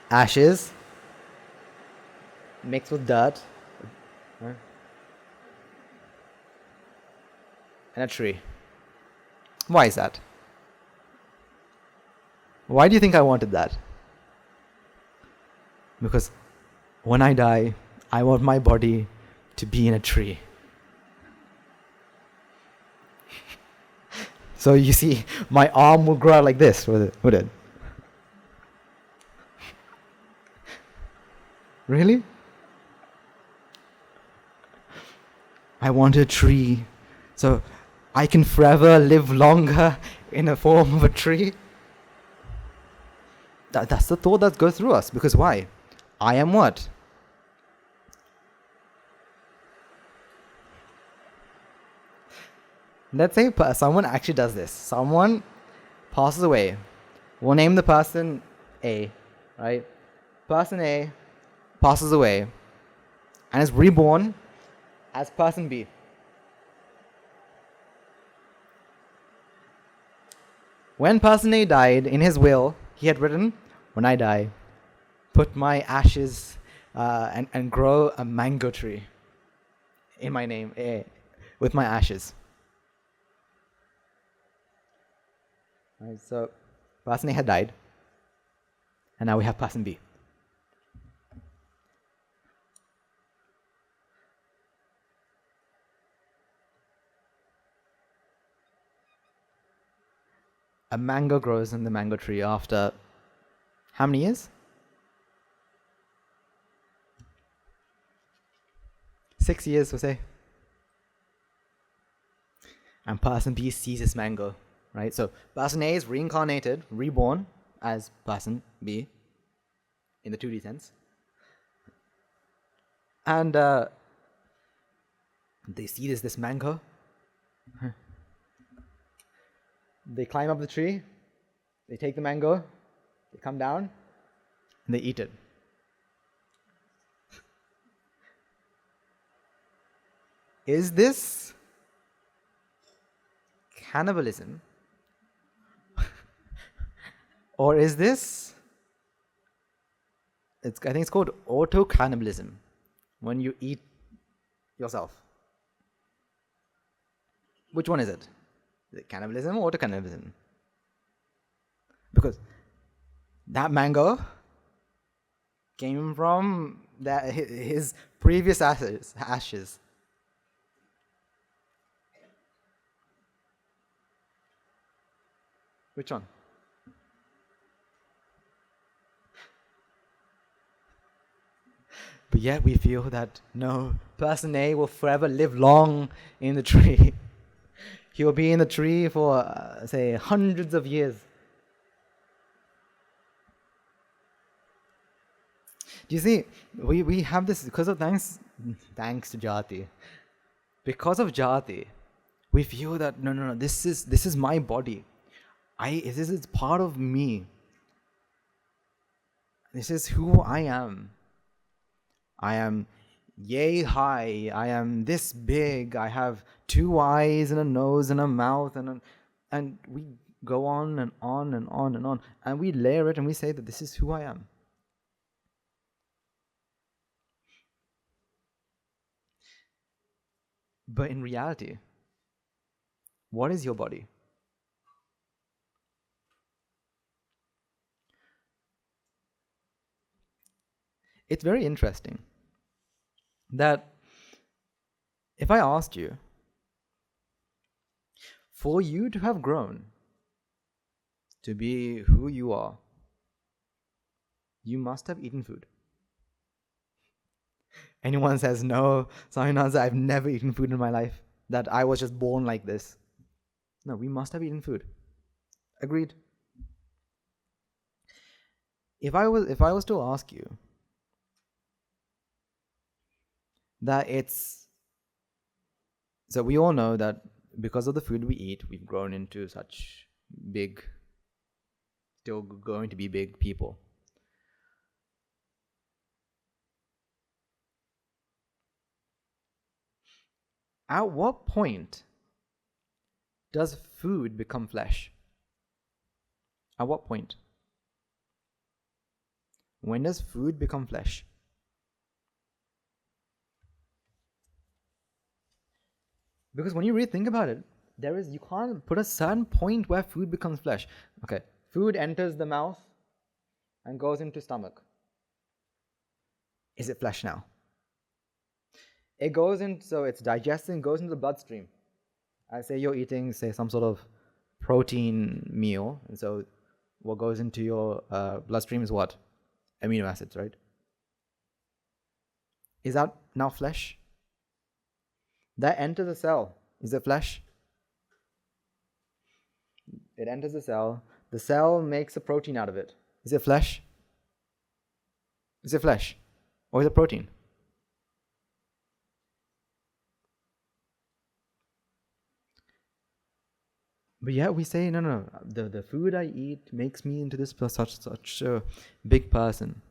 ashes mixed with dirt and a tree. Why is that? Why do you think I wanted that? Because when I die, I want my body to be in a tree. So you see, my arm will grow out like this, would it? Really? I want a tree, so I can forever live longer in a form of a tree. That's the thought that goes through us. Because why? I am what? Let's say someone actually does this. Someone passes away. We'll name the person A, right? Person A passes away and is reborn as person B. When person A died, in his will, he had written, "When I die, put my ashes and grow a mango tree in my name, A, with my ashes." Right, so person A had died, and now we have person B. A mango grows in the mango tree after how many years? 6 years, we'll say. And person B sees this mango, right? So person A is reincarnated, reborn as person B in the 2D sense. And they see this mango. They climb up the tree, they take the mango, they come down, and they eat it. Is this cannibalism? Or is this, I think it's called auto-cannibalism, when you eat yourself? Which one is it? Is it cannibalism or auto-cannibalism? Because that mango came from his previous ashes. Which one? But yet we feel that no, person A will forever live long in the tree. He will be in the tree for, say, hundreds of years. Do you see, we have this because of thanks to Jati. Because of Jati, we feel that no, this is my body. This is part of me. This is who I am. I am yay high. I am this big. I have 2 eyes and a nose and a mouth and we go on and on and on and on, and we layer it and we say that this is who I am. But in reality, what is your body? It's very interesting that if I asked you, for you to have grown to be who you are, you must have eaten food. Anyone says no, Saminaz, I've never eaten food in my life, that I was just born like this. No, we must have eaten food. Agreed. If I was to ask you that so we all know that because of the food we eat, we've grown into such big, still going to be big people. At what point does food become flesh? At what point? When does food become flesh? Because when you really think about it, you can't put a certain point where food becomes flesh. Okay, food enters the mouth and goes into stomach. Is it flesh now? It goes in, so it's digesting, goes into the bloodstream. I say you're eating, say, some sort of protein meal, and so what goes into your bloodstream is what? Amino acids, right? Is that now flesh? That enters the cell. Is it flesh? It enters the cell. The cell makes a protein out of it. Is it flesh? Is it flesh? Or is it protein? But yeah, we say, no, the food I eat makes me into this such a big person.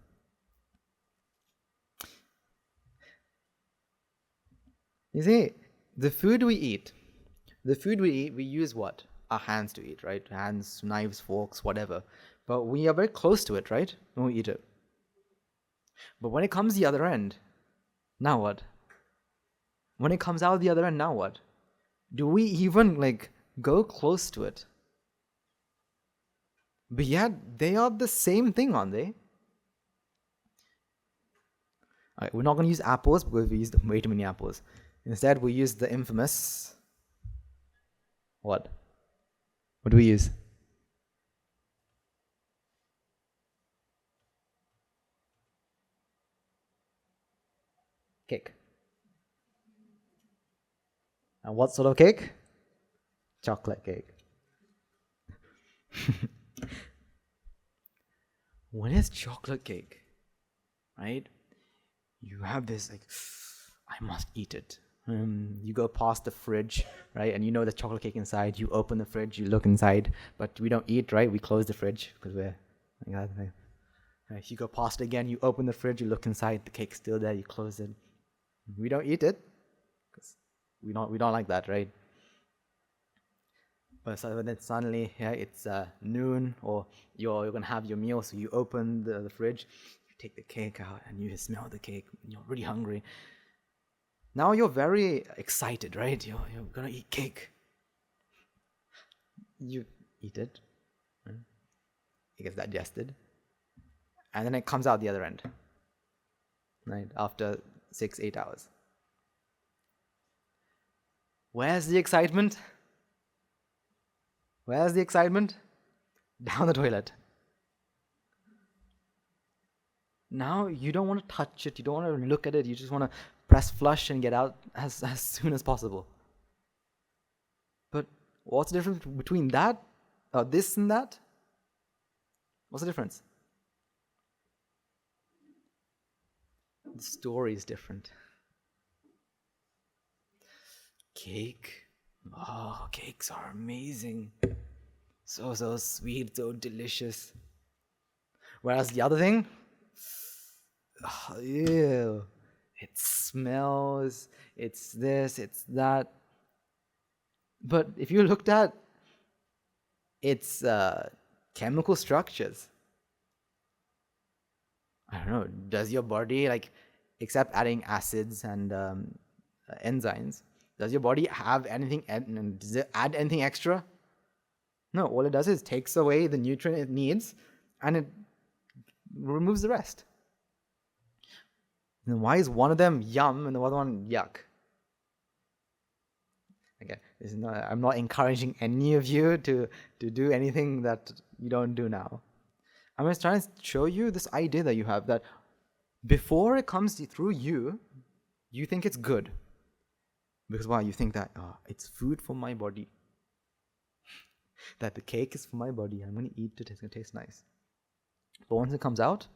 You see, the food we eat, we use what? Our hands to eat, right? Hands, knives, forks, whatever. But we are very close to it, right? When we eat it. But when it comes the other end, now what? When it comes out the other end, now what? Do we even go close to it? But yet, they are the same thing, aren't they? Alright, we're not going to use apples because we used way too many apples. Instead, we use the infamous... What? What do we use? Cake. And what sort of cake? Chocolate cake. When it's chocolate cake, right? You have this I must eat it. You go past the fridge, right? And you know the chocolate cake inside. You open the fridge, you look inside, but we don't eat, right? We close the fridge because we're like that. Right? You go past it again, you open the fridge, you look inside, the cake's still there, you close it. We don't eat it because we don't like that, right? But so then suddenly, it's noon, or you're gonna have your meal, so you open the fridge, you take the cake out, and you smell the cake. You're really hungry. Now you're very excited, right? You're gonna eat cake. You eat it, right? It gets digested, and then it comes out the other end, right? After 6-8 hours. Where's the excitement? Where's the excitement? Down the toilet. Now you don't want to touch it, you don't want to look at it, you just want to press flush and get out as soon as possible. But what's the difference between that, this and that? What's the difference? The story is different. Cake. Oh, cakes are amazing. So sweet, so delicious. Whereas the other thing, ew. It smells, it's this, it's that. But if you looked at its chemical structures, I don't know, does your body, except adding acids and enzymes, does your body have anything, does it add anything extra? No, all it does is takes away the nutrient it needs and it removes the rest. Then why is one of them yum and the other one yuck? Okay, I'm not encouraging any of you to do anything that you don't do now. I'm just trying to show you this idea that you have, that before it comes through you, you think it's good. Because why? You think that it's food for my body. That the cake is for my body. I'm going to eat it. It's going to taste nice. But once it comes out,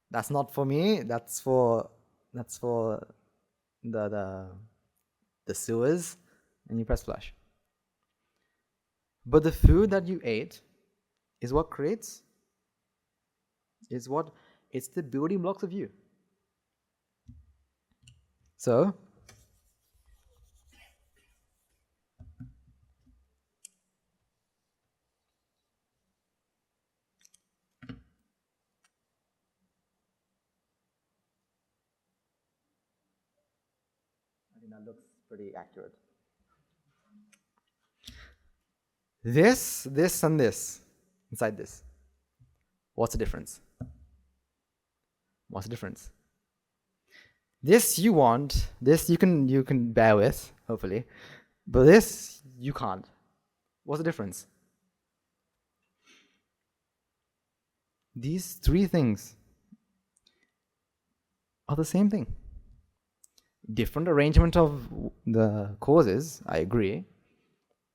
that's not for me. That's for the sewers, and you press flush. But the food that you ate is what creates. It's the building blocks of you. So, I think that looks pretty accurate. This, and this inside this. What's the difference? What's the difference? This you want, this you can bear with, hopefully, but this you can't. What's the difference? These three things are the same thing. Different arrangement of the causes, I agree,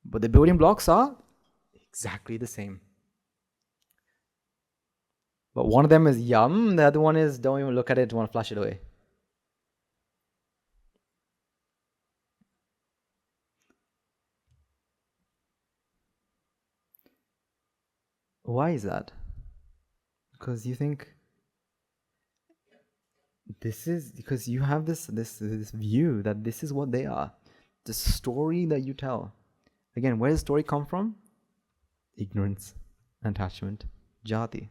but the building blocks are exactly the same. But one of them is yum, the other one is don't even look at it, want to flush it away. Why is that? Because you think because you have this view that this is what they are. The story that you tell. Again, where does story come from? Ignorance, attachment, jati.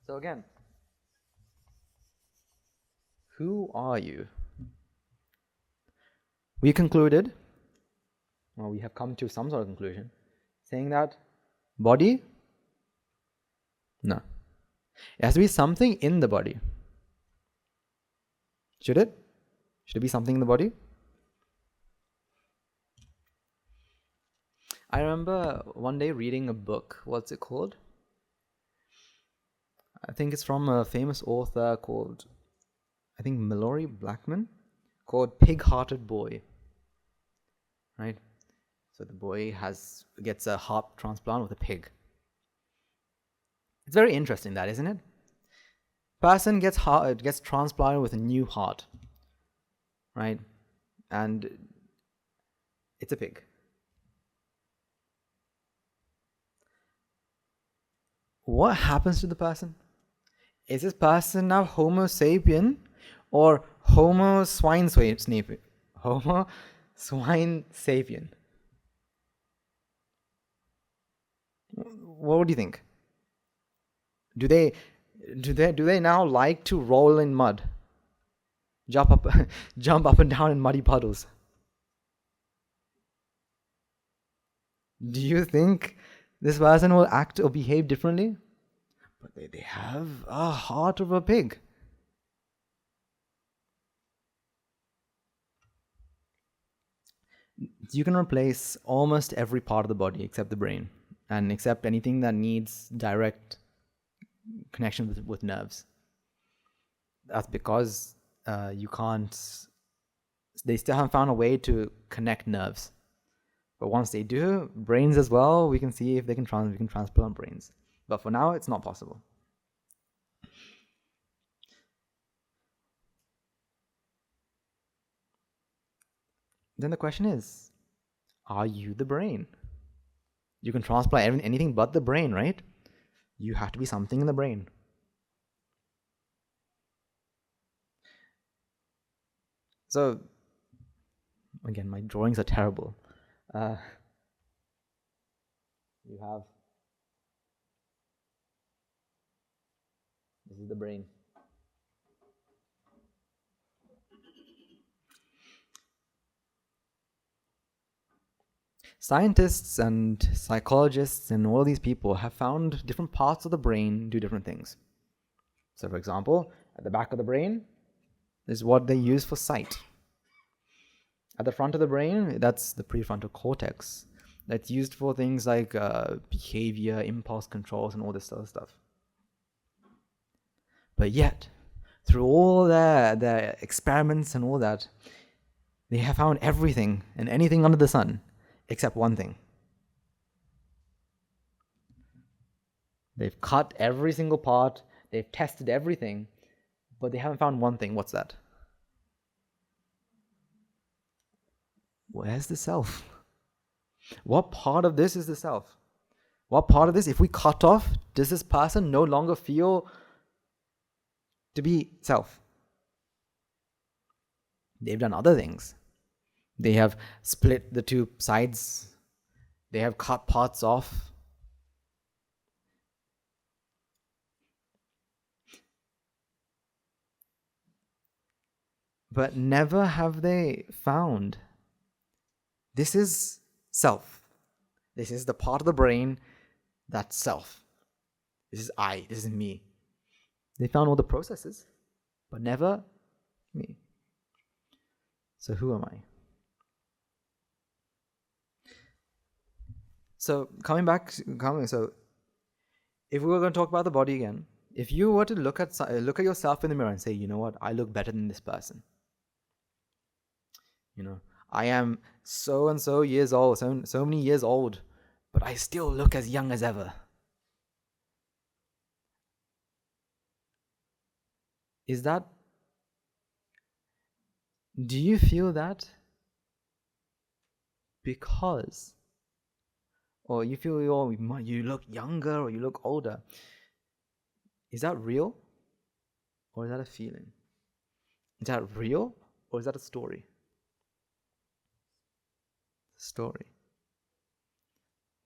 So again, who are you? We concluded, well, we have come to some sort of conclusion, saying that body, no. It has to be something in the body. Should it? Should it be something in the body? I remember one day reading a book. What's it called? I think it's from a famous author called, I think, Mallory Blackman, called Pig-Hearted Boy. Right? So the boy gets a heart transplant with a pig. It's very interesting, that, isn't it? Person gets transplanted with a new heart, right? And it's a pig. What happens to the person? Is this person now Homo sapien or Homo swine sapien? Homo swine sapien. What do you think? Do they now like to roll in mud? Jump up and down in muddy puddles? Do you think this person will act or behave differently? But they have a heart of a pig. You can replace almost every part of the body except the brain, and except anything that needs direct connection with nerves. That's because you can't. They still haven't found a way to connect nerves. But once they do, brains as well, we can see if we can transplant brains. But for now, it's not possible. Then the question is, are you the brain? You can transplant anything but the brain, right? You have to be something in the brain. So, again, my drawings are terrible. You have, this is the brain. Scientists and psychologists and all these people have found different parts of the brain do different things. So, for example, at the back of the brain is what they use for sight. At the front of the brain, that's the prefrontal cortex. That's used for things like behavior, impulse controls, and all this other stuff. But yet, through all their experiments and all that, they have found everything and anything under the sun, except one thing. They've cut every single part, they've tested everything, but they haven't found one thing. What's that? Where's the self? What part of this is the self? What part of this, if we cut off, does this person no longer feel to be self? They've done other things. They have split the two sides. They have cut parts off. But never have they found this is self. This is the part of the brain that's self. This is I. This is me. They found all the processes, but never me. So who am I? So so if we were going to talk about the body again, if you were to look at yourself in the mirror and say, you know what, I look better than this person. I am so and so years old, so many years old, but I still look as young as ever. Do you feel that because or you feel you look younger or you look older. Is that real, or is that a feeling? Is that real, or is that a story? Story.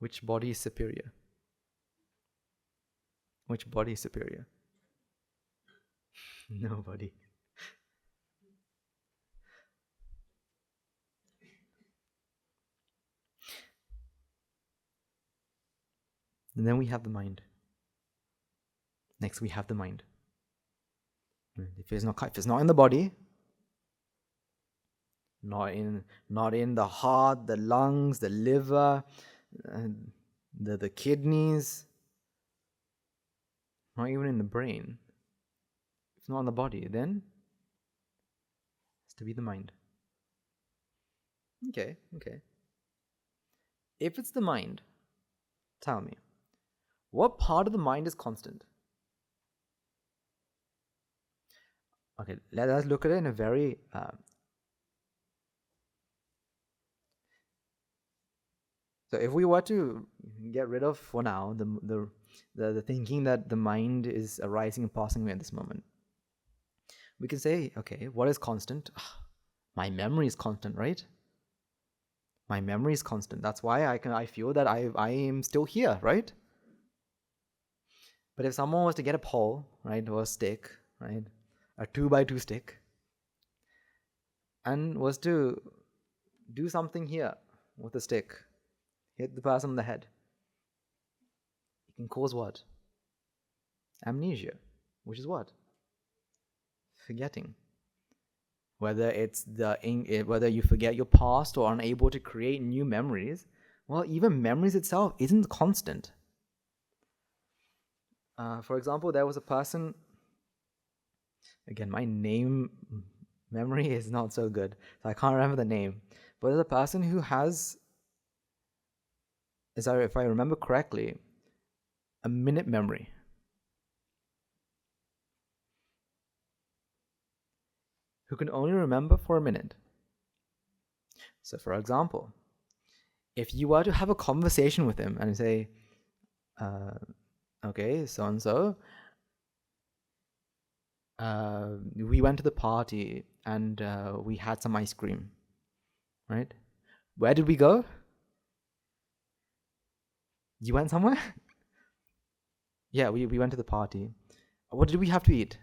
Which body is superior? Which body is superior? Nobody. And then we have the mind. Next, we have the mind. If it's not in the body, not in the heart, the lungs, the liver, the kidneys, not even in the brain. If it's not in the body, then it's to be the mind. Okay. If it's the mind, tell me, what part of the mind is constant? Okay, let us look at it in a very so if we were to get rid of, for now, the thinking that the mind is arising and passing away at this moment, we can say, okay, what is constant? My memory is constant, right? My memory is constant. That's why I feel that I am still here, right? But if someone was to get a pole, right, or a stick, right, a 2x2 stick, and was to do something here with the stick, hit the person on the head, it can cause what? Amnesia, which is what? Forgetting. Whether it's whether you forget your past or unable to create new memories, well, even memories itself isn't constant. For example, there was a person, again, my name memory is not so good, so I can't remember the name, but there's a person who has, if I remember correctly, a minute memory. Who can only remember for a minute. So for example, if you were to have a conversation with him and say, okay, so-and-so, we went to the party and we had some ice cream, right? Where did we go? You went somewhere? Yeah, we went to the party. What did we have to eat?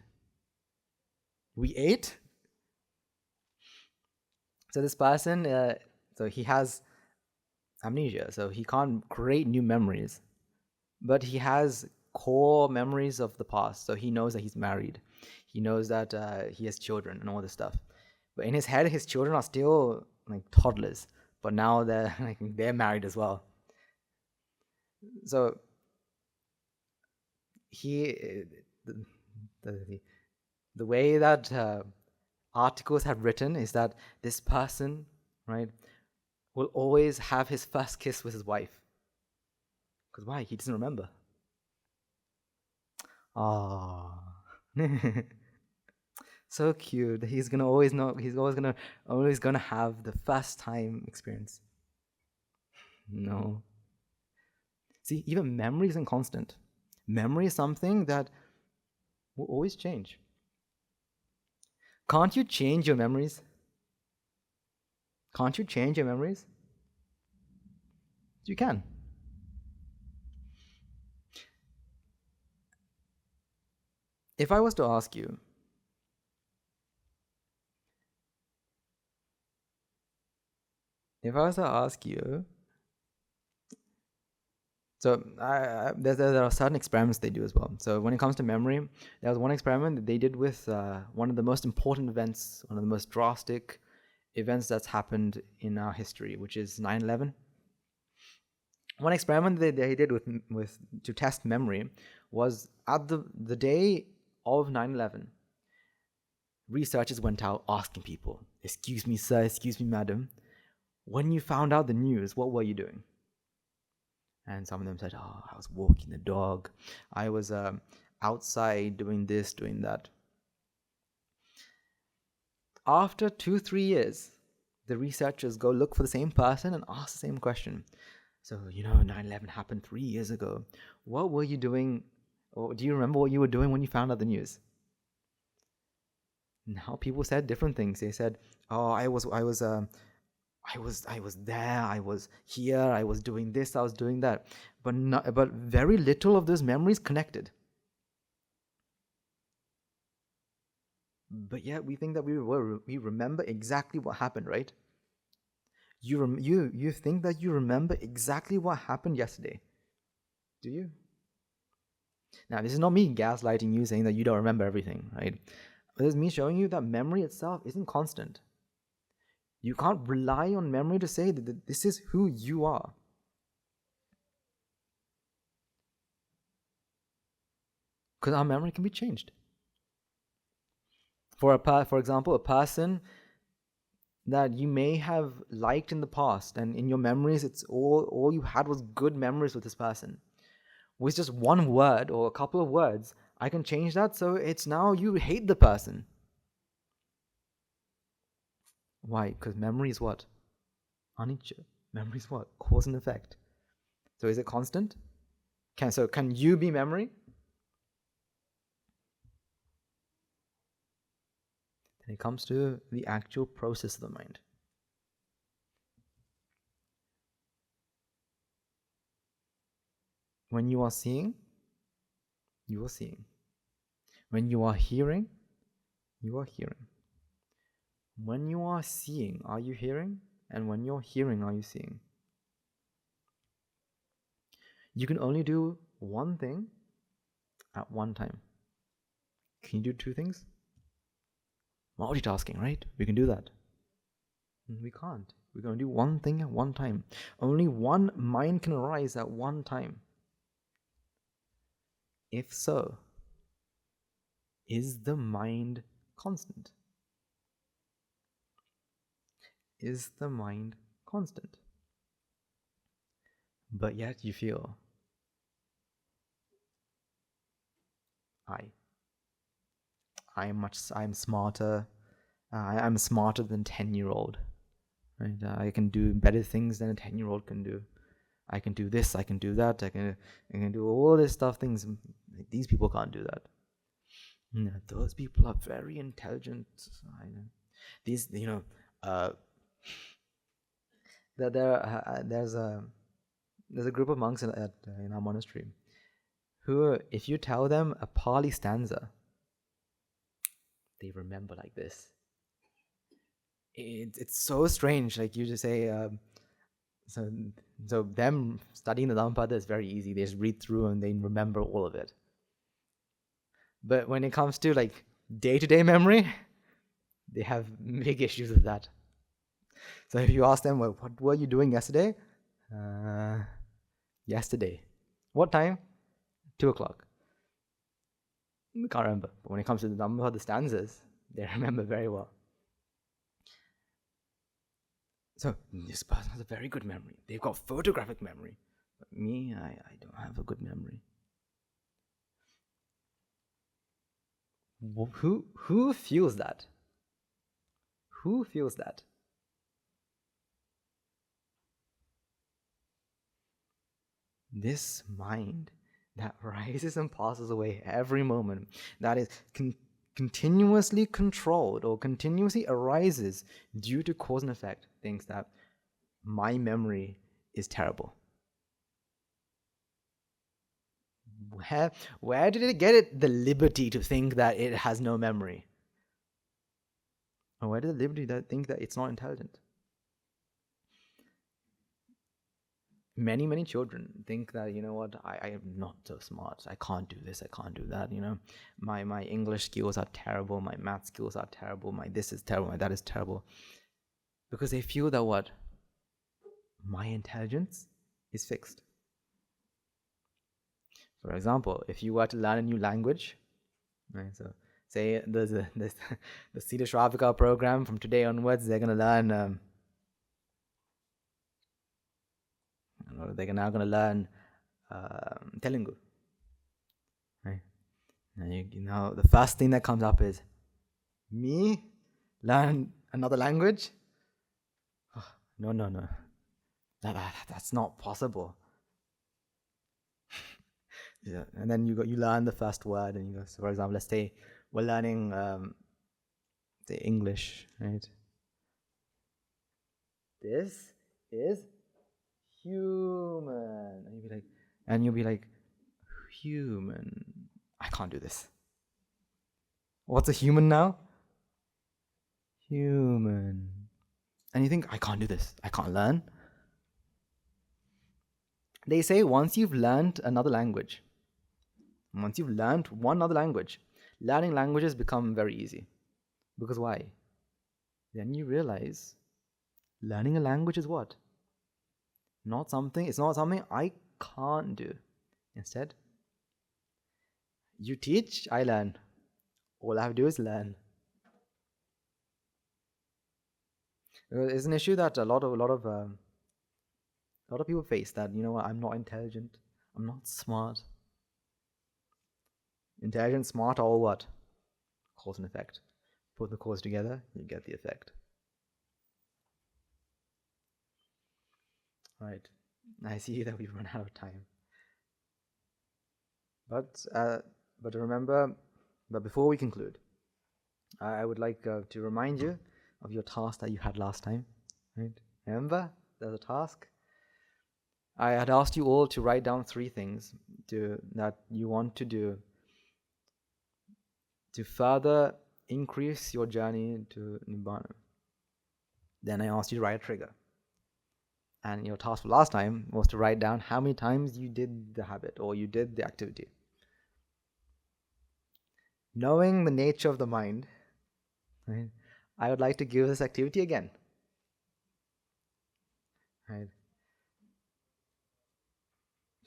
We ate? So this person, so he has amnesia, so he can't create new memories, but he has core memories of the past. So he knows that he's married, he knows that he has children and all this stuff, but in his head his children are still like toddlers, but now they're married as well. So the way that articles have written is that this person, right, will always have his first kiss with his wife. Because why? He doesn't remember. So cute. He's gonna always know. He's always gonna have the first time experience. No. See, even memory isn't constant. Memory is something that will always change. Can't you change your memories? Can't you change your memories? You can. If I was to ask you, so there are certain experiments they do as well. So when it comes to memory, there was one experiment that they did with one of the most important events, one of the most drastic events that's happened in our history, which is 9/11. One experiment they did with to test memory was at the day of 9/11. Researchers went out asking people, "Excuse me, sir, excuse me, madam, when you found out the news, what were you doing?" And some of them said, "Oh, I was walking the dog. I was outside doing this, doing that." After 2-3 years, the researchers go look for the same person and ask the same question. So, 9/11 happened 3 years ago. What were you doing? Or do you remember what you were doing when you found out the news? Now people said different things. They said, "Oh, I was there. I was here. I was doing this. I was doing that." But very little of those memories connected. But yet we think that we remember exactly what happened, right? You think that you remember exactly what happened yesterday. Do you? Now, this is not me gaslighting you saying that you don't remember everything, right? But this is me showing you that memory itself isn't constant. You can't rely on memory to say that this is who you are. Because our memory can be changed. For example, a person that you may have liked in the past, and in your memories, it's all you had was good memories with this person. With just one word or a couple of words, I can change that, so it's now you hate the person. Why? Because memory is what? Anicca. Memory is what? Cause and effect. So is it constant? Can you be memory? Then it comes to the actual process of the mind. When you are seeing, you are seeing. When you are hearing, you are hearing. When you are seeing, are you hearing? And when you're hearing, are you seeing? You can only do one thing at one time. Can you do two things? Multitasking, right? We can do that. We can't. We're going to do one thing at one time. Only one mind can arise at one time. If so, is the mind constant? Is the mind constant? But yet you feel, I'm smarter. I'm smarter than 10-year-old. Right? I can do better things than a 10-year-old can do. I can do this. I can do that. I can do all this stuff. Things these people can't do that. No, those people are very intelligent. I know. These, there's a group of monks in our monastery who, if you tell them a Pali stanza, they remember like this. It's so strange. Like you just say, so them studying the Dhammapada is very easy. They just read through and they remember all of it. But when it comes to like day-to-day memory, they have big issues with that. So if you ask them, well, what were you doing yesterday? Yesterday. What time? 2:00. Can't remember. But when it comes to the Dhammapada stanzas, they remember very well. So this person has a very good memory. They've got photographic memory. But me, I don't have a good memory. Who feels that? Who feels that? This mind that rises and passes away every moment, that is continuously controlled or continuously arises due to cause and effect, thinks that my memory is terrible. Where did it get the liberty to think that it has no memory? Or where did the liberty to think that it's not intelligent? Many children think that, I am not so smart. I can't do this. I can't do that. My English skills are terrible. My math skills are terrible. My this is terrible. My that is terrible. Because they feel that what? My intelligence is fixed. For example, if you were to learn a new language, right? So say there's the Sita Shravaka program from today onwards, they're going to learn. They're now going to learn Telugu. Right? And the first thing that comes up is, me learn another language? Oh, no. That's not possible. Yeah. And then you learn the first word, and you go. So, for example, let's say we're learning the English, right? This is human, and you'll be like, human. I can't do this. What's a human now? Human. And you think, I can't do this. I can't learn. They say once you've learned another language, once you've learned one other language, learning languages become very easy. Because why? Then you realize learning a language is what? It's not something I can't do. Instead, you teach, I learn. All I have to do is learn. It's an issue that a lot of people face, that, you know what, I'm not intelligent, I'm not smart. Intelligent, smart, all what? Cause and effect. Put the cause together, you get the effect. Right. I see that we've run out of time. But remember, but before we conclude, I would like to remind you of your task that you had last time. Right? Remember, there's a task. I had asked you all to write down 3 things that you want to do to further increase your journey to Nibbana. Then I asked you to write a trigger. And your task for last time was to write down how many times you did the habit or you did the activity. Knowing the nature of the mind, right, I would like to give this activity again. Right?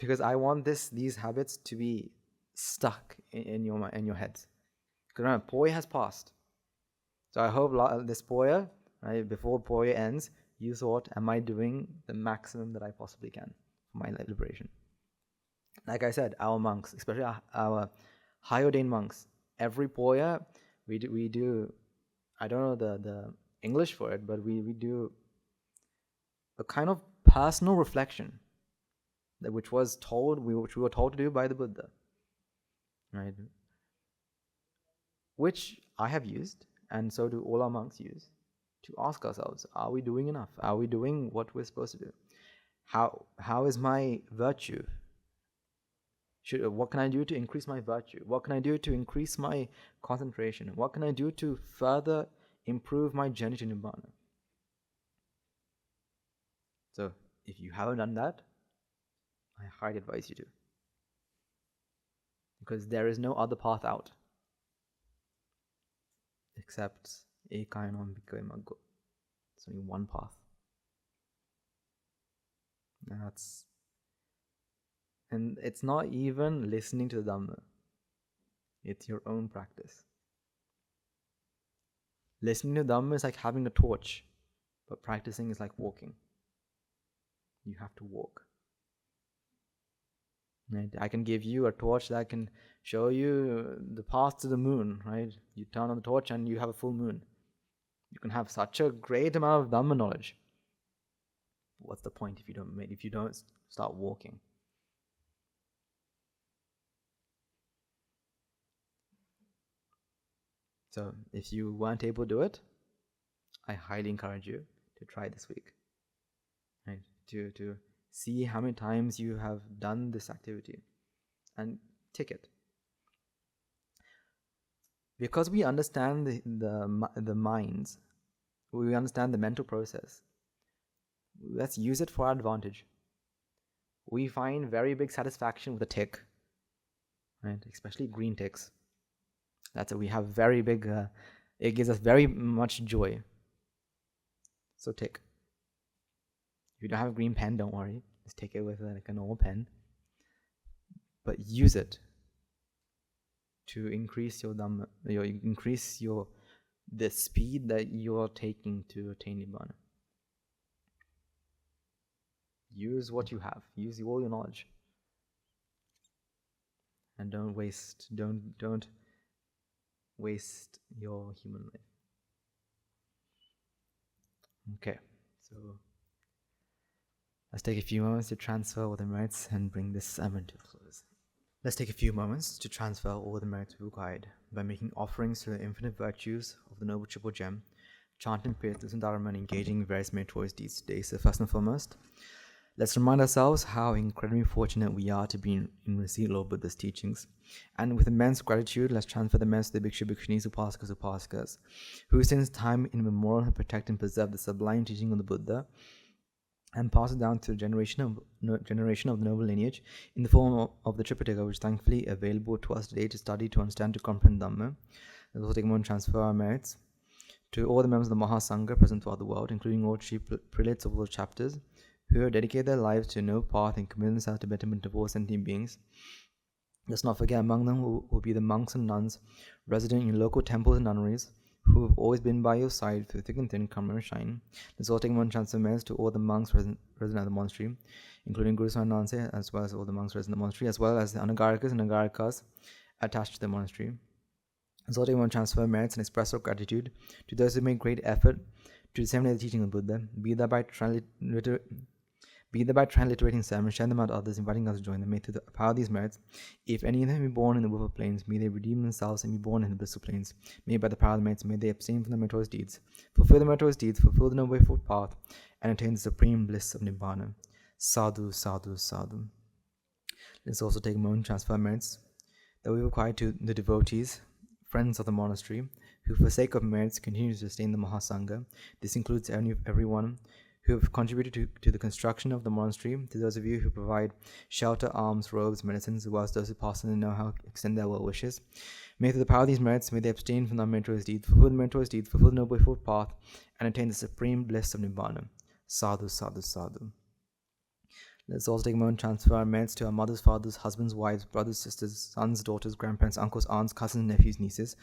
Because I want these habits to be stuck in your heads. Because remember, Poya has passed. So I hope this Poya, right, before Poya ends, you thought, am I doing the maximum that I possibly can for my liberation? Like I said, our monks, especially our high ordained monks, every Poya we do, I don't know the English for it, but we do a kind of personal reflection, which we were told to do by the Buddha, right? Which I have used, and so do all our monks use, to ask ourselves: are we doing enough? Are we doing what we're supposed to do? How is my virtue? What can I do to increase my virtue? What can I do to increase my concentration? What can I do to further improve my journey to Nibbana? So, if you haven't done that, I highly advise you to. Because there is no other path out except Ekayanon Bhikkhave Maggo. It's only one path. And it's not even listening to the Dhamma. It's your own practice. Listening to the Dhamma is like having a torch, but practicing is like walking. You have to walk. Right? I can give you a torch that can show you the path to the moon, right? You turn on the torch and you have a full moon. You can have such a great amount of Dhamma knowledge. What's the point if you don't start walking? So if you weren't able to do it, I highly encourage you to try this week. Right? To see how many times you have done this activity and tick it. Because we understand the minds, we understand the mental process. Let's use it for our advantage. We find very big satisfaction with a tick, right? Especially green ticks. We have very big. It gives us very much joy. So tick. If you don't have a green pen, don't worry. Just take it with like a normal pen. But use it to increase your Dhamma, the speed that you're taking to attain Nibbana. Use what you have. Use all your knowledge. And don't waste your human life. Okay, so Let's take a few moments to transfer all the merits and bring this sermon to a close. Let's take a few moments to transfer all the merits we required by making offerings to the infinite virtues of the Noble Triple Gem, chanting prayers and dharma, and engaging in various meritorious deeds today. So first and foremost, let's remind ourselves how incredibly fortunate we are to be in receipt of Lord Buddha's teachings. And with immense gratitude, let's transfer the merits to the Bhikshu, Bhikshunis, Upasakas, Upasikas, who since time immemorial have protected and preserved the sublime teaching of the Buddha and pass it down to generation of the noble lineage in the form of the Tripitaka, which is thankfully available to us today to study, to understand, to comprehend Dhamma. Let's also take a moment to transfer our merits to all the members of the Mahasangha present throughout the world, including all chief prelates of all the chapters, who have dedicated their lives to a noble path and committed themselves to betterment of all sentient beings. Let's not forget among them will be the monks and nuns resident in local temples and nunneries, who have always been by your side through thick and thin, come and shine. Let's all take one chance of merits to all the monks resident at the monastery, including Guru Swaminanse, as well as all the monks resident at the monastery, as well as the Anagarikas and Nagarikas attached to the monastery. Let's all take one chance for merits and express our gratitude to those who made great effort to disseminate the teaching of Buddha, be that by transliterating sermons, sharing them out to others, inviting us to join them. May through the power of these merits, if any of them be born in the Wilful Plains, may they redeem themselves and be born in the Blissful Plains. May by the power of the merits, may they abstain from the meritorious deeds, fulfill the meritorious deeds, fulfill the noble wayful path, and attain the supreme bliss of Nibbana. Sadhu, sadhu, sadhu. Let's also take a moment to transfer merits that we require to the devotees, friends of the monastery, who for sake of merits continue to sustain the Mahasangha. This includes everyone who have contributed to the construction of the monastery, to those of you who provide shelter, alms, robes, medicines, as well as those who pass on and know how to extend their well wishes. May through the power of these merits, may they abstain from the meritorious deeds, fulfill the meritorious deeds, fulfill the noble wayful path, and attain the supreme bliss of Nibbana. Sadhu, sadhu, sadhu. Let's also take a moment to transfer our merits to our mothers, fathers, husbands, wives, brothers, sisters, sons, daughters, grandparents, uncles, aunts, cousins, nephews, nieces,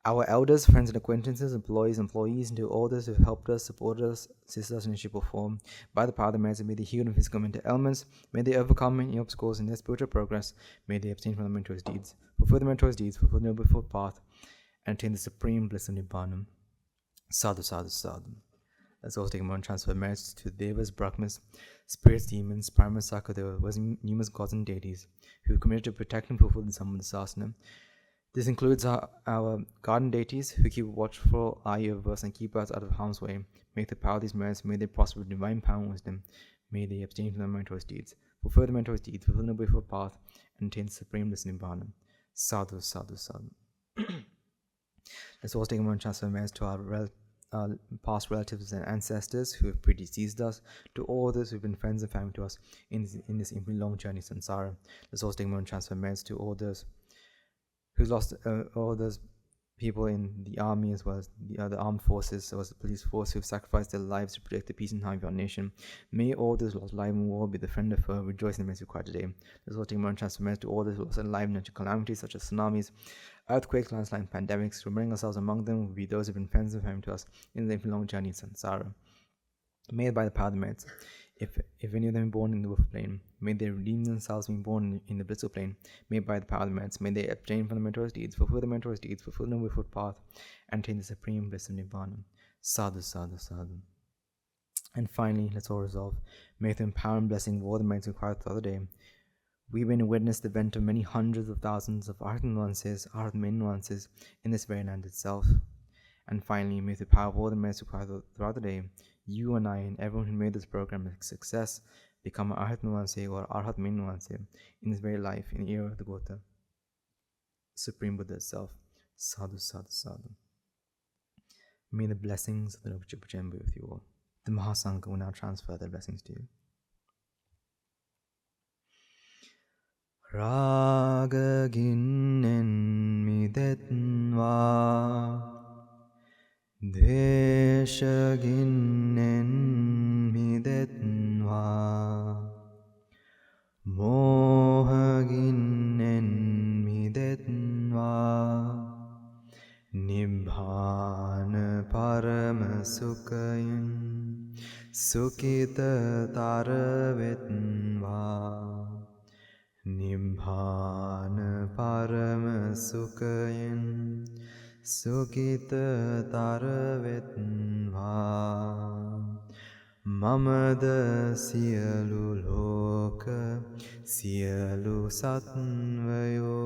our elders, friends and acquaintances, employees, and to all those who have helped us, supported us, assisted us in a shape or form. By the power of the merits, may they heal in physical and mental ailments, may they overcome any obstacles in their spiritual progress, may they abstain from the meritorious deeds, fulfill the meritorious deeds, fulfill the noble path, and attain the supreme bliss of Nibbana. Sadhu, sadhu, sadhu. Let's also take a moment to transfer merits to Devas, Brahmas, spirits, demons, Paramas, Sakadevas, numerous gods and deities who have committed to protect and fulfill the Dhamma of the Sasana. This includes our garden deities who keep a watchful eye over us and keep us out of harm's way. May the power of these merits, may they prosper with divine power and wisdom. May they abstain from the meritorious deeds, fulfill the meritorious deeds, fulfill the noble path, and attain the supreme bliss in Nibbana. Sadhu, sadhu, sadhu. Let's also take a moment to transfer merits to our past relatives and ancestors who have predeceased us, to all those who have been friends and family to us in this infinitely long journey samsara. Let's also take a moment to transfer merits to all those who's lost all those people in the army, as well as the other armed forces, as well as the police force, who have sacrificed their lives to protect the peace and harmony of our nation. May all those lost life in war be the friend of foe, rejoice in the mercy required today. Let's also take a moment to transfer merits to all those who lost their life in natural calamities such as tsunamis, earthquakes, landslides, pandemics. Remembering ourselves among them will be those who have been friends and family to us in the infinite long journey in samsara. May by the power of the merits, if any of them are born in the Wilful Plane, may they redeem themselves being born in the Blissful Plane. May by the power of the merits, may they abstain from the meritorious deeds, fulfill the meritorious deeds, fulfill the noble path, and attain the supreme bliss of Nibbana. Sadhu, sadhu, sadhu. And finally, let's all resolve, may the power and blessing of all the merits required throughout the day, we may witness the event of many hundreds of thousands of Arhat nuances, Arhat main nuances in this very land itself. And finally, may the power of all the merits required throughout the day, you and I and everyone who made this program a success become Arhat Nuance or Arhat Main Nuance in this very life, in the era of the Gota, Supreme Buddha itself. Sadhu, sadhu, sadhu. May the blessings of the Noble Triple Gem be with you all. The Mahasangha will now transfer their blessings to you. Raga ginnen midetva Desha ginnen midetva Moha ginnen midetva Nibbana parama sukhayan Sukhita taravetva Nibbana parama sukhayan Sukhita taravetva Mamada siyalu loka siyalu satvayo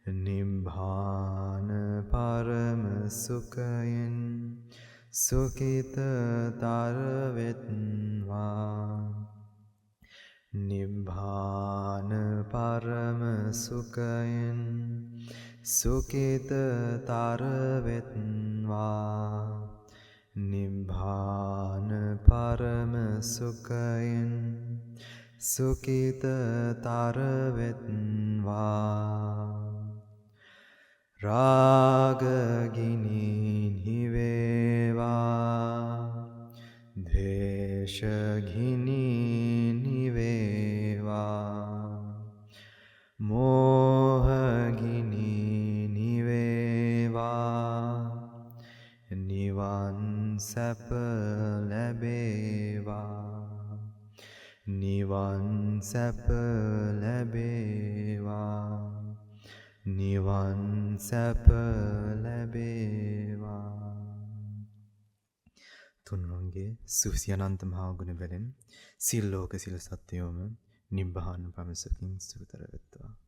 Nibbana parama sukhayin sukita taravetva Nibbana parama sukhayin sukita taravetva Nibbana parama sukhayin sukita taravetva Raga gini niveva Dvesha gini niveva Moha gini niveva Nivan sapa labeva Nivan sapa labeva Nivan sapa labeva තුන්වන්ගේ සුවිසි අනන්ත මහා ගුණ වලින් සිල් ලෝක සිල් සත්‍යයෝම නිබ්බාන පමසකින් සුතර වෙත්වා